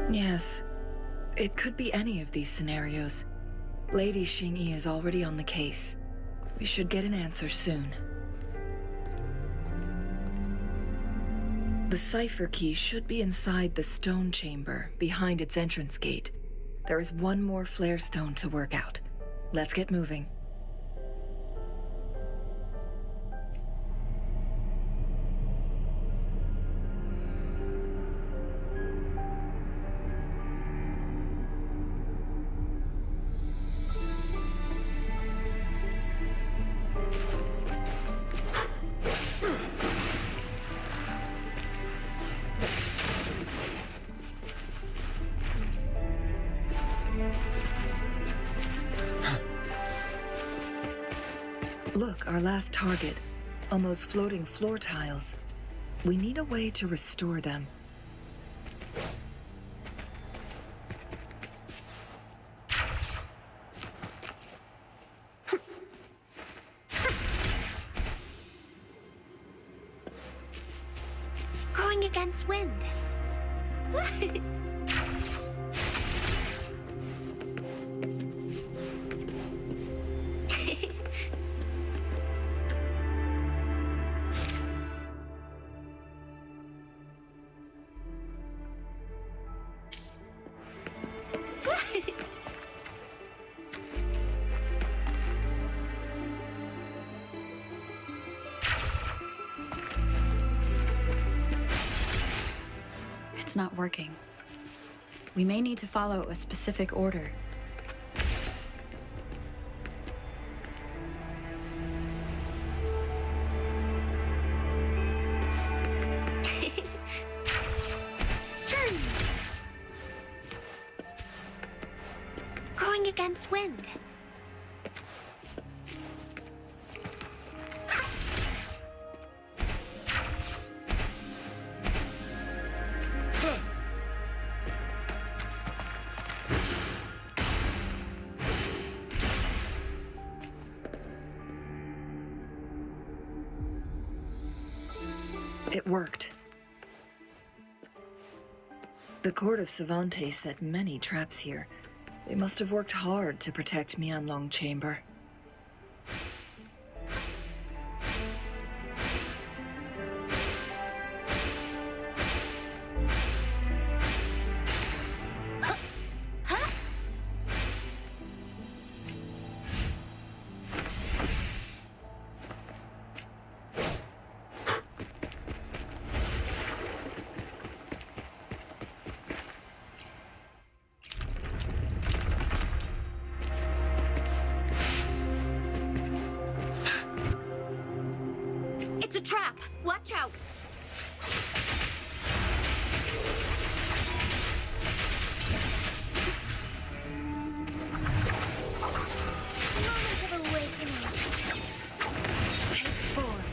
Yes. It could be any of these scenarios. Lady Xingyi is already on the case. We should get an answer soon. The cipher key should be inside the stone chamber, behind its entrance gate. There is one more flare stone to work out. Let's get moving. Look, our last target, on those floating floor tiles. We need a way to restore them. Going against wind. It's not working. We may need to follow a specific order. Going against wind. It worked. The court of Savante set many traps here. They must have worked hard to protect Mianlong Chamber. It's a trap! Watch out! Moment of awakening. Take form.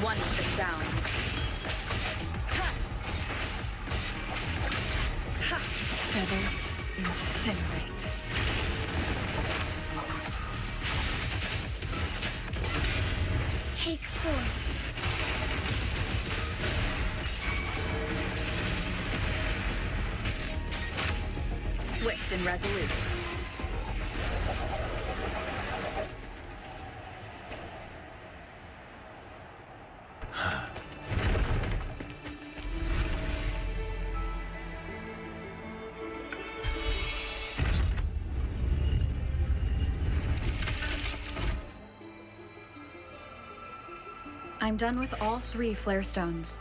one with the sounds. Feathers incinerate. Take 4. Swift and resolute. I'm done with all 3 flare stones.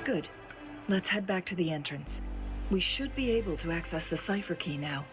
Good. Let's head back to the entrance. We should be able to access the cipher key now.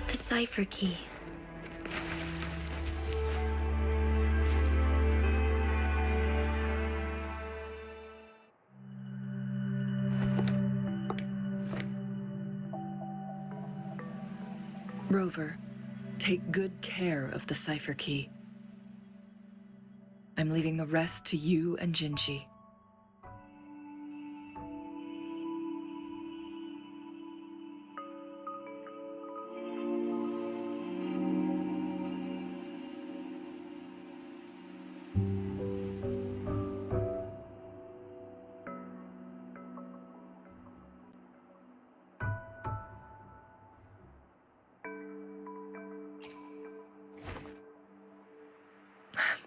The cipher key. Rover, take good care of the cipher key. I'm leaving the rest to you and Jinji.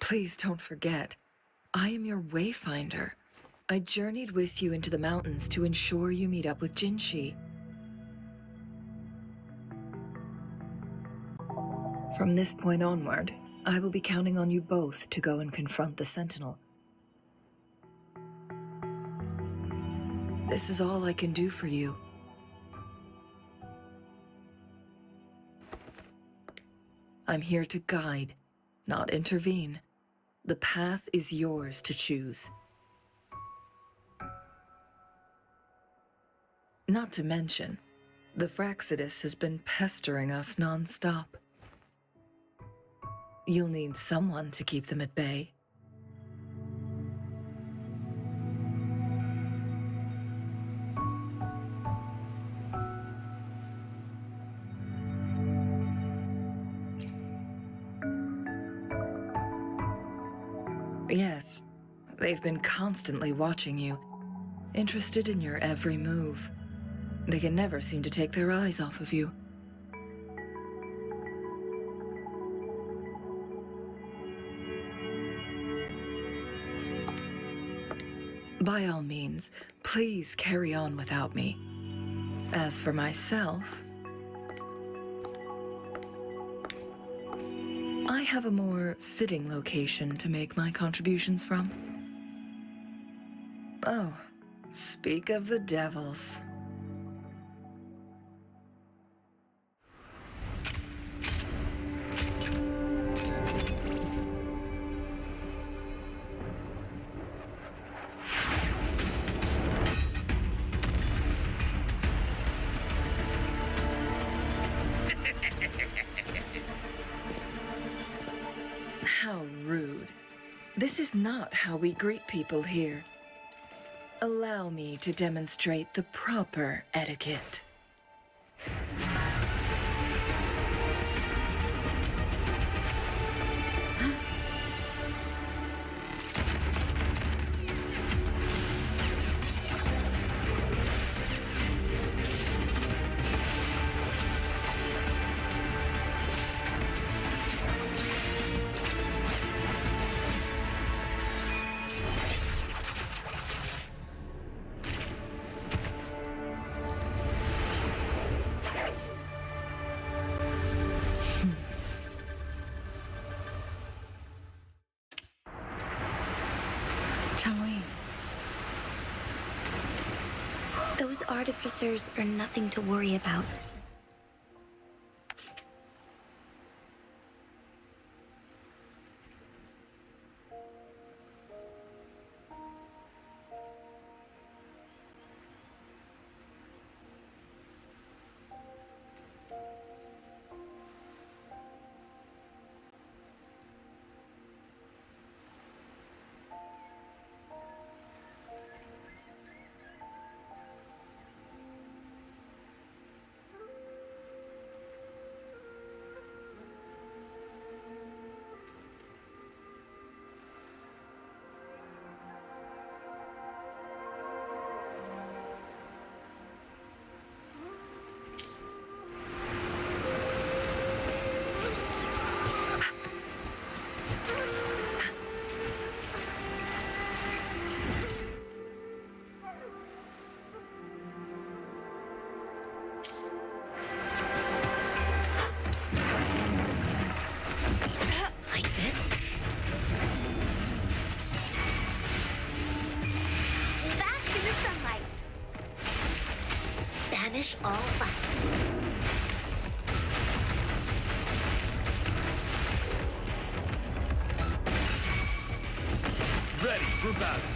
Please don't forget, I am your wayfinder. I journeyed with you into the mountains to ensure you meet up with Jinshi. From this point onward, I will be counting on you both to go and confront the Sentinel. This is all I can do for you. I'm here to guide, not intervene. The path is yours to choose. Not to mention, the Fraxidus has been pestering us non-stop. You'll need someone to keep them at bay. Yes, they've been constantly watching you, interested in your every move. They can never seem to take their eyes off of you. By all means, please carry on without me. As for myself, I have a more fitting location to make my contributions from. Oh, speak of the devils. How rude. This is not how we greet people here. Allow me to demonstrate the proper etiquette. Those artificers are nothing to worry about. Banish all vice. Ready for battle.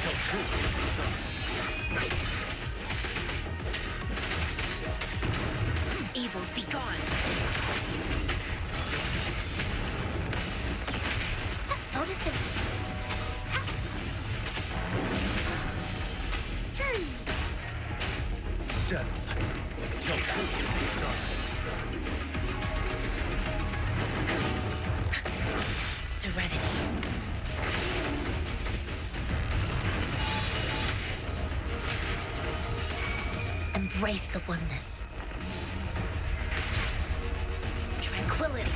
Tell truth to the sun. Evils be gone. Notice it. Settled. Tell truth to the sun. Serenity. Embrace the oneness. Tranquility.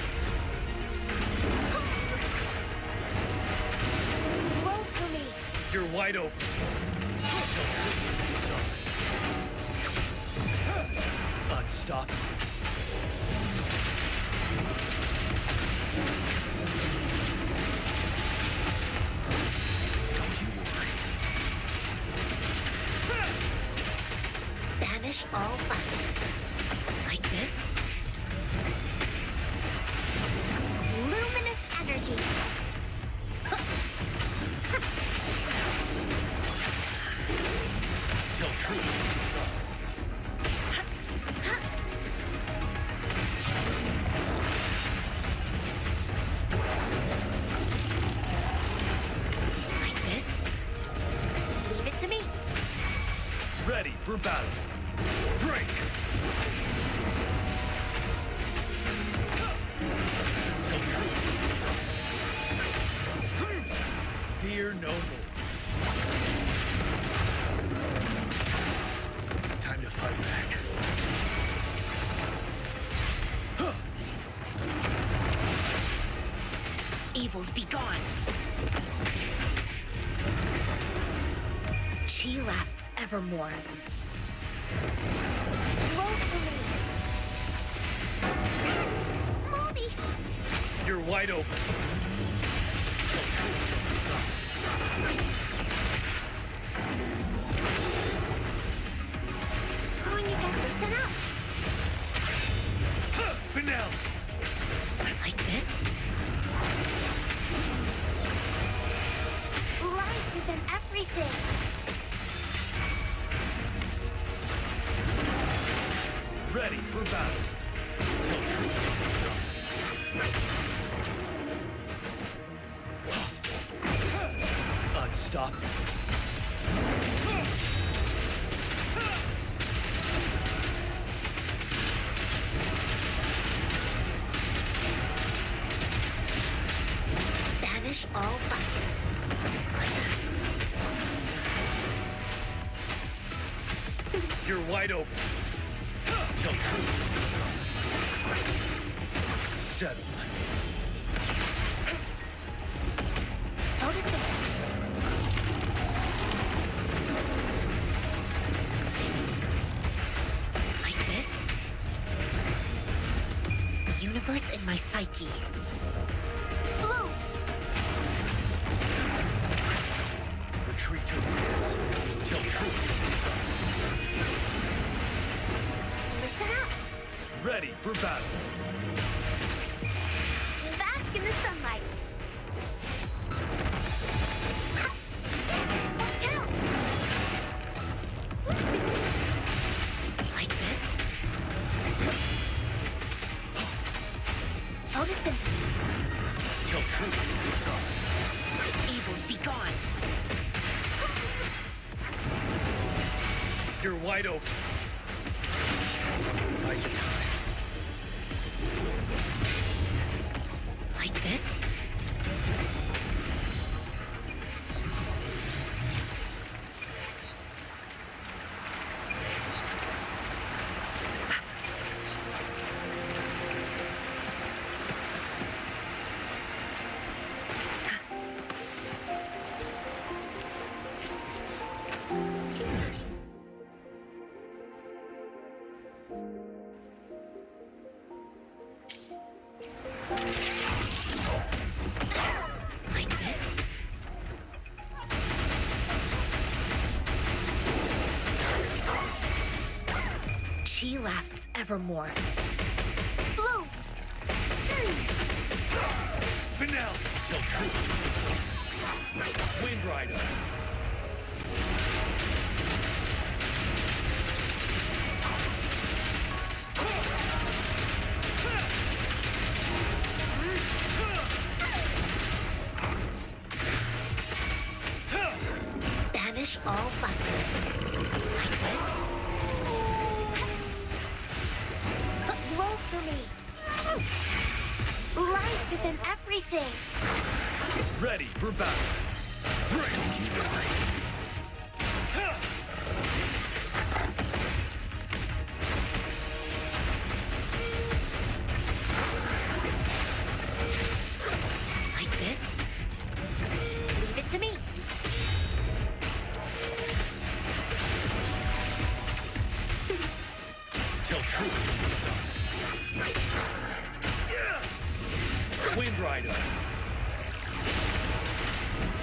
Roll for me. You're wide open. Tell truth to the sun. Unstoppable. Banish all vice. Like this? Luminous energy. Tell truth to the sun. Like this? Leave it to me. Ready for battle. Break! Tell truth to the sun. Fear no more. Time to fight back. Evils be gone. Chi lasts evermore. Roll for me. Moldy! You're wide open. Tell truth. Oh, and you gotta listen up. Finale. Like this? Life is in everything. Ready for battle. Tell truth. Unstoppable. Banish all vice. You're wide open. Tell truth. Settled. Notice it. Like this? Universe in my psyche. Blue! Retreat to the hands. Tell truth. Listen up! Ready for battle. Bask in the sunlight. Watch out! Like this? Photosynthesis. Tell truth. Evils be gone. You're wide open. Bide the time. Like this? Like this? Chi lasts evermore. Blue! Finale. Tell truth. Wind Rider. Banish all vice. Like this? Roll for me. Life is in everything. Ready for battle. Break. Like this? Leave it to me. Tell truth. Wind Rider.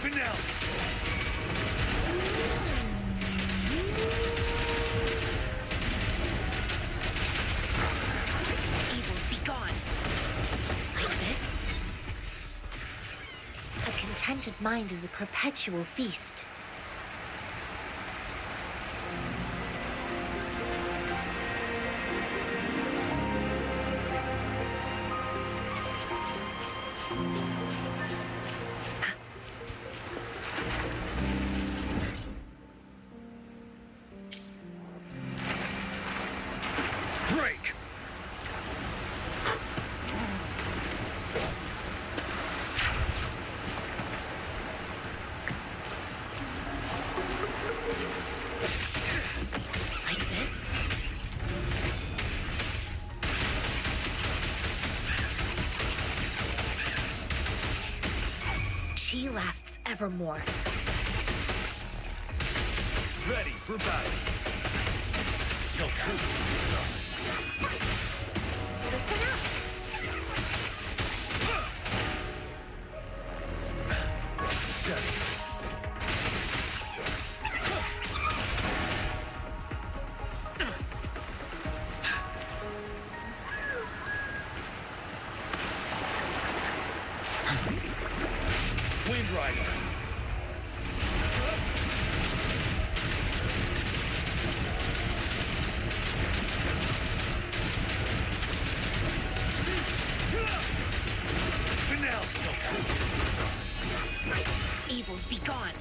Finale. Evils be gone. Like this? A contented mind is a perpetual feast. Break. Like this? Chi lasts evermore. Ready for battle. Tell truth. Listen up! Rider. For now, tell truth. Evils be gone.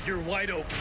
You're wide open.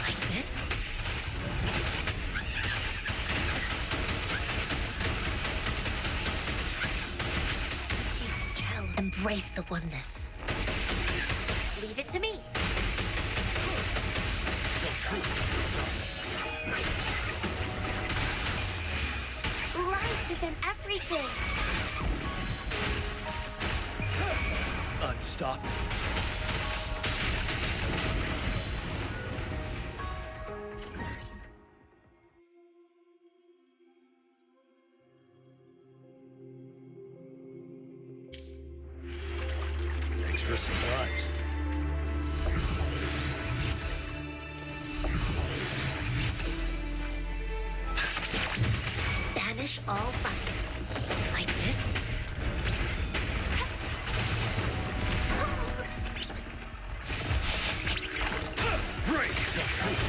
Like this? Decent gel. Embrace the oneness. Leave it to me. Life is in everything. Unstoppable. Extra surprise. Banish all vice. Like this? Break till truth.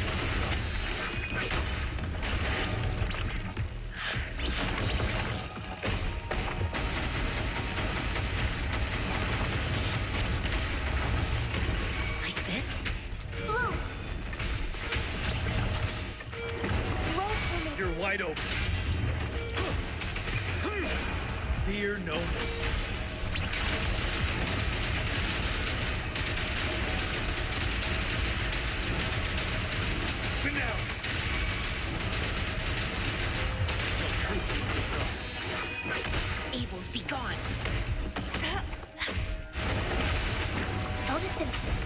Like this? Blue! Roll for me. You're wide open. Fear no more. For now. Till truth is Evils be gone. Photosynthesis.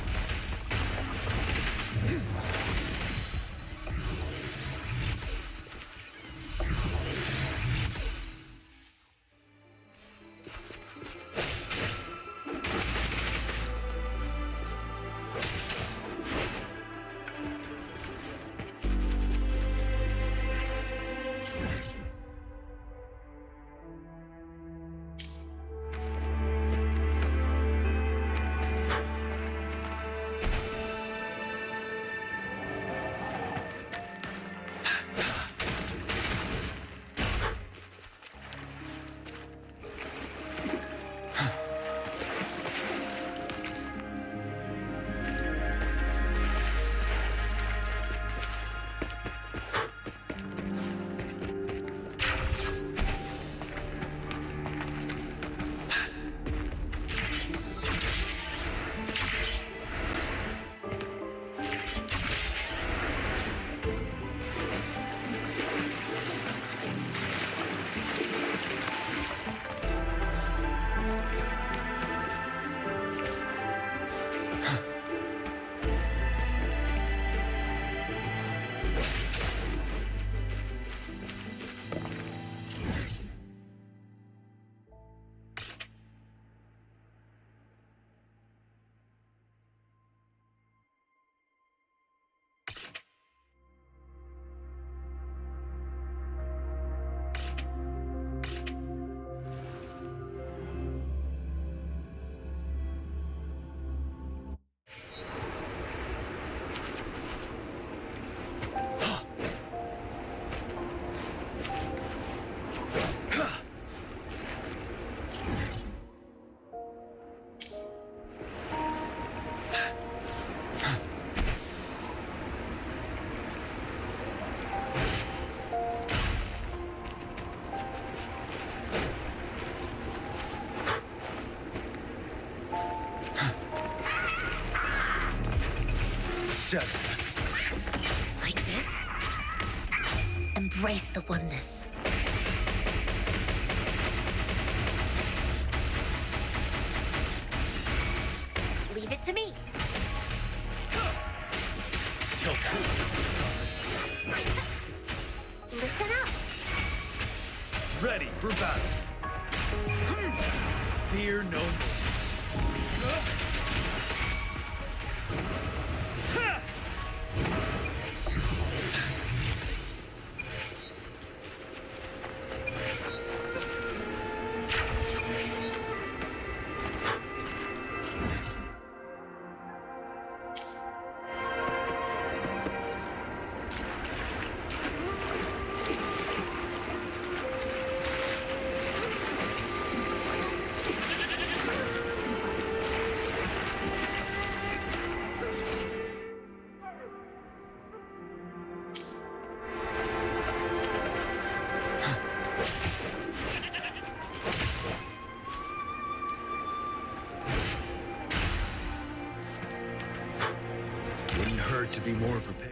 7. Like this? Embrace the oneness. Leave it to me. Tell truth. Listen up. Ready for battle. Fear no more. Wouldn't hurt to be more prepared.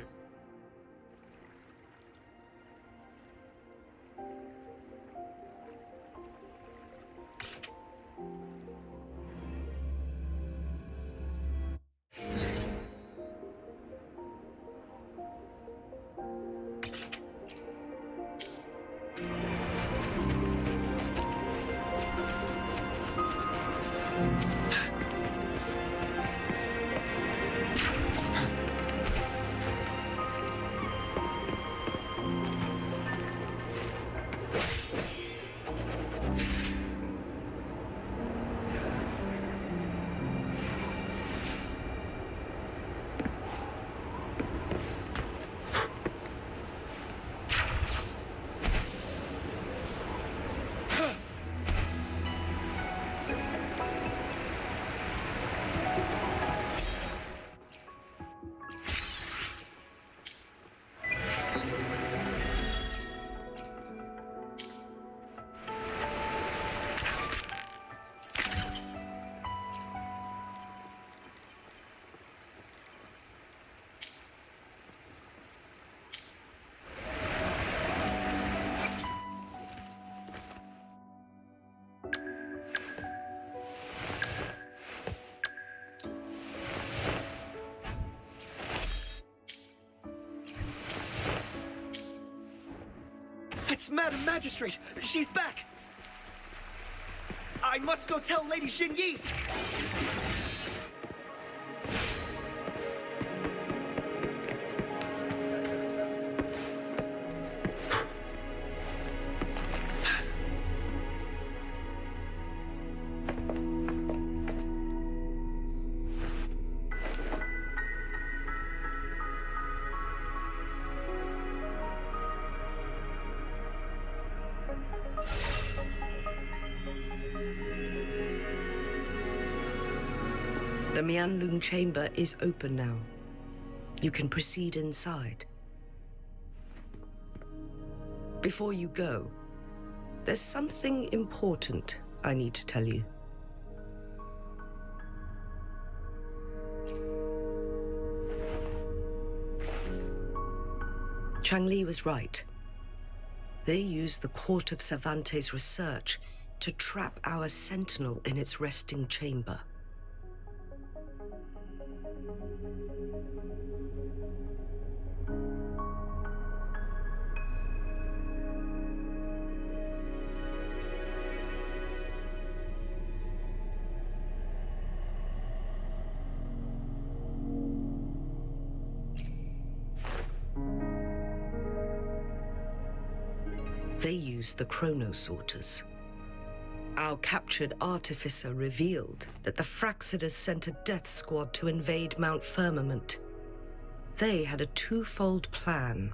It's Madam Magistrate! She's back! I must go tell Lady Xinyi! The Mianlung chamber is open now. You can proceed inside. Before you go, there's something important I need to tell you. Changli was right. They used the Court of Cervantes' research to trap our sentinel in its resting chamber. They used the chronosorters. Our captured artificer revealed that the Fraxidus sent a death squad to invade Mount Firmament. They had a twofold plan.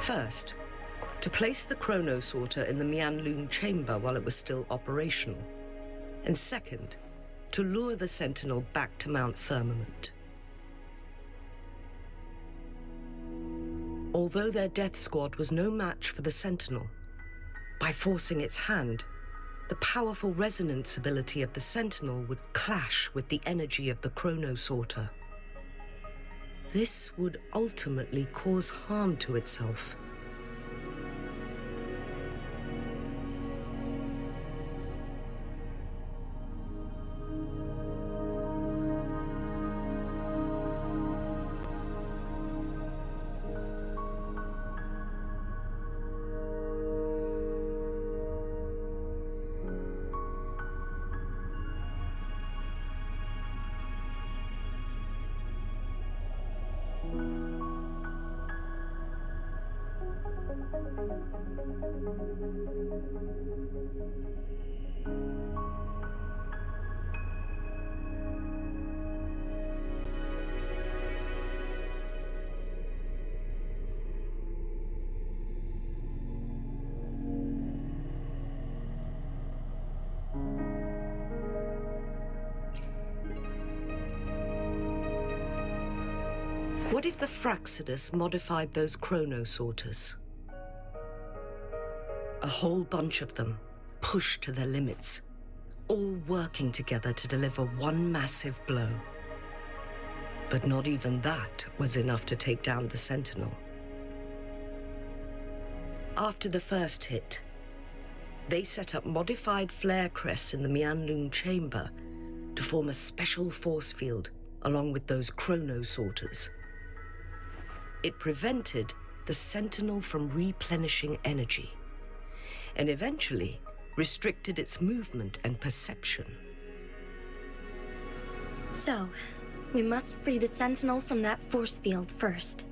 First, to place the chronosorter in the Mianlung chamber while it was still operational. And second, to lure the Sentinel back to Mount Firmament. Although their death squad was no match for the Sentinel, by forcing its hand, the powerful resonance ability of the Sentinel would clash with the energy of the Chronosorter. This would ultimately cause harm to itself. What if the Fraxidus modified those Chronosorters? A whole bunch of them, pushed to their limits, all working together to deliver one massive blow. But not even that was enough to take down the Sentinel. After the first hit, they set up modified flare crests in the Mianlung chamber to form a special force field along with those Chronosorters. It prevented the Sentinel from replenishing energy, and eventually restricted its movement and perception. So, we must free the Sentinel from that force field first.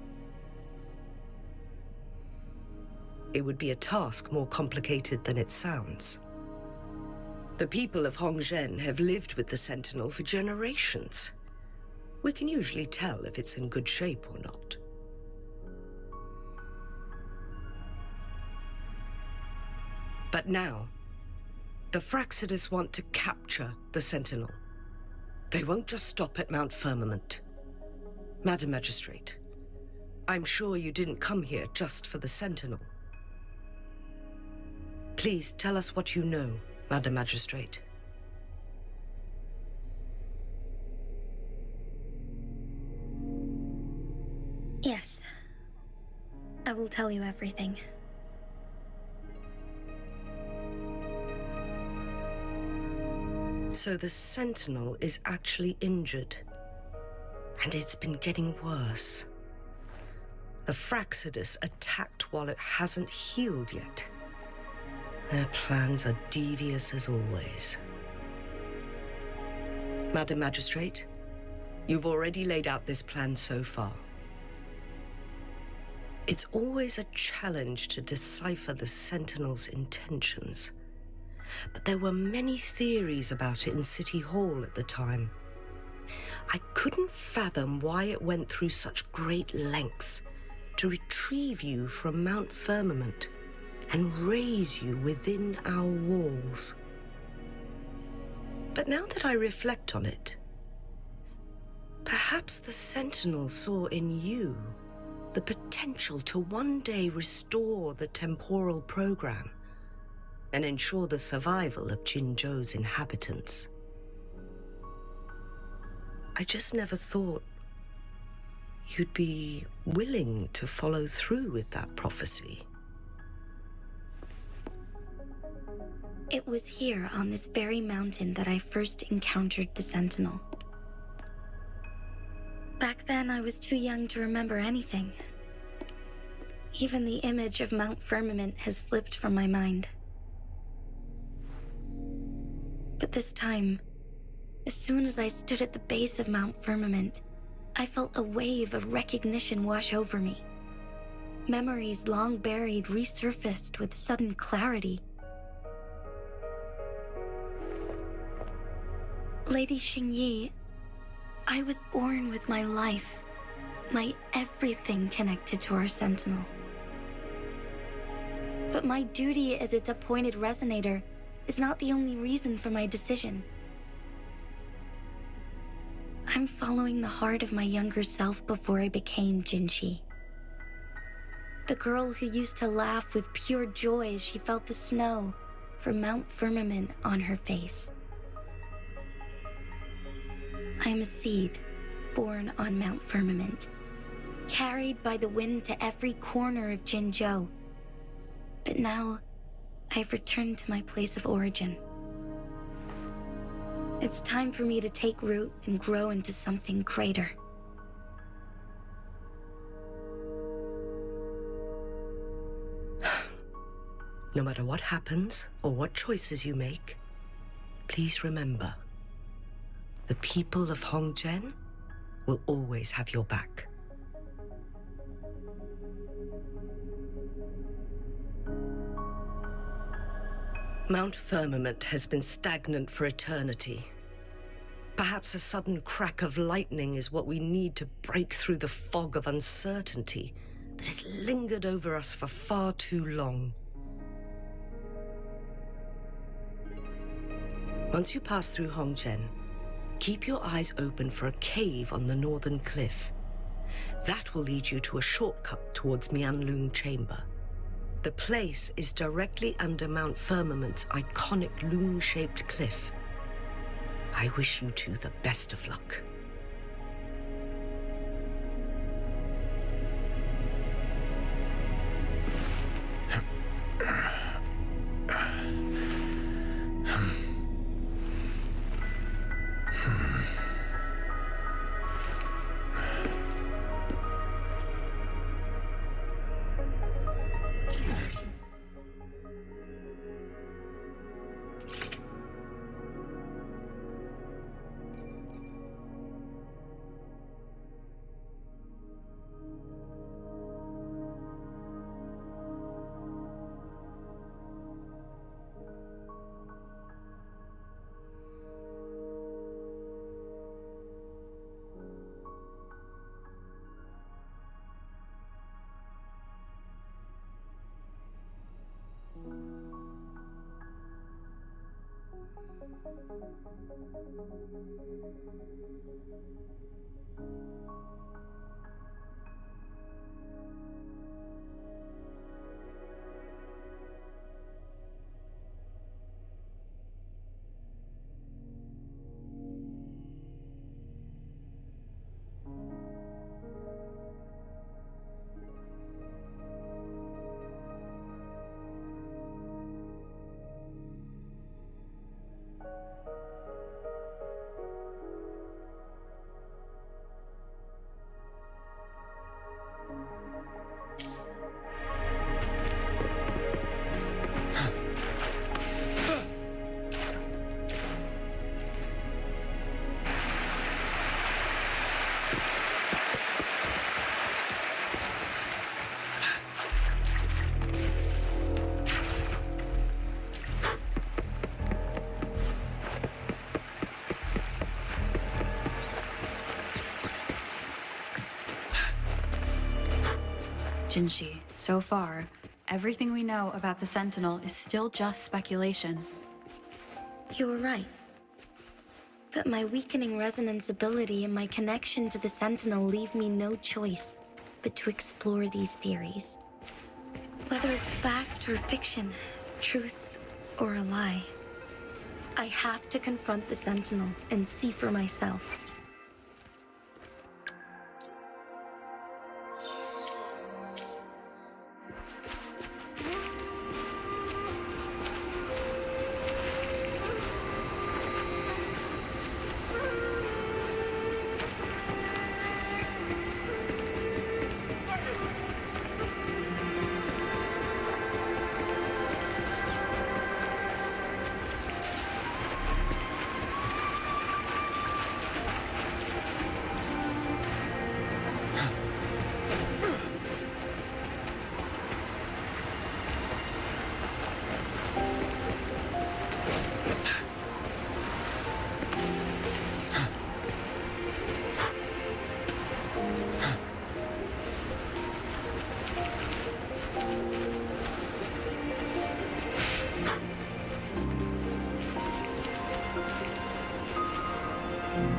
It would be a task more complicated than it sounds. The people of Hongzhen have lived with the Sentinel for generations. We can usually tell if it's in good shape or not. But now, the Fraxidus want to capture the Sentinel. They won't just stop at Mount Firmament. Madam Magistrate, I'm sure you didn't come here just for the Sentinel. Please tell us what you know, Madam Magistrate. Yes. I will tell you everything. So the Sentinel is actually injured. And it's been getting worse. The Fraxidus attacked while it hasn't healed yet. Their plans are devious as always. Madam Magistrate, you've already laid out this plan so far. It's always a challenge to decipher the Sentinel's intentions. But there were many theories about it in City Hall at the time. I couldn't fathom why it went through such great lengths to retrieve you from Mount Firmament and raise you within our walls. But now that I reflect on it, perhaps the Sentinel saw in you the potential to one day restore the temporal program and ensure the survival of Jinzhou's inhabitants. I just never thought you'd be willing to follow through with that prophecy. It was here on this very mountain that I first encountered the Sentinel. Back then, I was too young to remember anything. Even the image of Mount Firmament has slipped from my mind. But this time, as soon as I stood at the base of Mount Firmament, I felt a wave of recognition wash over me. Memories long buried resurfaced with sudden clarity. Lady Xingyi, I was born with my life, my everything connected to our Sentinel. But my duty as its appointed resonator is not the only reason for my decision. I'm following the heart of my younger self before I became Jinshi. The girl who used to laugh with pure joy as she felt the snow, from Mount Firmament on her face. I am a seed born on Mount Firmament, carried by the wind to every corner of Jinzhou. But now, I've returned to my place of origin. It's time for me to take root and grow into something greater. No matter what happens or what choices you make, please remember, the people of Hongzhen will always have your back. Mount Firmament has been stagnant for eternity. Perhaps a sudden crack of lightning is what we need to break through the fog of uncertainty that has lingered over us for far too long. Once you pass through Hongzhen, keep your eyes open for a cave on the northern cliff. That will lead you to a shortcut towards Mianlung Chamber. The place is directly under Mount Firmament's iconic loon-shaped cliff. I wish you two the best of luck. Jinshi, so far, everything we know about the Sentinel is still just speculation. You were right. But my weakening resonance ability and my connection to the Sentinel leave me no choice but to explore these theories. Whether it's fact or fiction, truth or a lie, I have to confront the Sentinel and see for myself.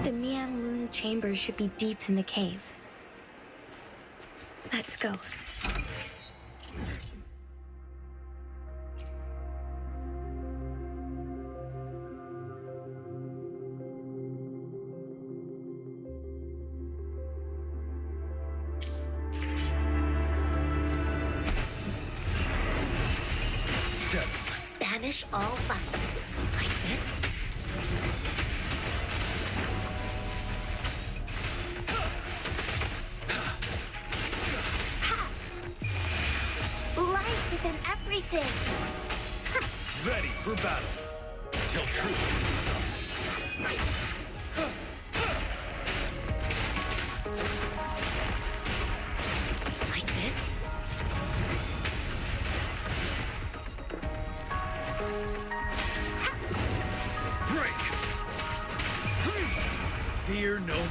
The Mianlung chamber should be deep in the cave. Let's go. Banish all vice. Like this. Life is in everything. Ready for battle. Till truth is sung. Like this. Break! Fear no more.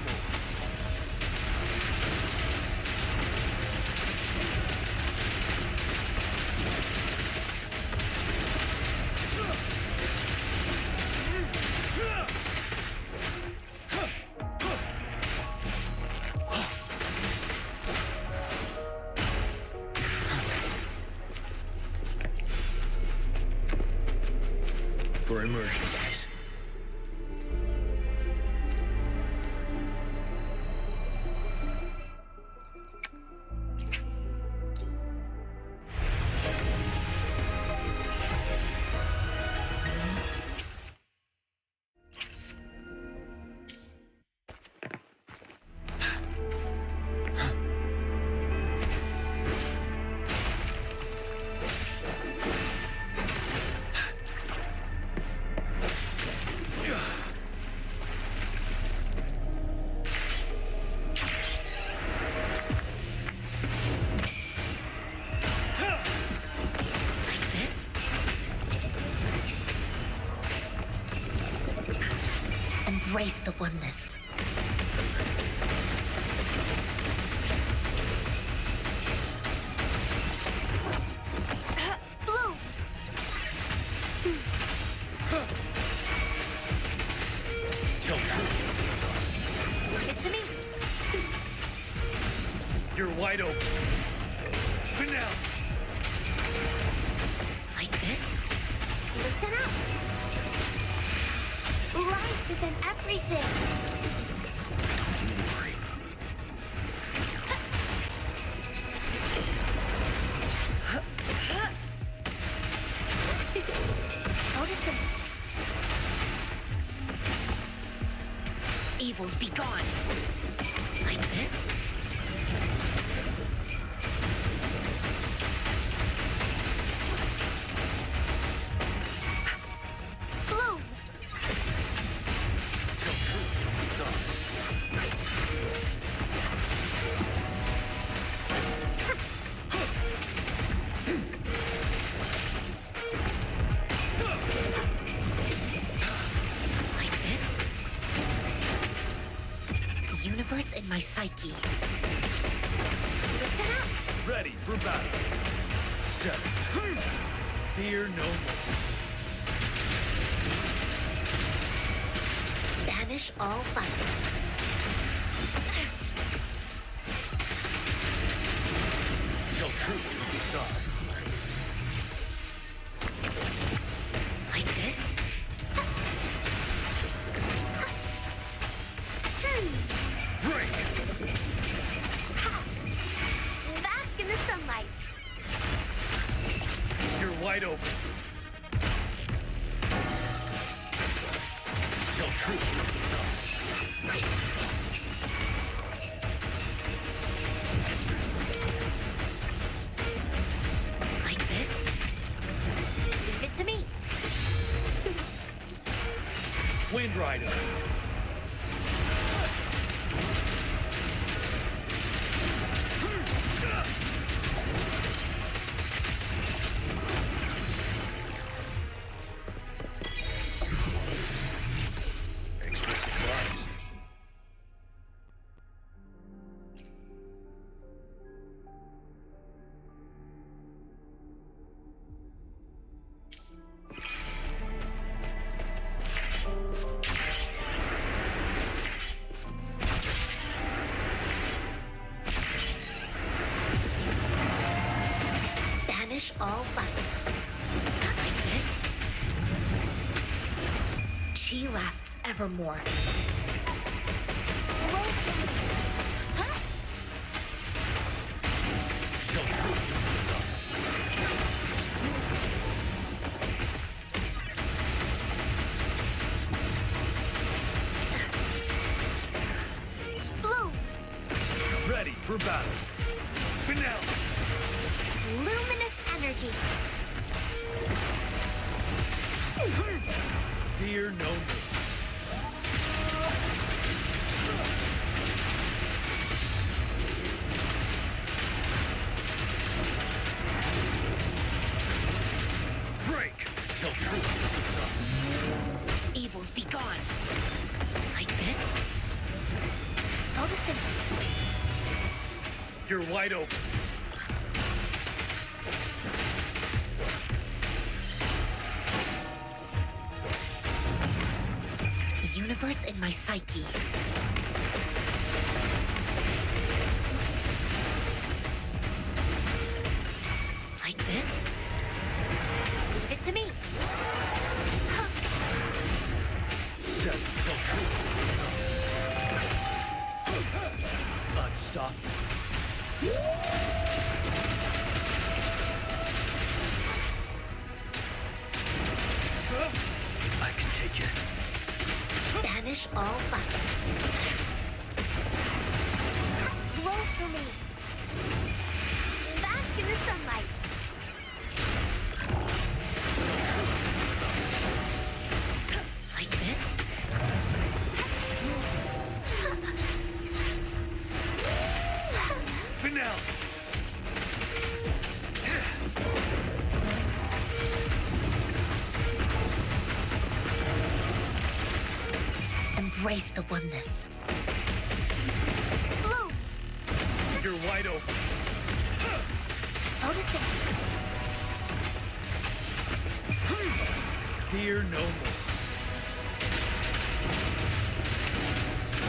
For emergencies. Embrace the oneness. Blue! Till truth is sung. Give it to me. You're wide open. But now. Like this. Listen up. Life is in everything. Notice him. Evils be gone. Like this. Blue. Till truth is sung. Like this. Universe in my psyche. Listen up. Ready for battle. 7. Fear no more. Banish all vice. Till truth is sung. Like this. Break! Bask in the sunlight. You're wide open. Till truth is sung. Like this. Give it to me. Wind Rider. Extra supplies. Banish all vice. Like this. Chi lasts evermore. Huh? Till truth is sung. for battle. Finale! Luminous energy. Fear no more. Break till truth is up. Evils be gone. Like this? Photosynthesis. You're wide open. Universe in my psyche. Like this? Leave it to me. Set till truth is up. Unstoppable. I can take it. Banish all vice. Roll for me. Bask in the sunlight. Like this? Finale! Embrace the oneness. Blue. You're wide open. Photosynthesis. Fear no more.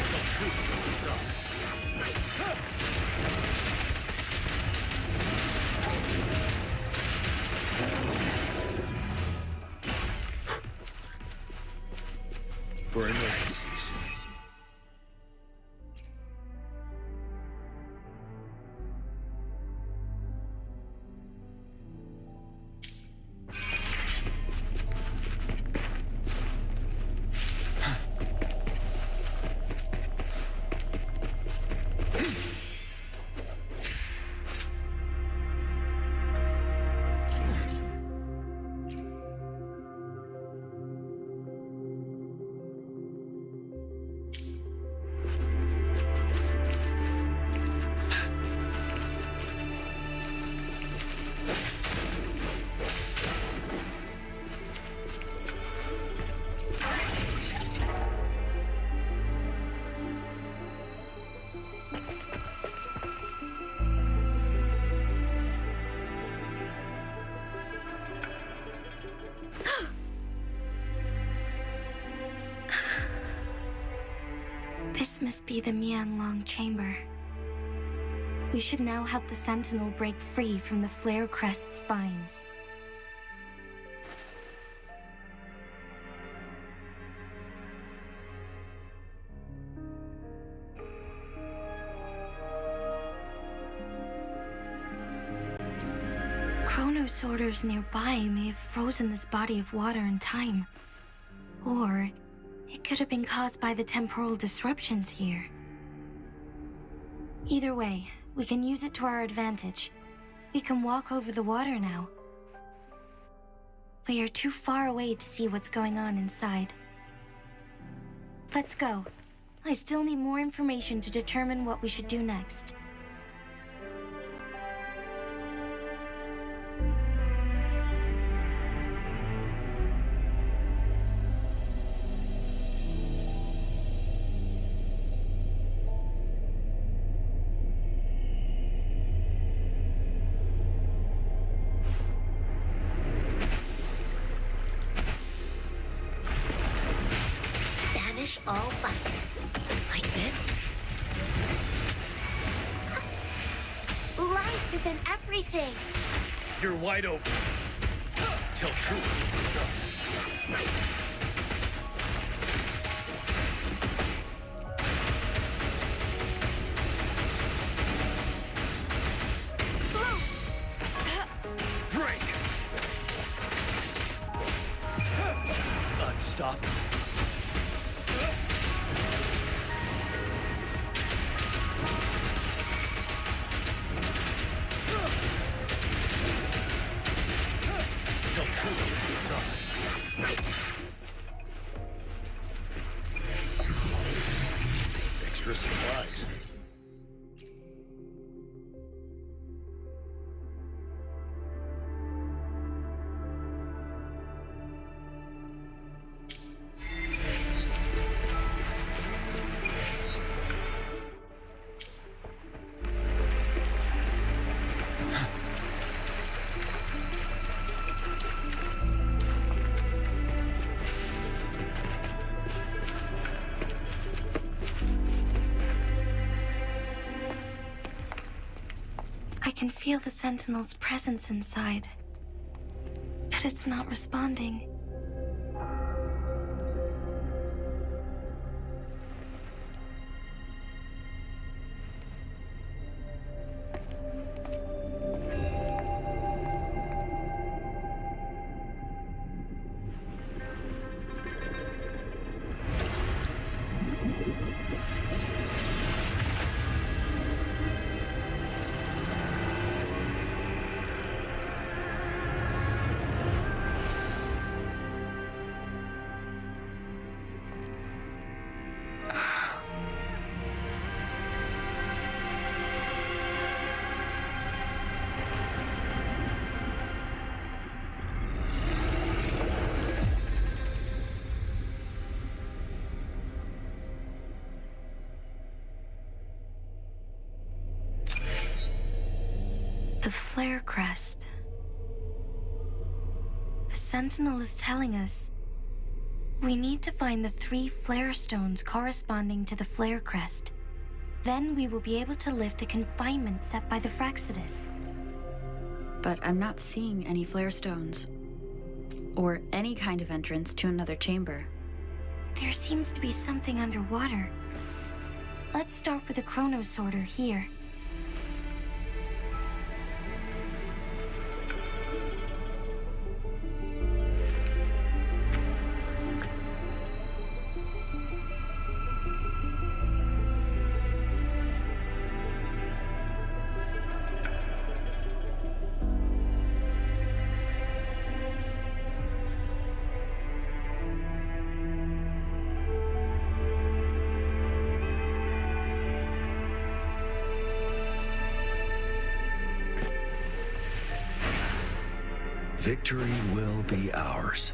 Till truth is up. For emergencies. This must be the Mianlong chamber. We should now help the Sentinel break free from the flare crest spines. Chronosorters nearby may have frozen this body of water in time. Or it could have been caused by the temporal disruptions here. Either way, we can use it to our advantage. We can walk over the water now. We are too far away to see what's going on inside. Let's go. I still need more information to determine what we should do next. All vice. Like this? Life is in everything. You're wide open. Till truth is up. Break! Unstoppable. I can feel the Sentinel's presence inside, but it's not responding. The flare crest. The Sentinel is telling us we need to find the 3 flare stones corresponding to the flare crest. Then we will be able to lift the confinement set by the Fraxidus. But I'm not seeing any flare stones, or any kind of entrance to another chamber. There seems to be something underwater. Let's start with a chrono sorter here. Victory will be ours.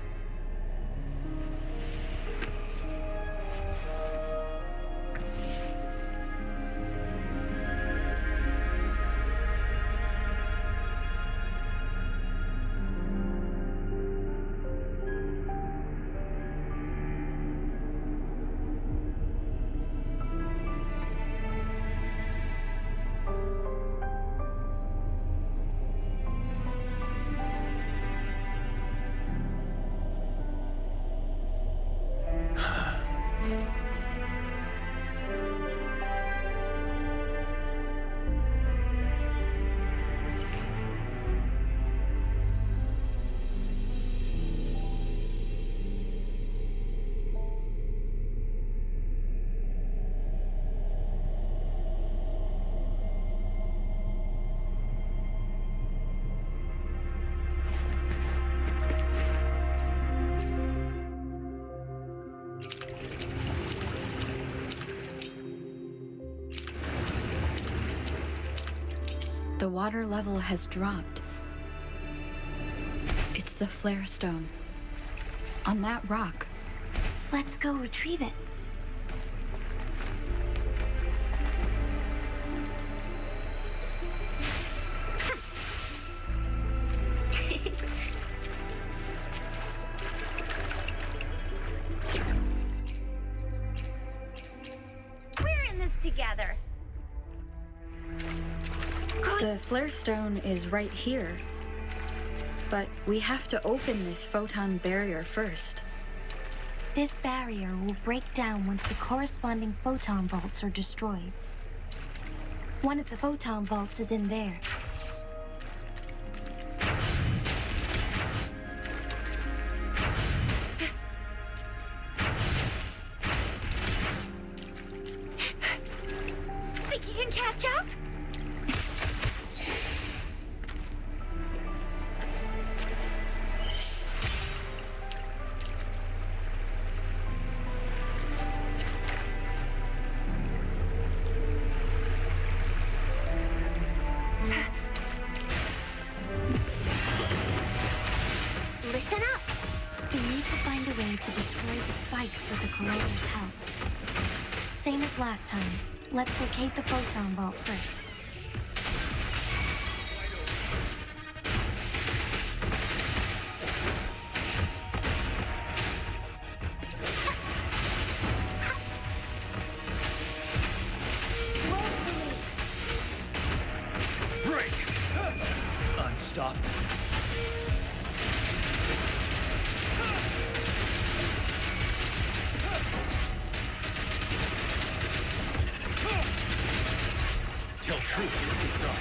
The water level has dropped. It's the flare stone. On that rock. Let's go retrieve it. We're in this together. The flare stone is right here. But we have to open this photon barrier first. This barrier will break down once the corresponding photon vaults are destroyed. One of the photon vaults is in there. Think you can catch up? Listen up! We need to find a way to destroy the spikes with the corroder's help. Same as last time. Let's locate the photon vault first. Break! Unstop. Tell truth with the sun.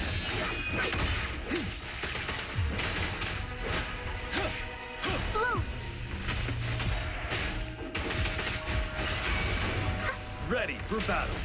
Blue! Ready for battle.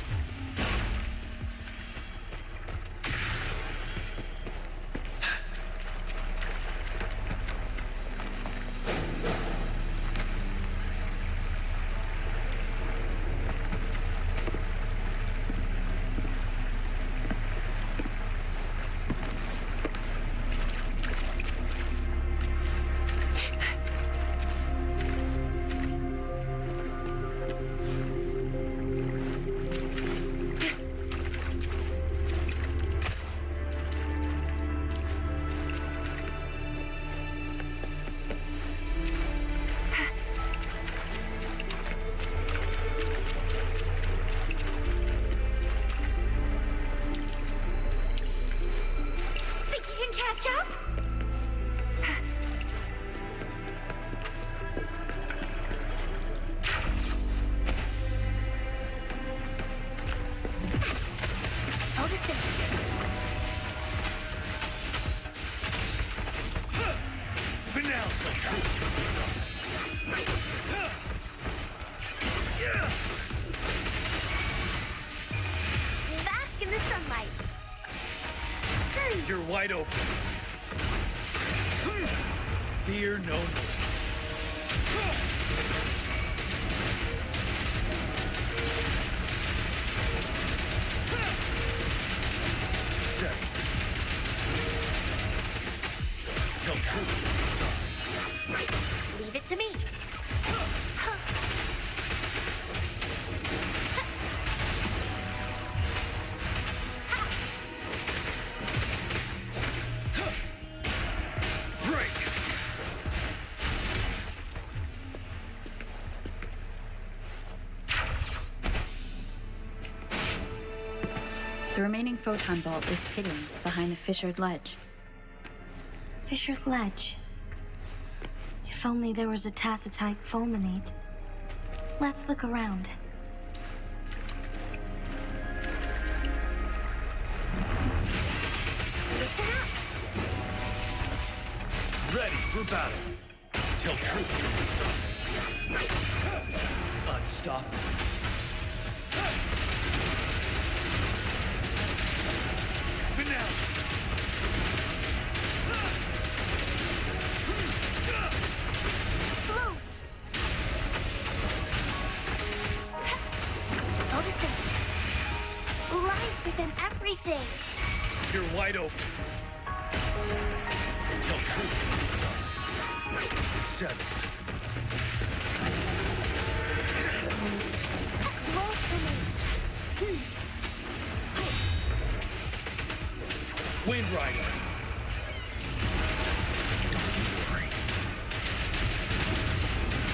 Think you can catch up? Notice it. For now, tell truth with the sun. Bask in the sunlight. You're wide open. Fear no more. Set. Tell truth with the sun. Leave it to me. Break! The remaining photon bolt is hidden behind the fissured ledge. Fissured ledge. If only there was a tacitite fulminate. Let's look around. Listen up. Ready for battle. Tell truth with the sun. Unstop. Finale. Blue! Notice it. Life is in everything. You're wide open. Tell truth with the sun. 7. Roll for me. Wind Rider.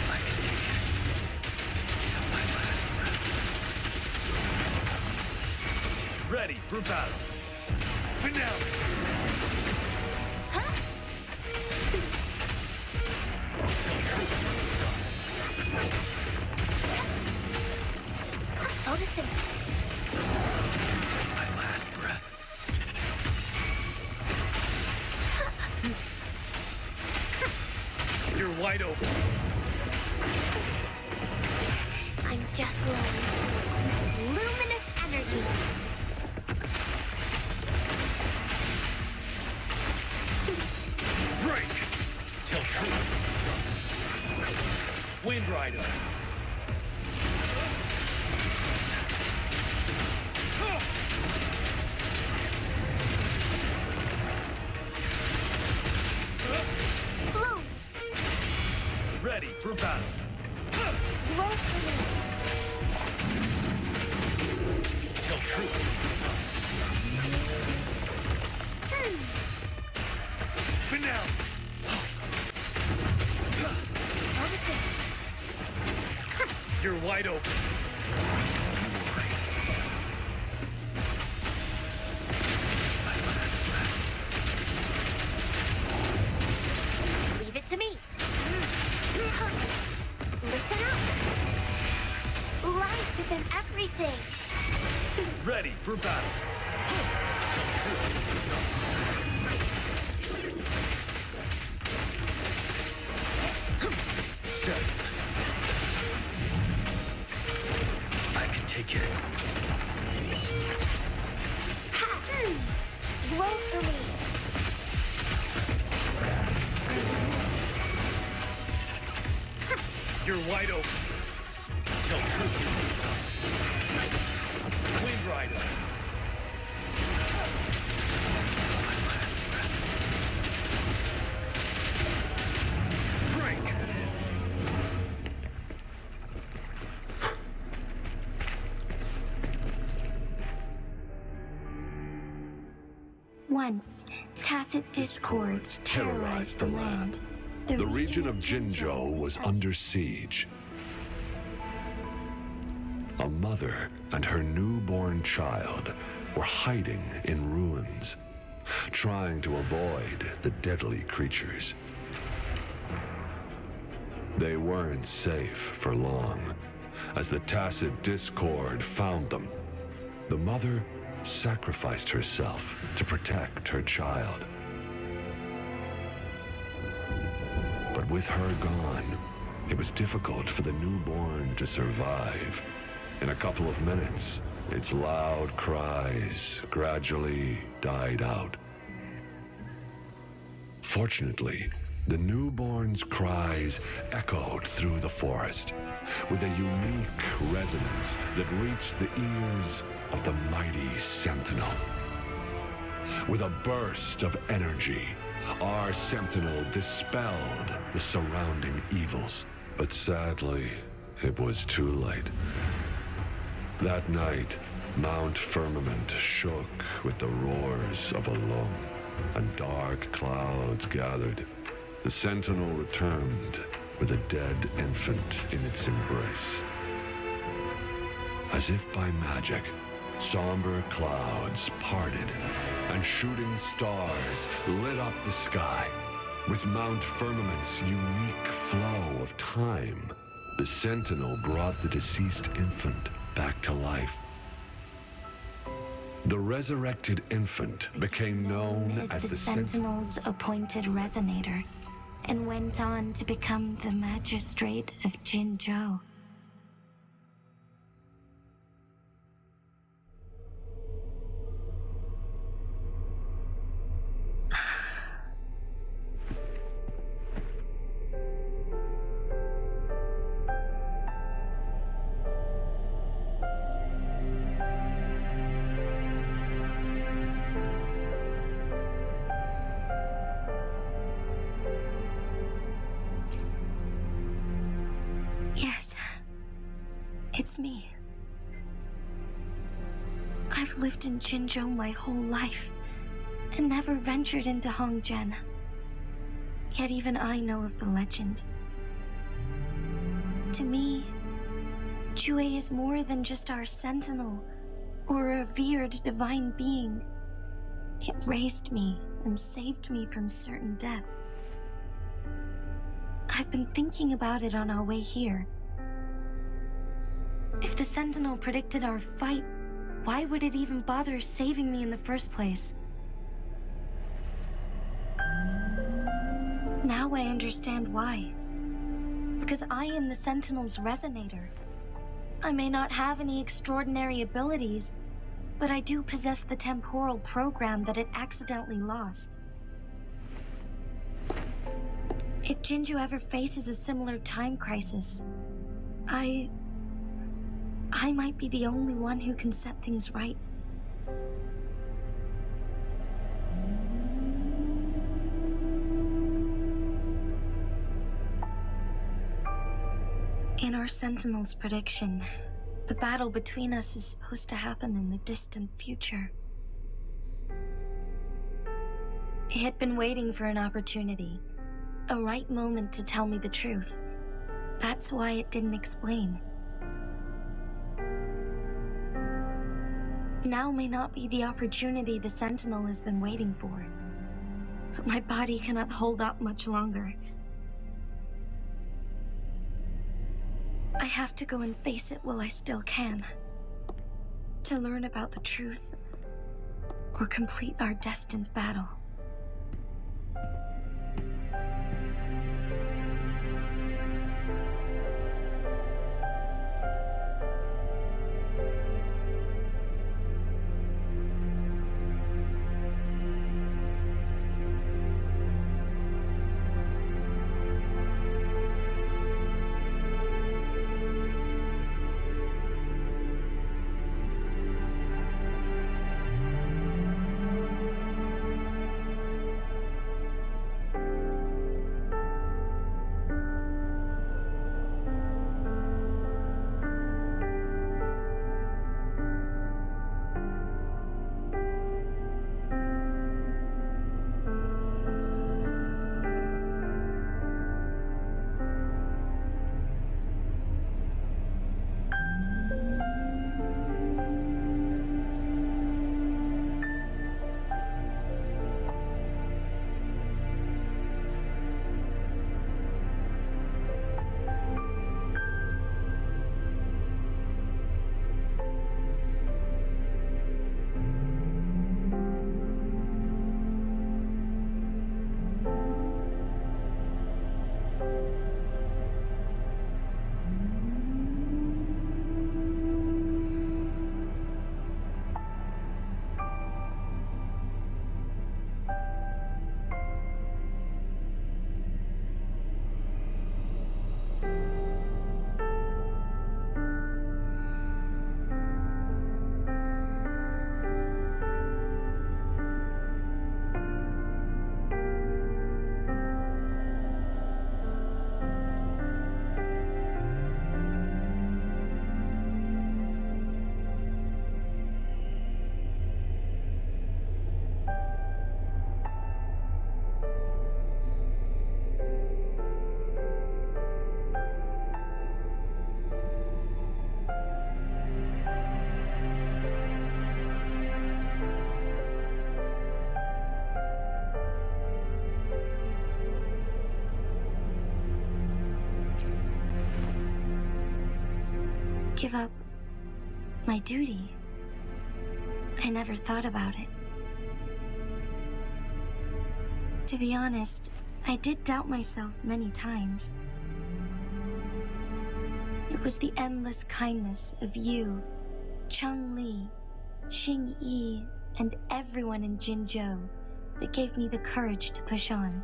I can take it till my last breath. Ready for battle. Finale. Huh? Tell truth with the sun. Notice it. Till my last breath. You're wide open. I'm just learning. Luminous energy. Break! Tell truth with the sun. Wind Rider. Blue! Ready for battle. Roll for me. Tell truth with the sun. Finale. Notice it. You're wide open. My last breath. for battle. Till truth is summoned. 7. I can take it. Blow for me. You're wide open. Till truth is summoned. Wind Rider. Break. Once, tacit discords terrorized the land. The region of Jinzhou was under siege. A mother and her newborn child were hiding in ruins, trying to avoid the deadly creatures. They weren't safe for long, as the tacit discord found them. The mother sacrificed herself to protect her child. But with her gone, it was difficult for the newborn to survive. In a couple of minutes, its loud cries gradually died out. Fortunately, the newborn's cries echoed through the forest with a unique resonance that reached the ears of the mighty Sentinel. With a burst of energy, our Sentinel dispelled the surrounding evils. But sadly, it was too late. That night, Mount Firmament shook with the roars of a lung, and dark clouds gathered. The Sentinel returned with a dead infant in its embrace. As if by magic, somber clouds parted, and shooting stars lit up the sky. With Mount Firmament's unique flow of time, the Sentinel brought the deceased infant back to life. The resurrected infant became known as the Sentinel's appointed resonator, and went on to become the magistrate of Jinzhou. Yes, it's me. I've lived in Jinzhou my whole life, and never ventured into Hongzhen. Yet even I know of the legend. To me, Jue is more than just our sentinel, or a revered divine being. It raised me and saved me from certain death. I've been thinking about it on our way here. If the Sentinel predicted our fight, why would it even bother saving me in the first place? Now I understand why. Because I am the Sentinel's resonator. I may not have any extraordinary abilities, but I do possess the temporal program that it accidentally lost. If Jinzhou ever faces a similar time crisis, I might be the only one who can set things right. In our Sentinel's prediction, the battle between us is supposed to happen in the distant future. It had been waiting for an opportunity, a right moment to tell me the truth. That's why it didn't explain. Now may not be the opportunity the Sentinel has been waiting for, but my body cannot hold up much longer. I have to go and face it while I still can. to learn about the truth or complete our destined battle. Give up my duty. I never thought about it. To be honest, I did doubt myself many times. It was the endless kindness of you, Cheng-Li, Xing-Yi, and everyone in Jinzhou that gave me the courage to push on.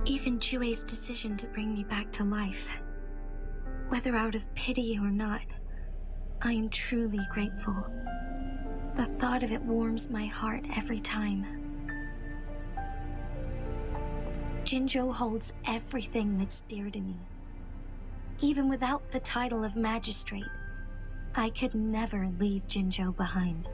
Even Jue's decision to bring me back to life, whether out of pity or not, I am truly grateful. The thought of it warms my heart every time. Jinzhou holds everything that's dear to me. Even without the title of magistrate, I could never leave Jinzhou behind.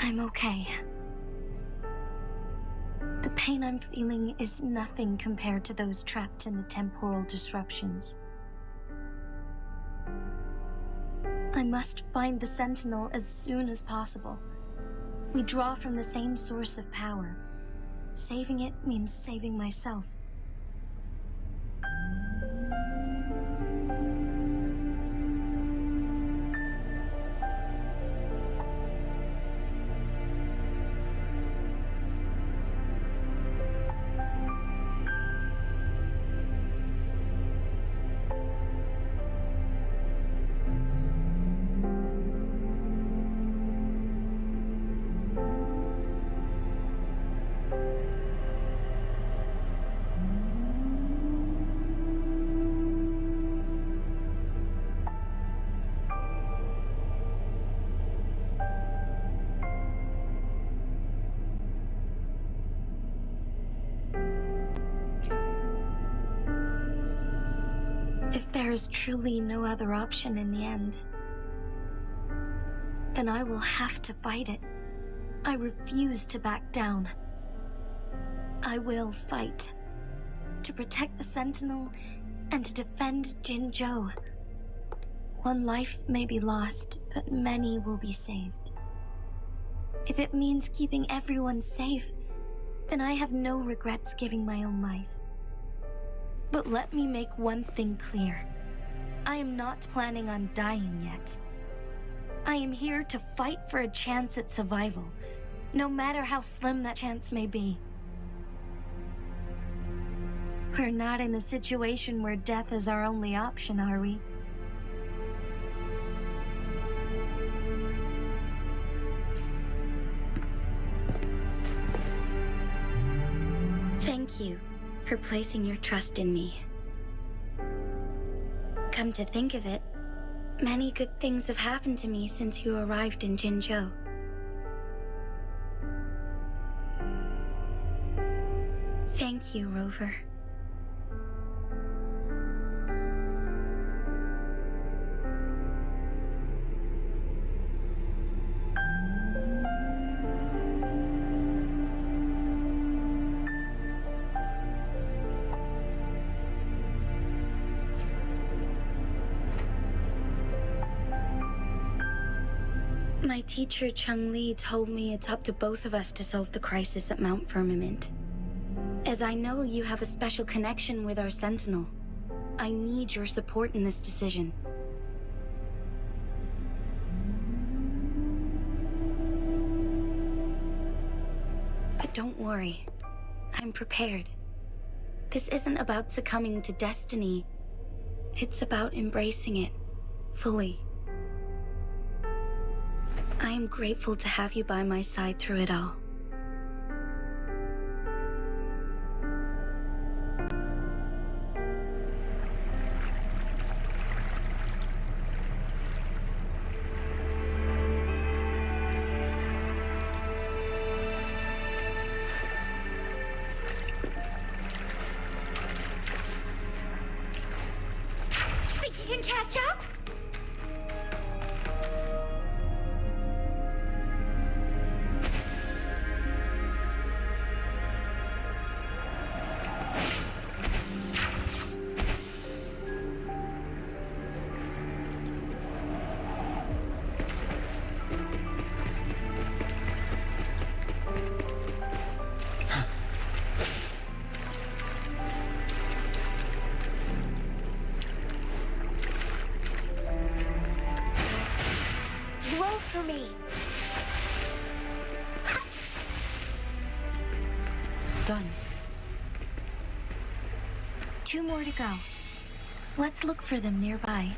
I'm okay. The pain I'm feeling is nothing compared to those trapped in the temporal disruptions. I must find the Sentinel as soon as possible. We draw from the same source of power. Saving it means saving myself. If there is truly no other option in the end, then I will have to fight it. I refuse to back down. I will fight. To protect the Sentinel and to defend Jinzhou. One life may be lost, but many will be saved. If it means keeping everyone safe, then I have no regrets giving my own life. But let me make one thing clear. I am not planning on dying yet. I am here to fight for a chance at survival, no matter how slim that chance may be. We're not in a situation where death is our only option, are we? Thank you for placing your trust in me. Come to think of it, many good things have happened to me since you arrived in Jinzhou. Thank you, Rover. My teacher, Cheng-Li, told me it's up to both of us to solve the crisis at Mount Firmament. As I know you have a special connection with our Sentinel, I need your support in this decision. But don't worry, I'm prepared. This isn't about succumbing to destiny. It's about embracing it fully. I am grateful to have you by my side through it all. Think you can catch up? For me. Done. 2 more to go. Let's look for them nearby.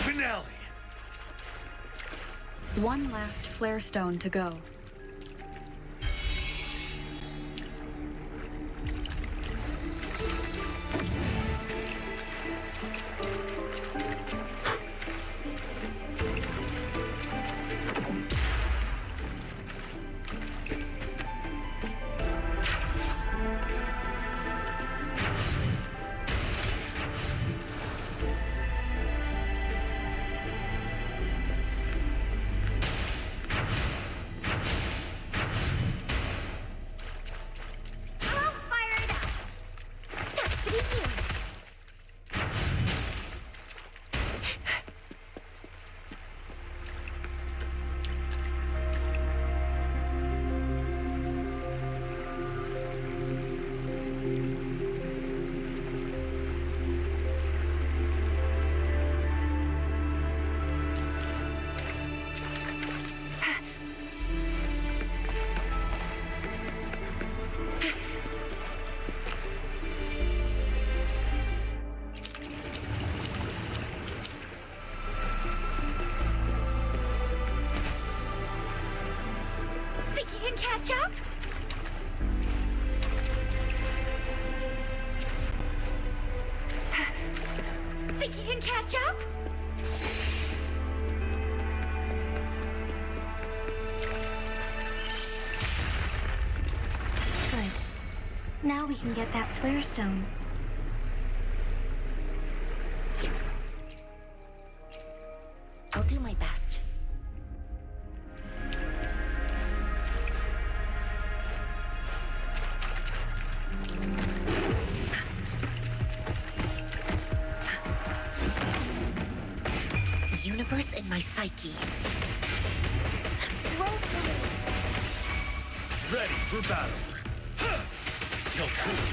Finale! One last flare stone to go. Catch up? Think you can catch up? Good. Now we can get that flare stone. I'll do my best. Universe in my psyche. Ready for battle. Till truth.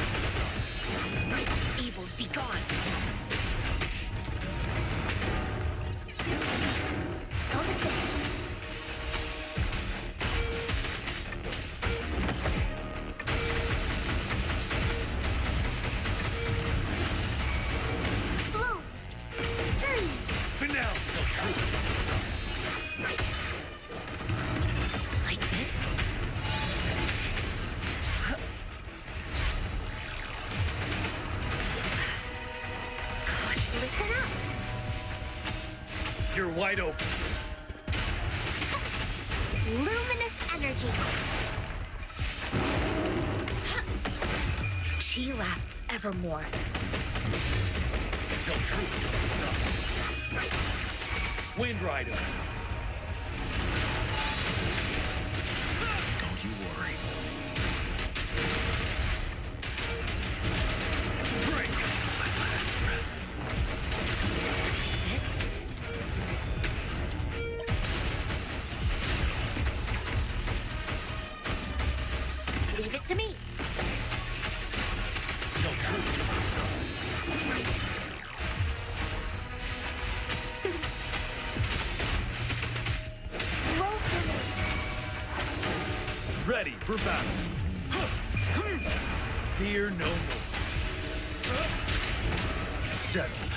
Evils be gone. Go to sleep. Finale till truth. Like this? Gosh, listen up. You're wide open. Luminous energy. Chi lasts evermore. Till truth. Wind Rider. Don't you worry. Break my last breath. This? Leave it to me. Till truth. Ready for battle. Fear no more. Settled.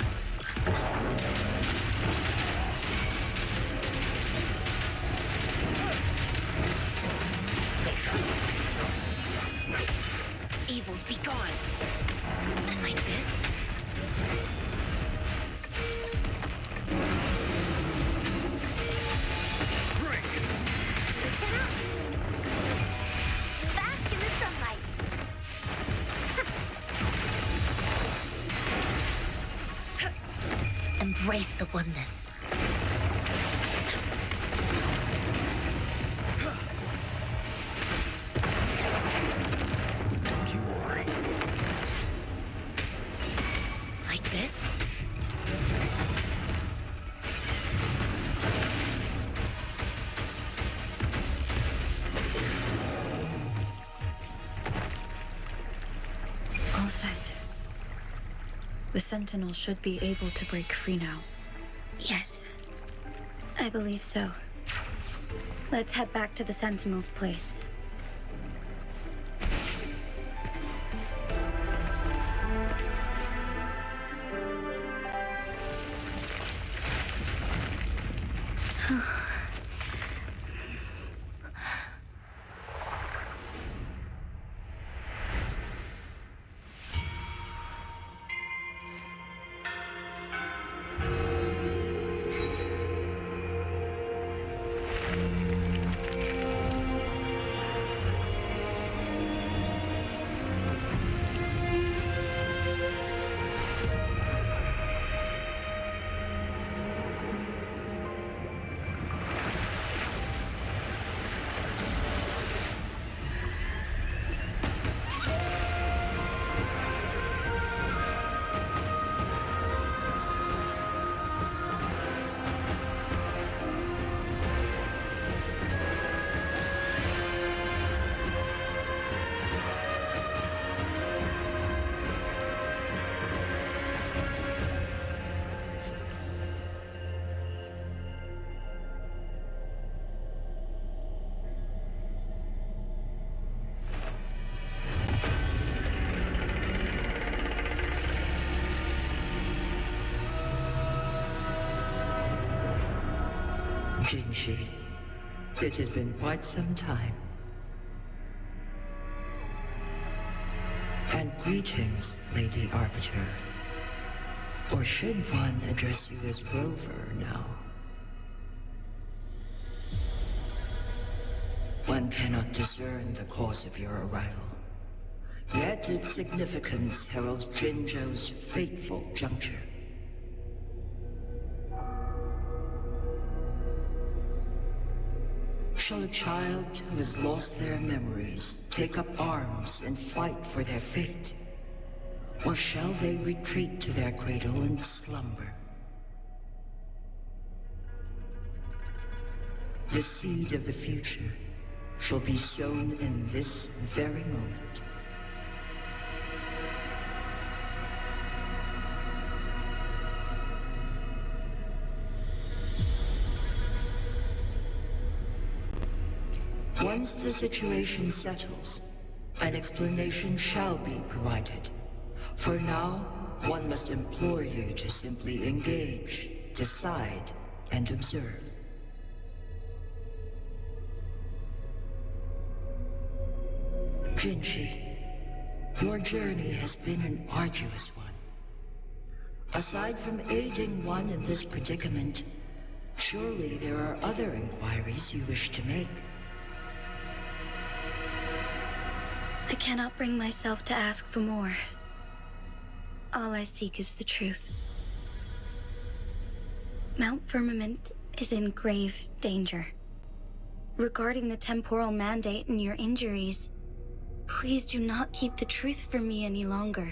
Embrace the oneness. Don't you worry. Like this? All set. The Sentinel should be able to break free now. Yes, I believe so. Let's head back to the Sentinel's place. Jinshi, it has been quite some time. And greetings, Lady Arbiter. Or should one address you as Rover now? One cannot discern the cause of your arrival. Yet its significance heralds Jinzhou's fateful juncture. Shall a child who has lost their memories take up arms and fight for their fate? Or shall they retreat to their cradle and slumber? The seed of the future shall be sown in this very moment. Once the situation settles, an explanation shall be provided. For now, one must implore you to simply engage, decide, and observe. Jinshi, your journey has been an arduous one. Aside from aiding one in this predicament, surely there are other inquiries you wish to make. I cannot bring myself to ask for more. All I seek is the truth. Mount Firmament is in grave danger. Regarding the temporal mandate and your injuries, please do not keep the truth from me any longer.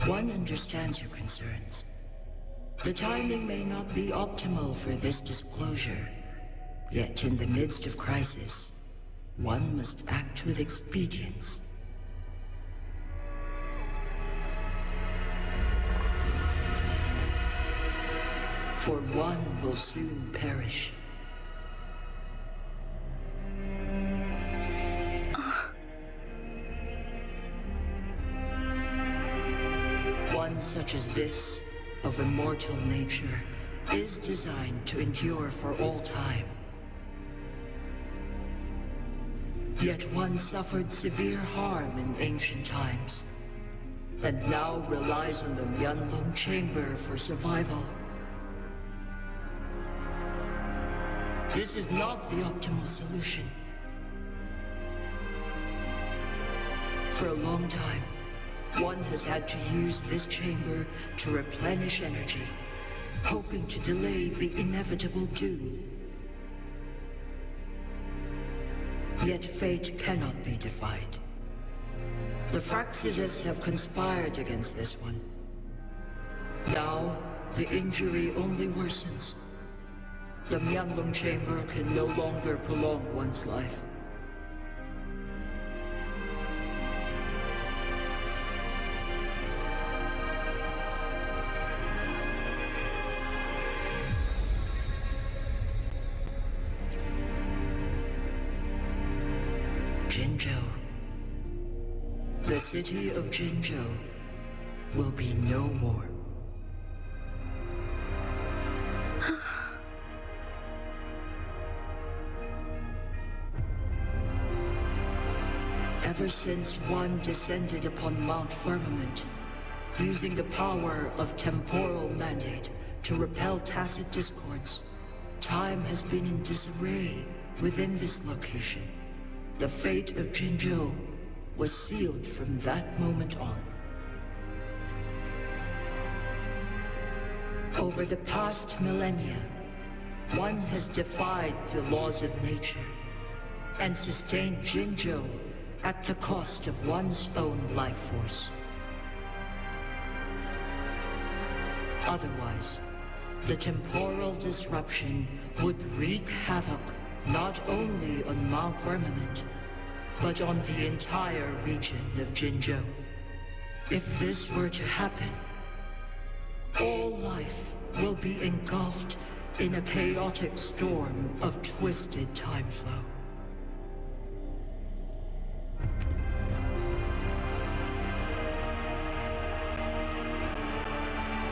One understands your concerns. The timing may not be optimal for this disclosure. Yet in the midst of crisis, one must act with expedience. For one will soon perish. One such as this, of immortal nature, is designed to endure for all time. Yet one suffered severe harm in ancient times, and now relies on the Hunglong chamber for survival. This is not the optimal solution. For a long time, One has had to use this chamber to replenish energy, hoping to delay the inevitable doom. Yet fate cannot be defied. The Fraxidus have conspired against this one. Now, the injury only worsens. The Hunglong chamber can no longer prolong one's life. Jinzhou. The city of Jinzhou will be no more. Ever since one descended upon Mount Firmament, using the power of temporal mandate to repel tacit discords, time has been in disarray within this location. The fate of Jinzhou was sealed from that moment on. Over the past millennia, one has defied the laws of nature and sustained Jinzhou at the cost of one's own life force. Otherwise, the temporal disruption would wreak havoc not only on Mount Firmament, but on the entire region of Jinzhou. If this were to happen, all life will be engulfed in a chaotic storm of twisted time flow.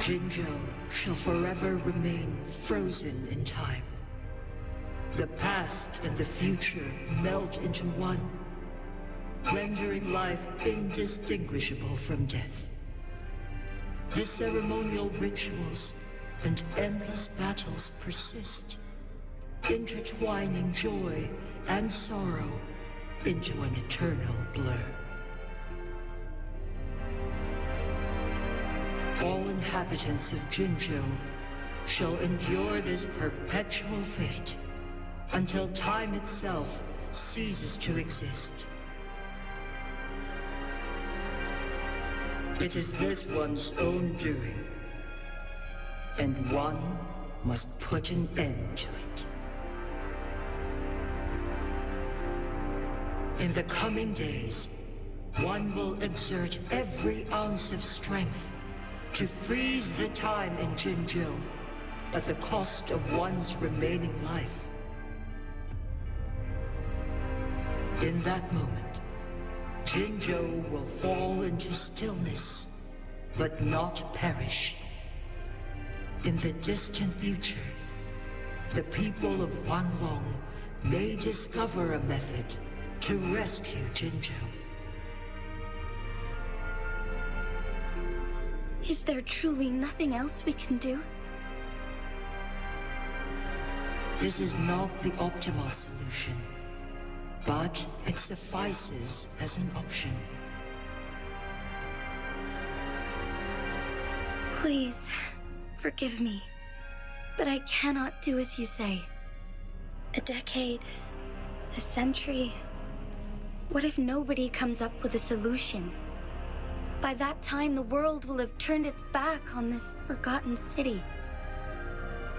Jinzhou shall forever remain frozen in time. The past and the future melt into one, rendering life indistinguishable from death. The ceremonial rituals and endless battles persist, intertwining joy and sorrow into an eternal blur. All inhabitants of Jinzhou shall endure this perpetual fate until time itself ceases to exist. It is this one's own doing, and one must put an end to it. In the coming days, one will exert every ounce of strength to freeze the time in Jinzhou at the cost of one's remaining life. In that moment, Jinzhou will fall into stillness, but not perish. In the distant future, the people of Hunglong may discover a method to rescue Jinzhou. Is there truly nothing else we can do? This is not the optimal solution, but it suffices as an option. Please, forgive me, but I cannot do as you say. A decade, a century. What if nobody comes up with a solution? By that time, the world will have turned its back on this forgotten city.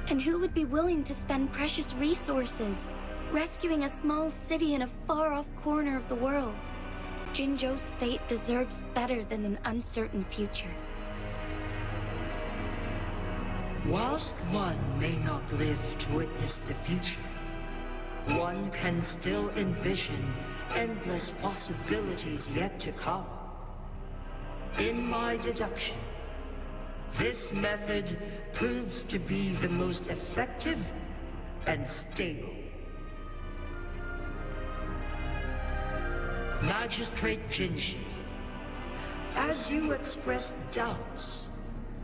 And who would be willing to spend precious resources rescuing a small city in a far-off corner of the world? Jinzhou's fate deserves better than an uncertain future. Whilst one may not live to witness the future, one can still envision endless possibilities yet to come. In my deduction, this method proves to be the most effective and stable. Magistrate Jinshi, as you express doubts,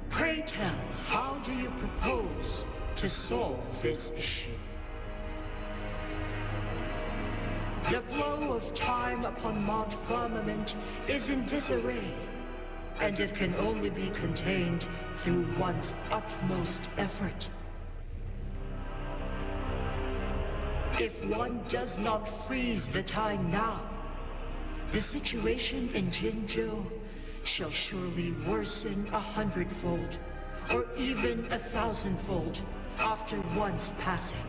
pray tell, how do you propose to solve this issue? The flow of time upon Mount Firmament is in disarray, and it can only be contained through one's utmost effort. If one does not freeze the time now, the situation in Jinzhou shall surely worsen 100-fold, or even 1,000-fold, after one's passing.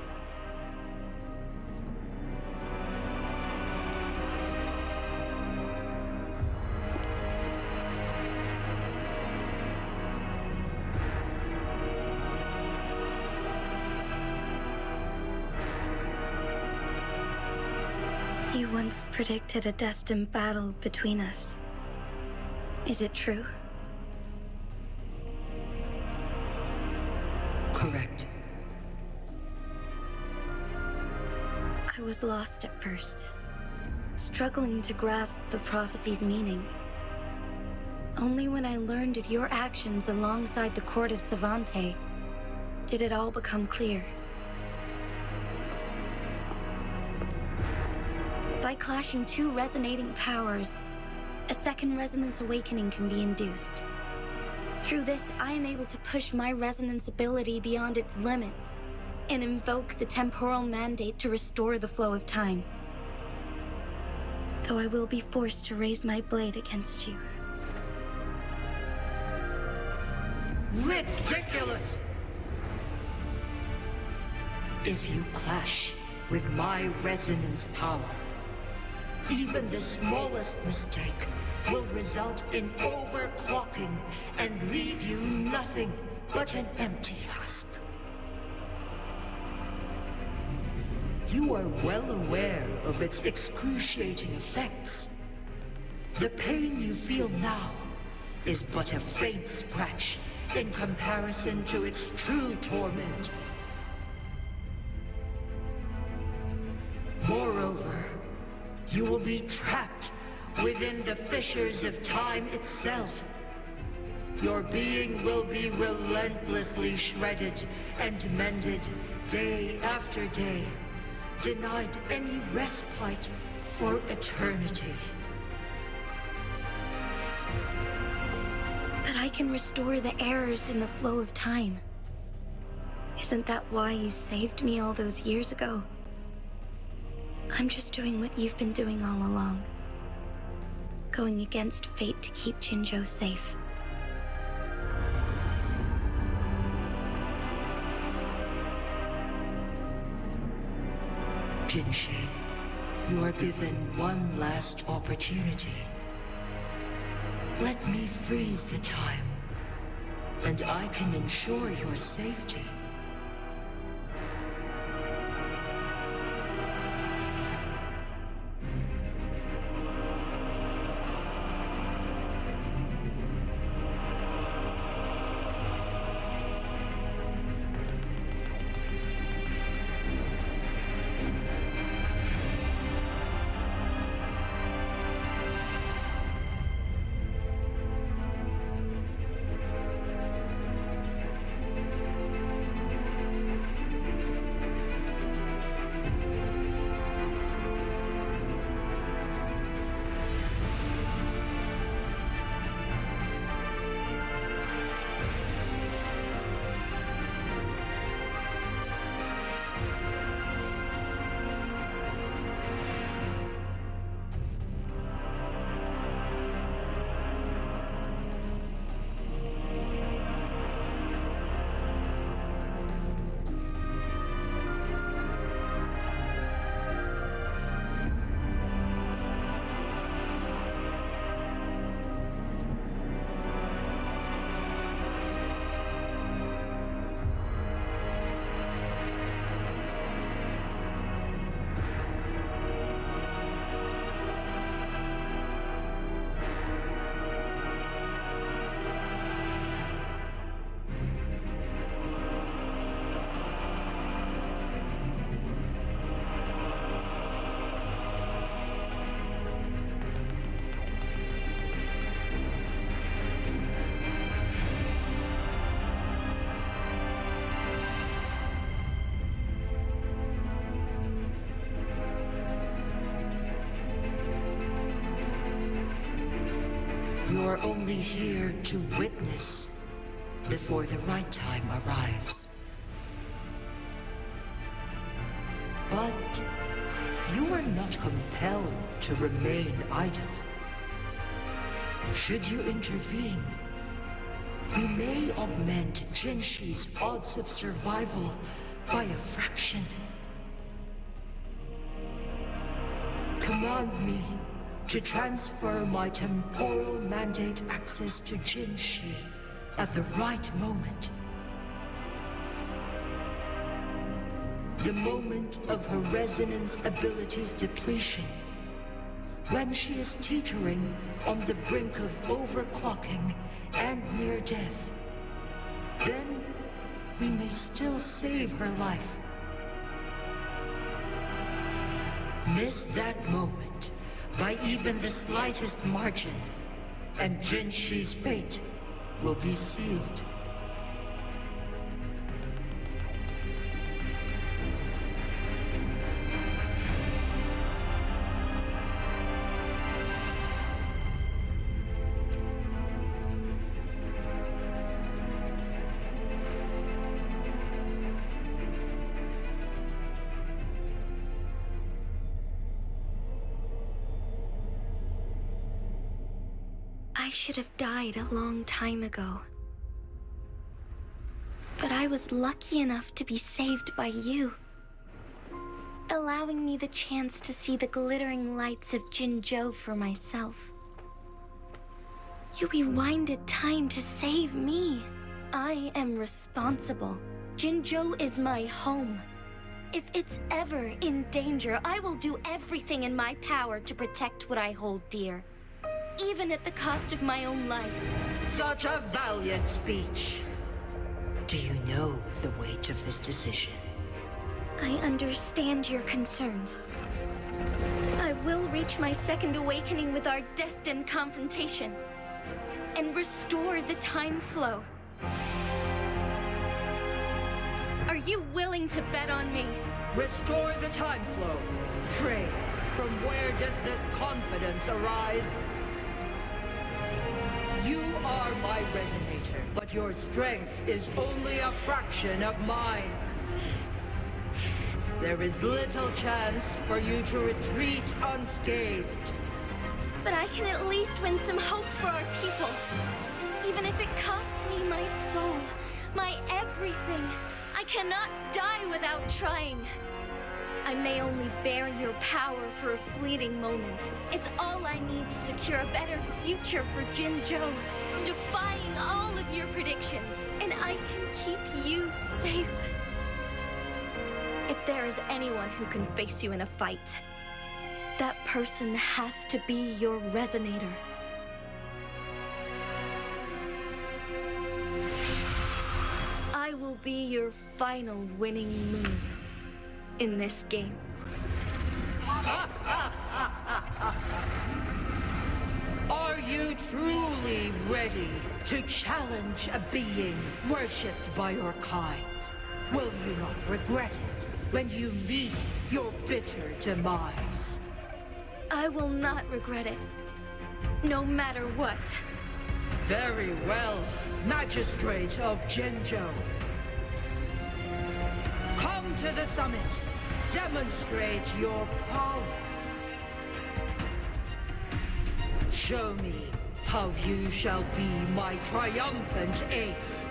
You once predicted a destined battle between us. Is it true? Correct. I was lost at first, struggling to grasp the prophecy's meaning. Only when I learned of your actions alongside the court of Savante did it all become clear. By clashing two resonating powers, a second resonance awakening can be induced. Through this, I am able to push my resonance ability beyond its limits and invoke the temporal mandate to restore the flow of time. Though I will be forced to raise my blade against you. Ridiculous! If you clash with my resonance power, even the smallest mistake will result in overclocking and leave you nothing but an empty husk. You are well aware of its excruciating effects. The pain you feel now is but a faint scratch in comparison to its true torment. Moreover, you will be trapped within the fissures of time itself. Your being will be relentlessly shredded and mended day after day, denied any respite for eternity. But I can restore the errors in the flow of time. Isn't that why you saved me all those years ago? I'm just doing what you've been doing all along. Going against fate to keep Jinzhou safe. Jinshi, you are given one last opportunity. Let me freeze the time, and I can ensure your safety. are only here to witness before the right time arrives. But you are not compelled to remain idle. Should you intervene, you may augment Genshi's odds of survival by a fraction. Command me to transfer my temporal mandate access to Genshi at the right moment. The moment of her resonance ability's depletion, when she is teetering on the brink of overclocking and near death. Then we may still save her life. Miss that moment by even the slightest margin, and Genshi's fate will be sealed. I should have died a long time ago. But I was lucky enough to be saved by you, allowing me the chance to see the glittering lights of Jinzhou for myself. You rewinded time to save me. I am responsible. Jinzhou is my home. If it's ever in danger, I will do everything in my power to protect what I hold dear, even at the cost of my own life. Such a valiant speech. Do you know the weight of this decision? I understand your concerns. I will reach my second awakening with our destined confrontation and restore the time flow. Are you willing to bet on me? Restore the time flow. Pray, from where does this confidence arise? You are my resonator, but your strength is only a fraction of mine. There is little chance for you to retreat unscathed. But I can at least win some hope for our people. Even if it costs me my soul, my everything, I cannot die without trying. I may only bear your power for a fleeting moment. It's all I need to secure a better future for Jinzhou, defying all of your predictions, and I can keep you safe. If there is anyone who can face you in a fight, that person has to be your resonator. I will be your final winning move in this game. Are you truly ready to challenge a being worshipped by your kind? Will you not regret it when you meet your bitter demise? I will not regret it, no matter what. Very well, Magistrate of Jinzhou. Come to the summit. Demonstrate your prowess. Show me how you shall be my triumphant ace.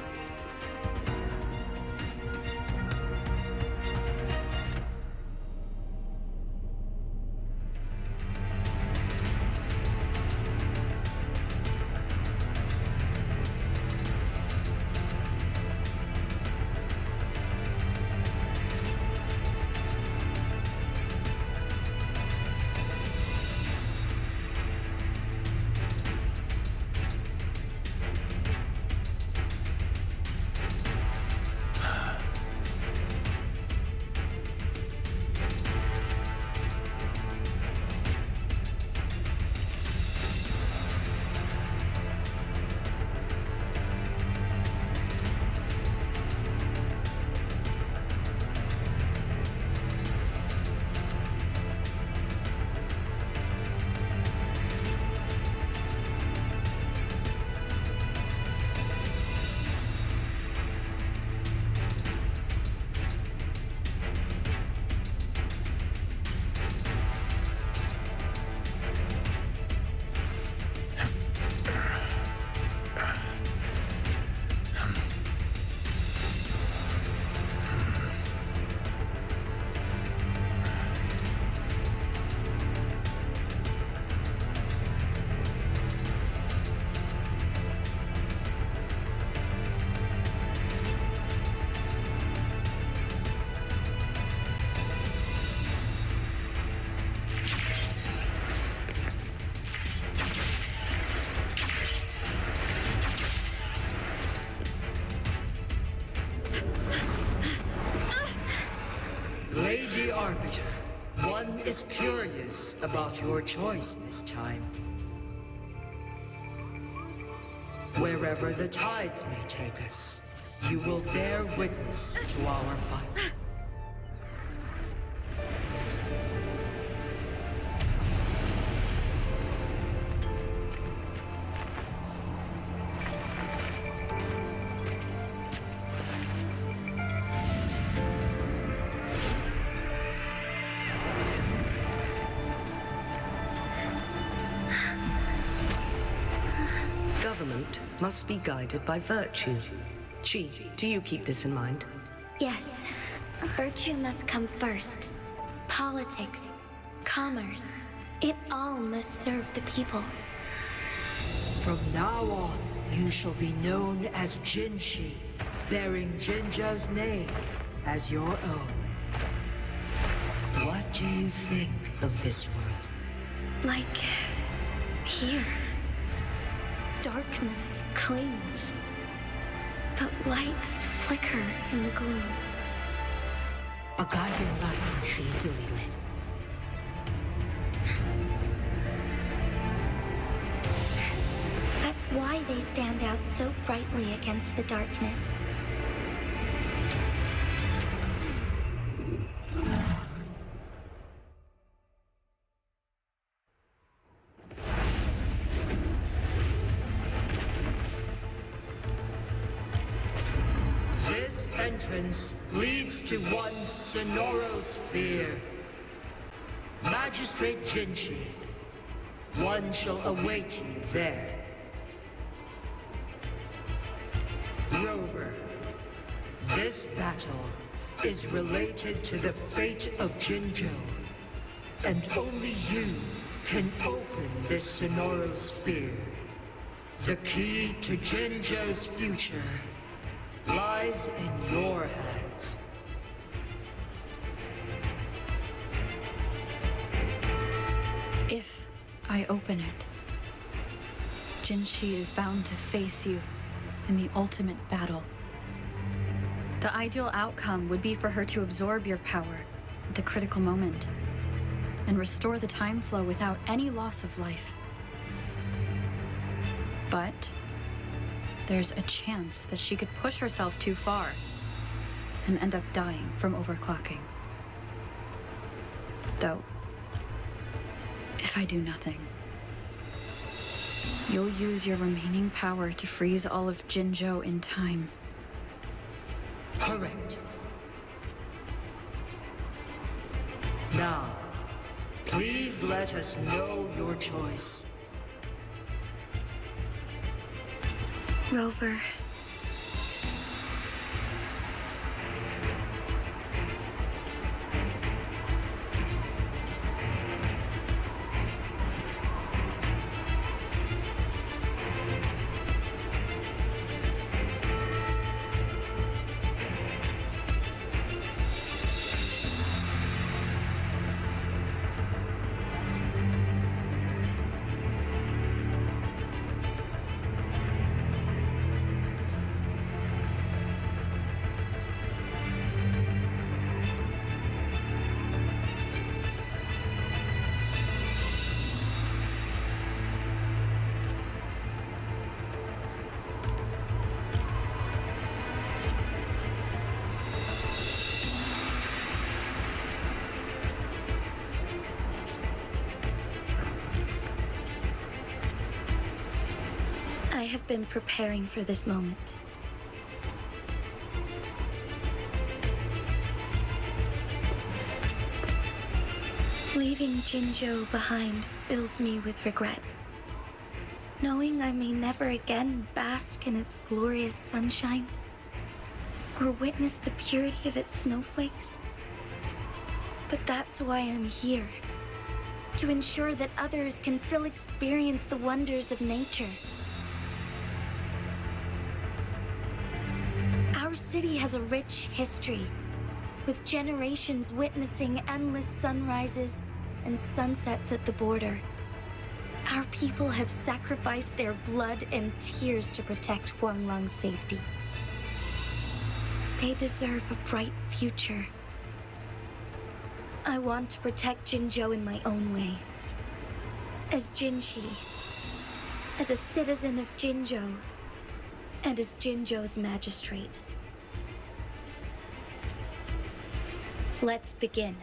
is curious about your choice this time. Wherever the tides may take us, you will bear witness to our fight. Government must be guided by virtue. Chi, do you keep this in mind? Yes, virtue must come first. Politics, commerce, it all must serve the people. From now on, you shall be known as Jinshi, bearing Jinzhou's name as your own. What do you think of this world? Like here. Darkness clings, but lights flicker in the gloom. A guiding light easily lit. That's why they stand out so brightly against the darkness. This entrance leads to one Sonorosphere. Magistrate Jinshi, one shall await you there. Rover, this battle is related to the fate of Jinzhou, and only you can open this Sonorosphere. The key to Jinzhou's future lies in your hands. If I open it, Jinshi is bound to face you in the ultimate battle. The ideal outcome would be for her to absorb your power at the critical moment and restore the time flow without any loss of life. But there's a chance that she could push herself too far and end up dying from overclocking. Though, if I do nothing, you'll use your remaining power to freeze all of Jinzhou in time. Correct. Now, please let us know your choice. Rover. I have been preparing for this moment. Leaving Jinzhou behind fills me with regret. Knowing I may never again bask in its glorious sunshine, or witness the purity of its snowflakes. But that's why I'm here. To ensure that others can still experience the wonders of nature. Our city has a rich history, with generations witnessing endless sunrises and sunsets at the border. Our people have sacrificed their blood and tears to protect Hunglong's safety. They deserve a bright future. I want to protect Jinzhou in my own way. As Jinshi, as a citizen of Jinzhou, and as Jinzhou's magistrate. Let's begin.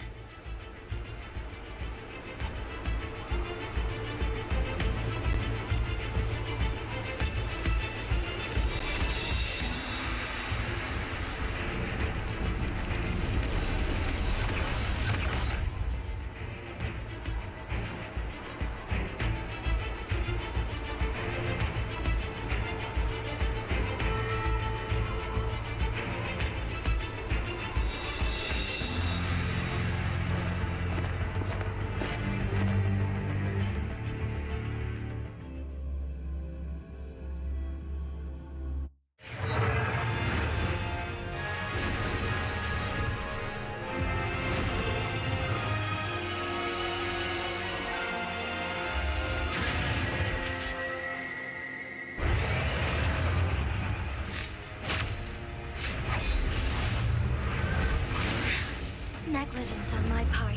Negligence on my part.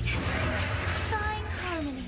Thawing harmony.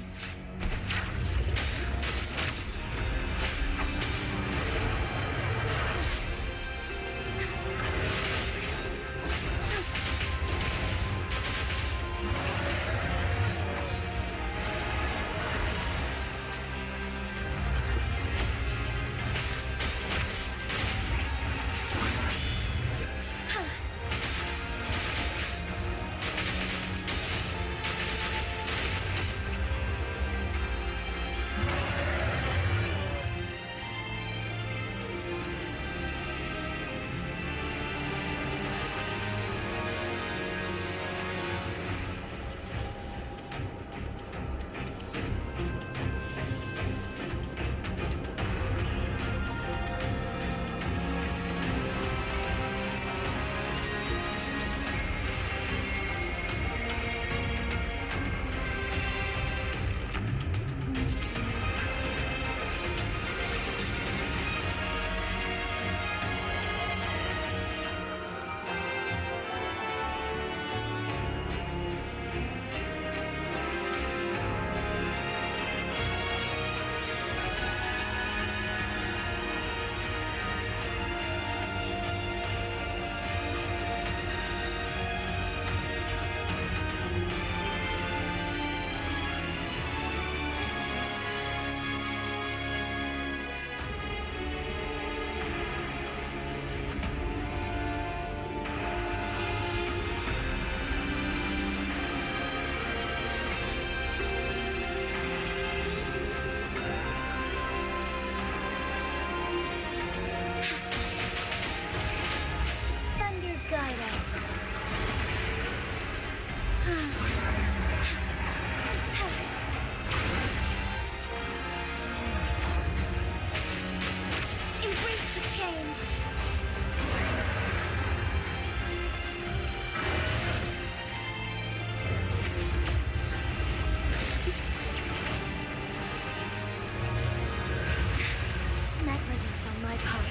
Negligence on my part.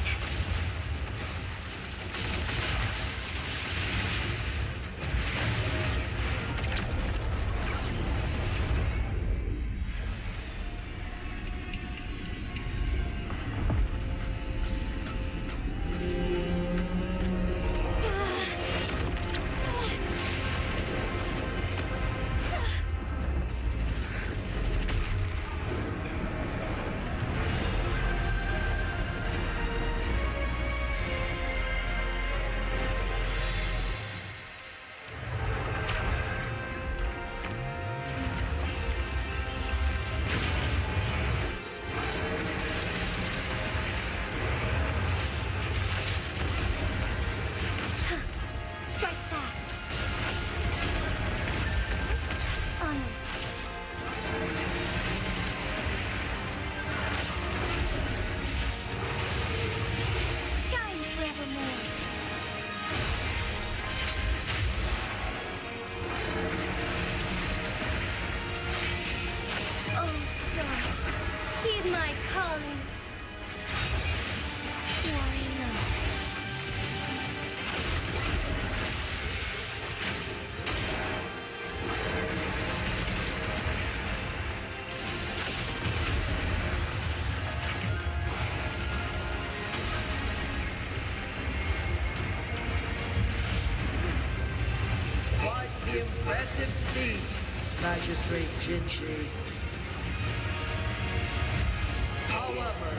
impressive feat, Magistrate Jinshi. However,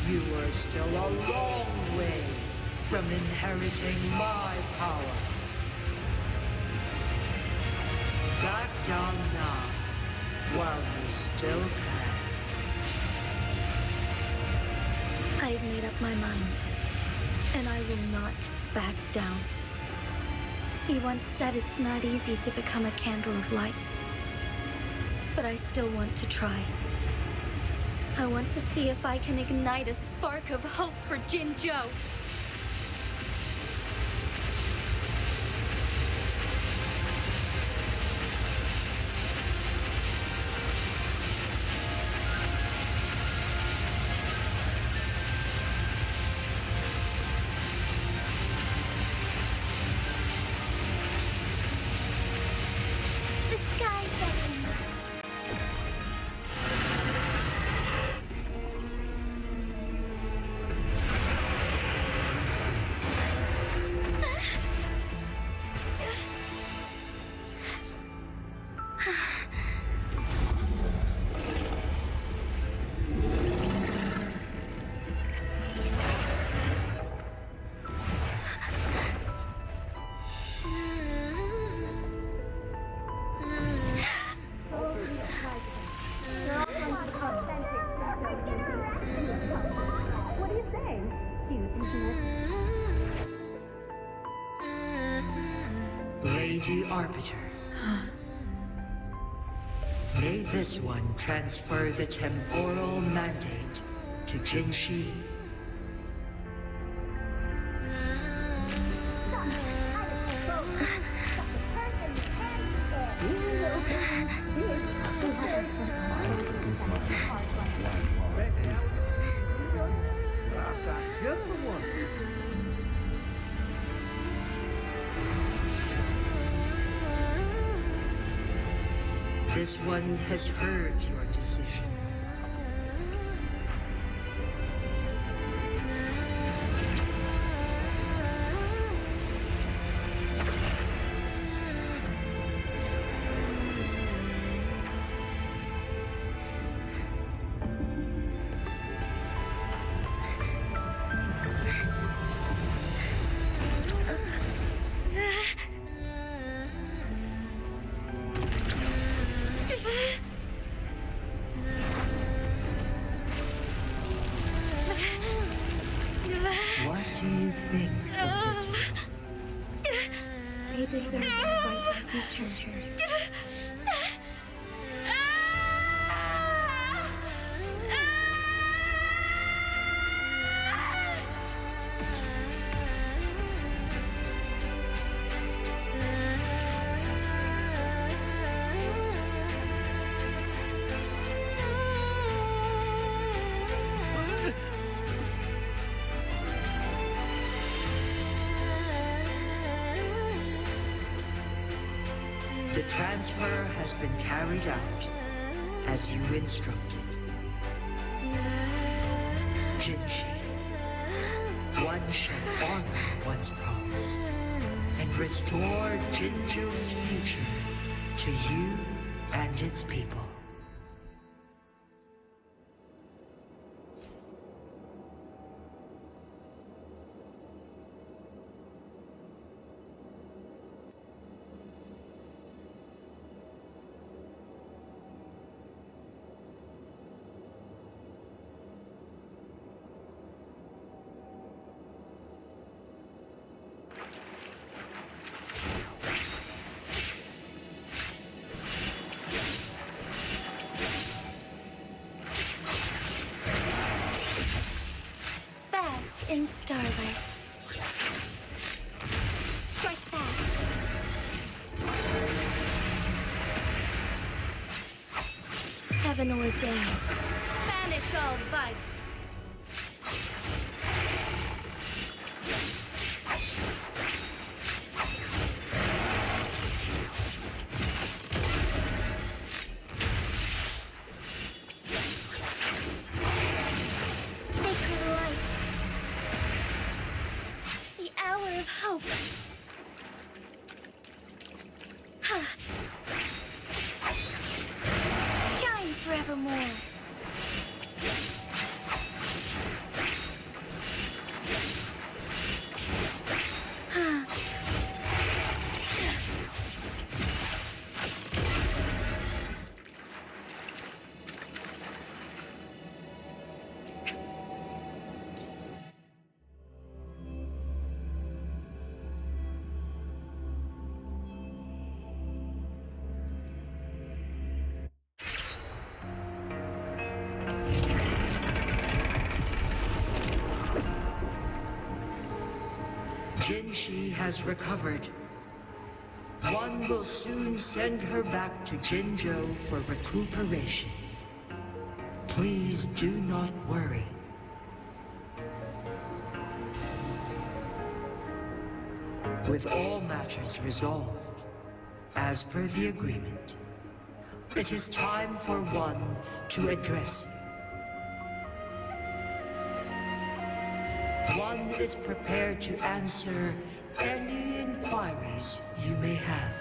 you are still a long way from inheriting my power. Back down now, while you still can. I've made up my mind, and I will not back down. He once said it's not easy to become a candle of light, but I still want to try. I want to see if I can ignite a spark of hope for Jinzhou. The sky beckons. Lady Arbiter. May this one transfer the temporal mandate to Jinshi. This one has heard your decision. What do you think of this one? They deserve to fight for future. The transfer has been carried out as you instructed. Jinshi, one shall honor one's promise and restore Jinzhou's future to you and its people. In starlight. Strike fast. Heaven ordains. Banish all vice. Jinshi has recovered. One will soon send her back to Jinzhou for recuperation. Please do not worry. With all matters resolved, as per the agreement, it is time for one to address you. One is prepared to answer any inquiries you may have.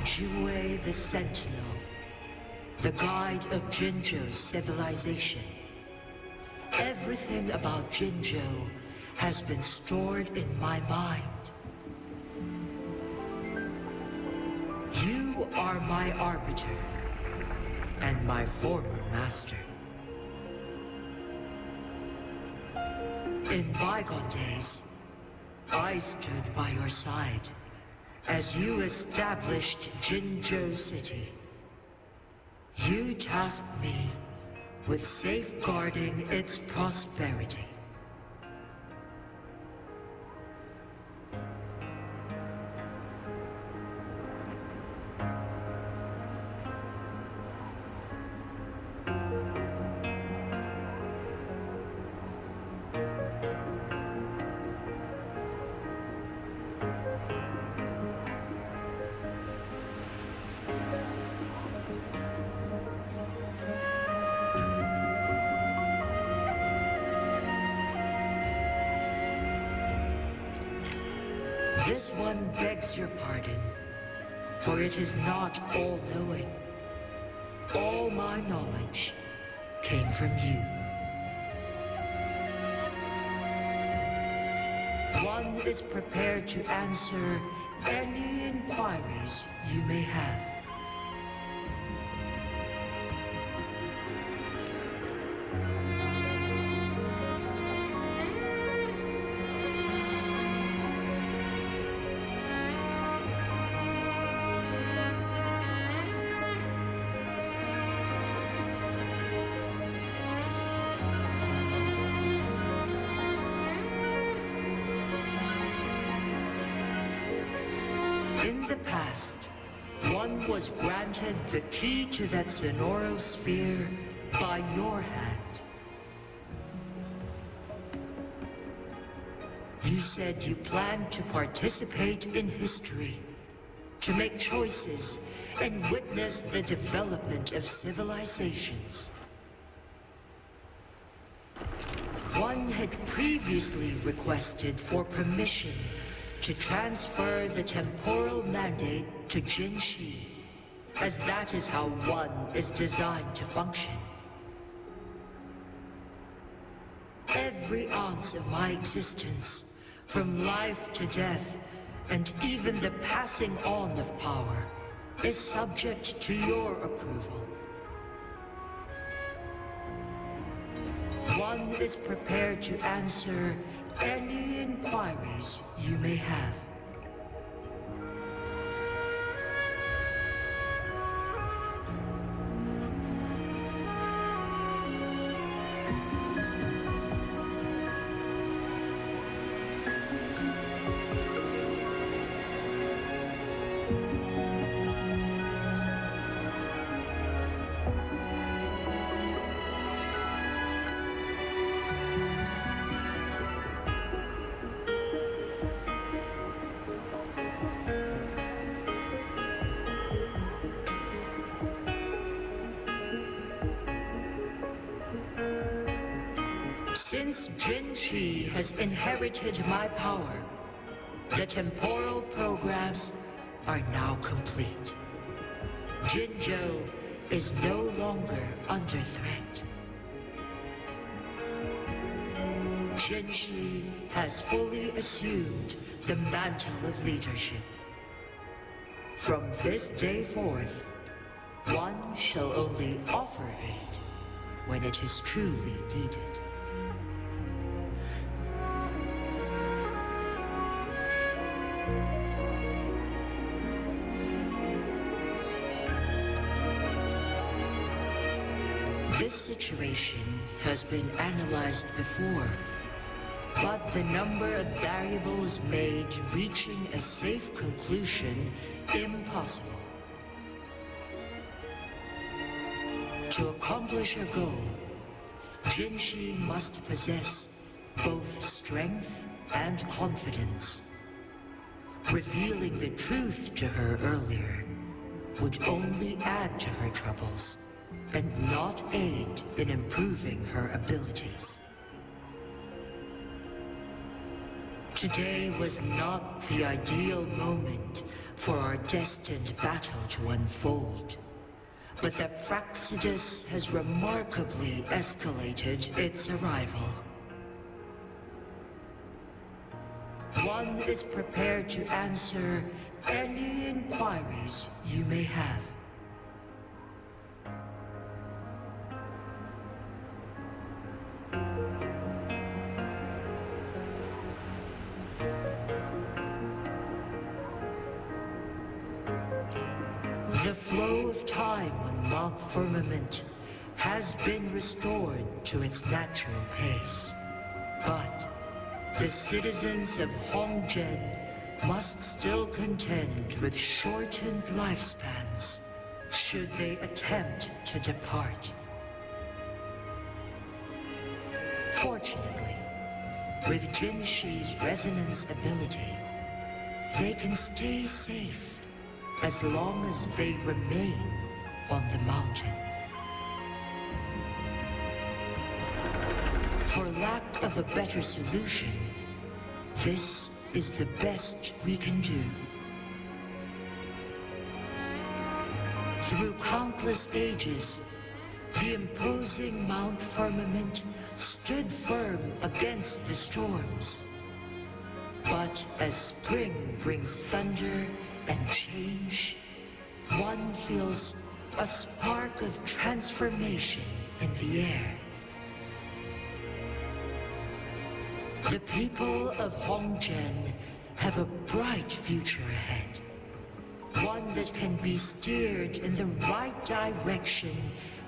Jue the Sentinel, the guide of Jinzhou's civilization. Everything about Jinzhou has been stored in my mind. You are my arbiter and my former master. In bygone days, I stood by your side as you established Jinzhou City. You tasked me with safeguarding its prosperity. This one begs your pardon, for it is not all-knowing. All my knowledge came from you. One is prepared to answer any inquiries you may have. In the past, one was granted the key to that Sonoro sphere by your hand. You said you planned to participate in history, to make choices and witness the development of civilizations. One had previously requested for permission to transfer the temporal mandate to Gensim, as that is how one is designed to function. Every ounce of my existence, from life to death, and even the passing on of power, is subject to your approval. One is prepared to answer any inquiries you may have. Since Gensim has inherited my power, the temporal programs are now complete. Jinzhou is no longer under threat. Gensim has fully assumed the mantle of leadership. From this day forth, one shall only offer aid when it is truly needed. This situation has been analyzed before, but the number of variables made reaching a safe conclusion impossible. To accomplish a goal, Gensim must possess both strength and confidence. Revealing the truth to her earlier would only add to her troubles, and not aid in improving her abilities. Today was not the ideal moment for our destined battle to unfold, but the Fraxidus has remarkably escalated its arrival. One is prepared to answer any inquiries you may have. The flow of time on Mount Firmament has been restored to its natural pace. But the citizens of Hongzhen must still contend with shortened lifespans should they attempt to depart. Fortunately, with Jinxi's resonance ability, they can stay safe as long as they remain on the mountain. For lack of a better solution, this is the best we can do. Through countless ages, the imposing Mount Firmament stood firm against the storms. But as spring brings thunder and change, one feels a spark of transformation in the air. The people of Hongzhen have a bright future ahead. One that can be steered in the right direction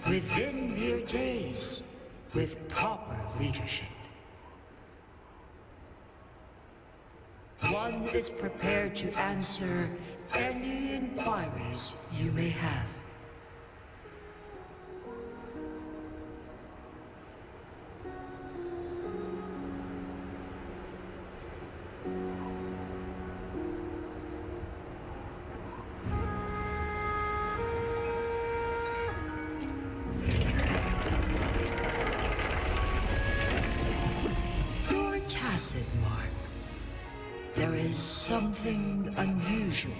within mere days with proper leadership. One is prepared to answer any inquiries you may have. Your tacit mark. There is something unusual.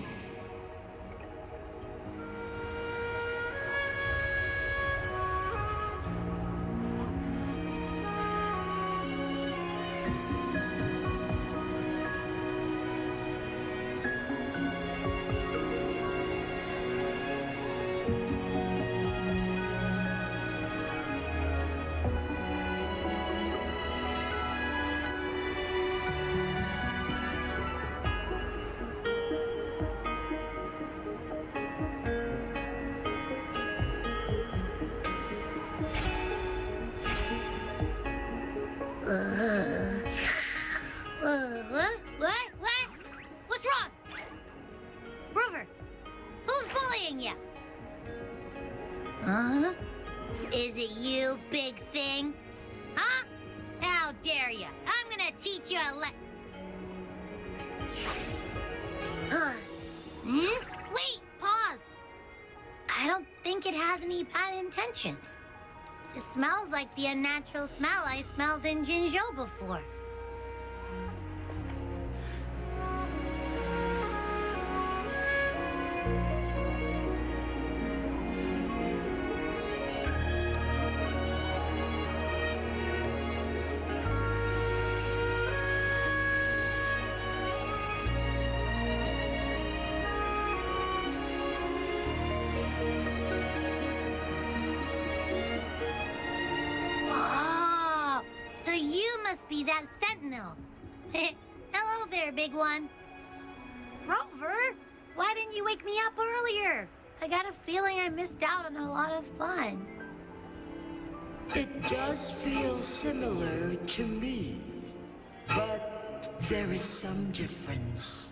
What? What's wrong? Rover, who's bullying you? Huh? Is it you, big thing? Huh? How dare you? I'm gonna teach you a Wait, pause. I don't think it has any bad intentions. It smells like the unnatural smell I smelled in Jinzhou before. Be that sentinel. Hello there, big one. Rover, why didn't you wake me up earlier? I got a feeling I missed out on a lot of fun. It does feel similar to me, but there is some difference.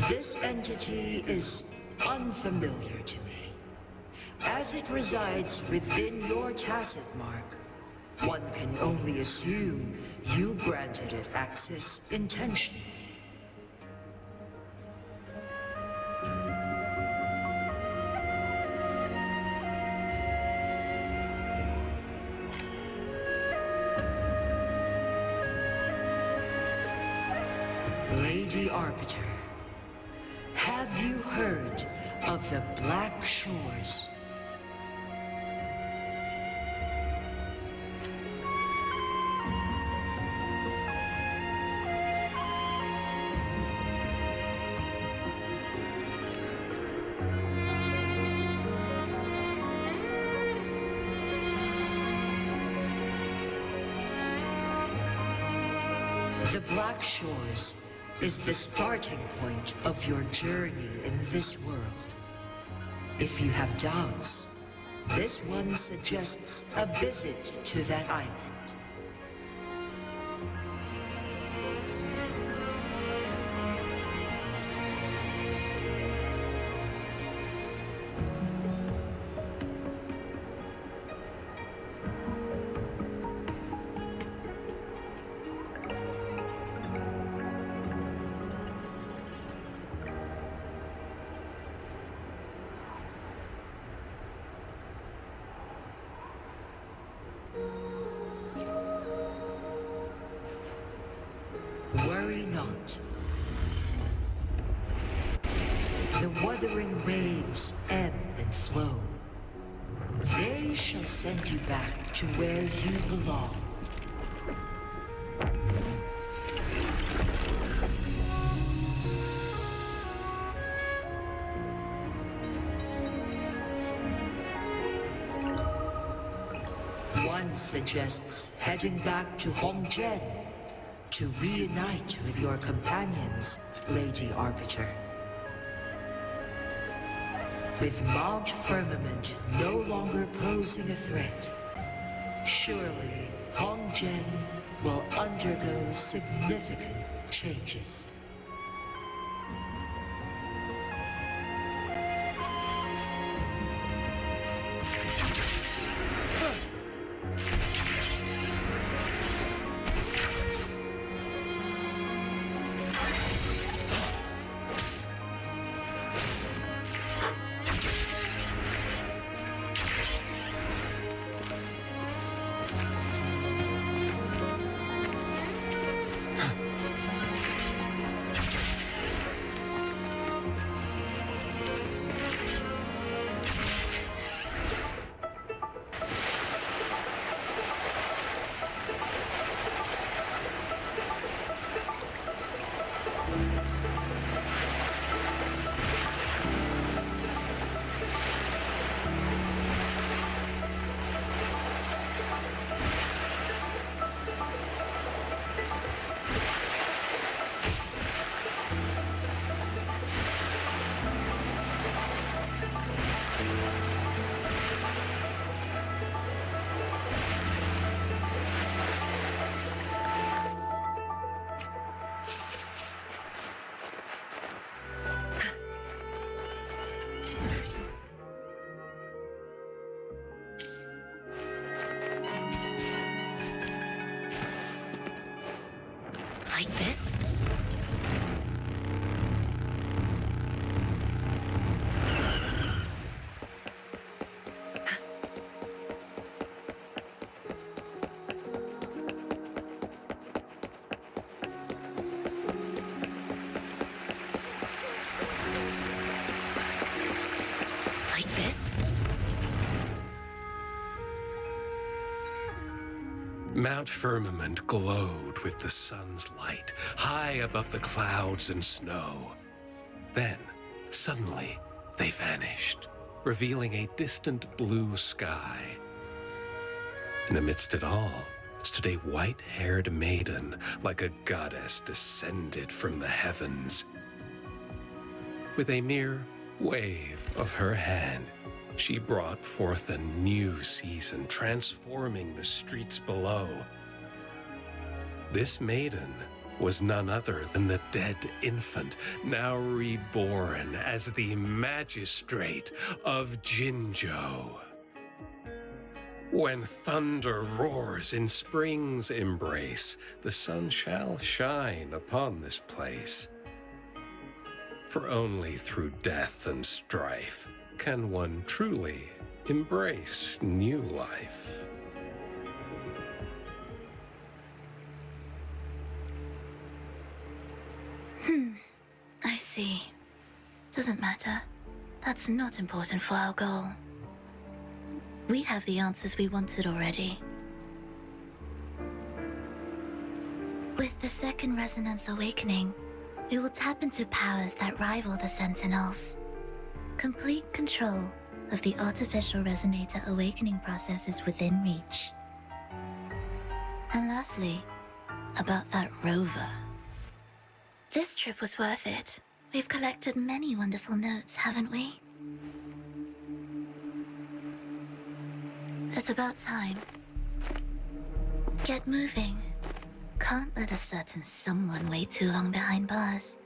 This entity is unfamiliar to me. As it resides within your tacit mark, one can only assume you granted it access intentionally. Lady Arbiter, have you heard of the Black Shores? The Black Shores is the starting point of your journey in this world. If you have doubts, this one suggests a visit to that island. The wuthering waves ebb and flow. They shall send you back to where you belong. One suggests heading back to Hongzhen to reunite with your companions, Lady Arbiter. With Mount Firmament no longer posing a threat, surely Hongzhen will undergo significant changes. Like this? Like this? Mount Firmament glowed with the sun's light, high above the clouds and snow. Then, suddenly, they vanished, revealing a distant blue sky. And amidst it all stood a white-haired maiden, like a goddess descended from the heavens. With a mere wave of her hand, she brought forth a new season, transforming the streets below. This maiden was none other than the dead infant, now reborn as the magistrate of Jinzhou. When thunder roars in spring's embrace, the sun shall shine upon this place. For only through death and strife can one truly embrace new life. I see. Doesn't matter. That's not important for our goal. We have the answers we wanted already. With the second resonance awakening, we will tap into powers that rival the Sentinels. Complete control of the artificial resonator awakening process is within reach. And lastly, about that rover. This trip was worth it. We've collected many wonderful notes, haven't we? It's about time. Get moving. Can't let a certain someone wait too long behind bars.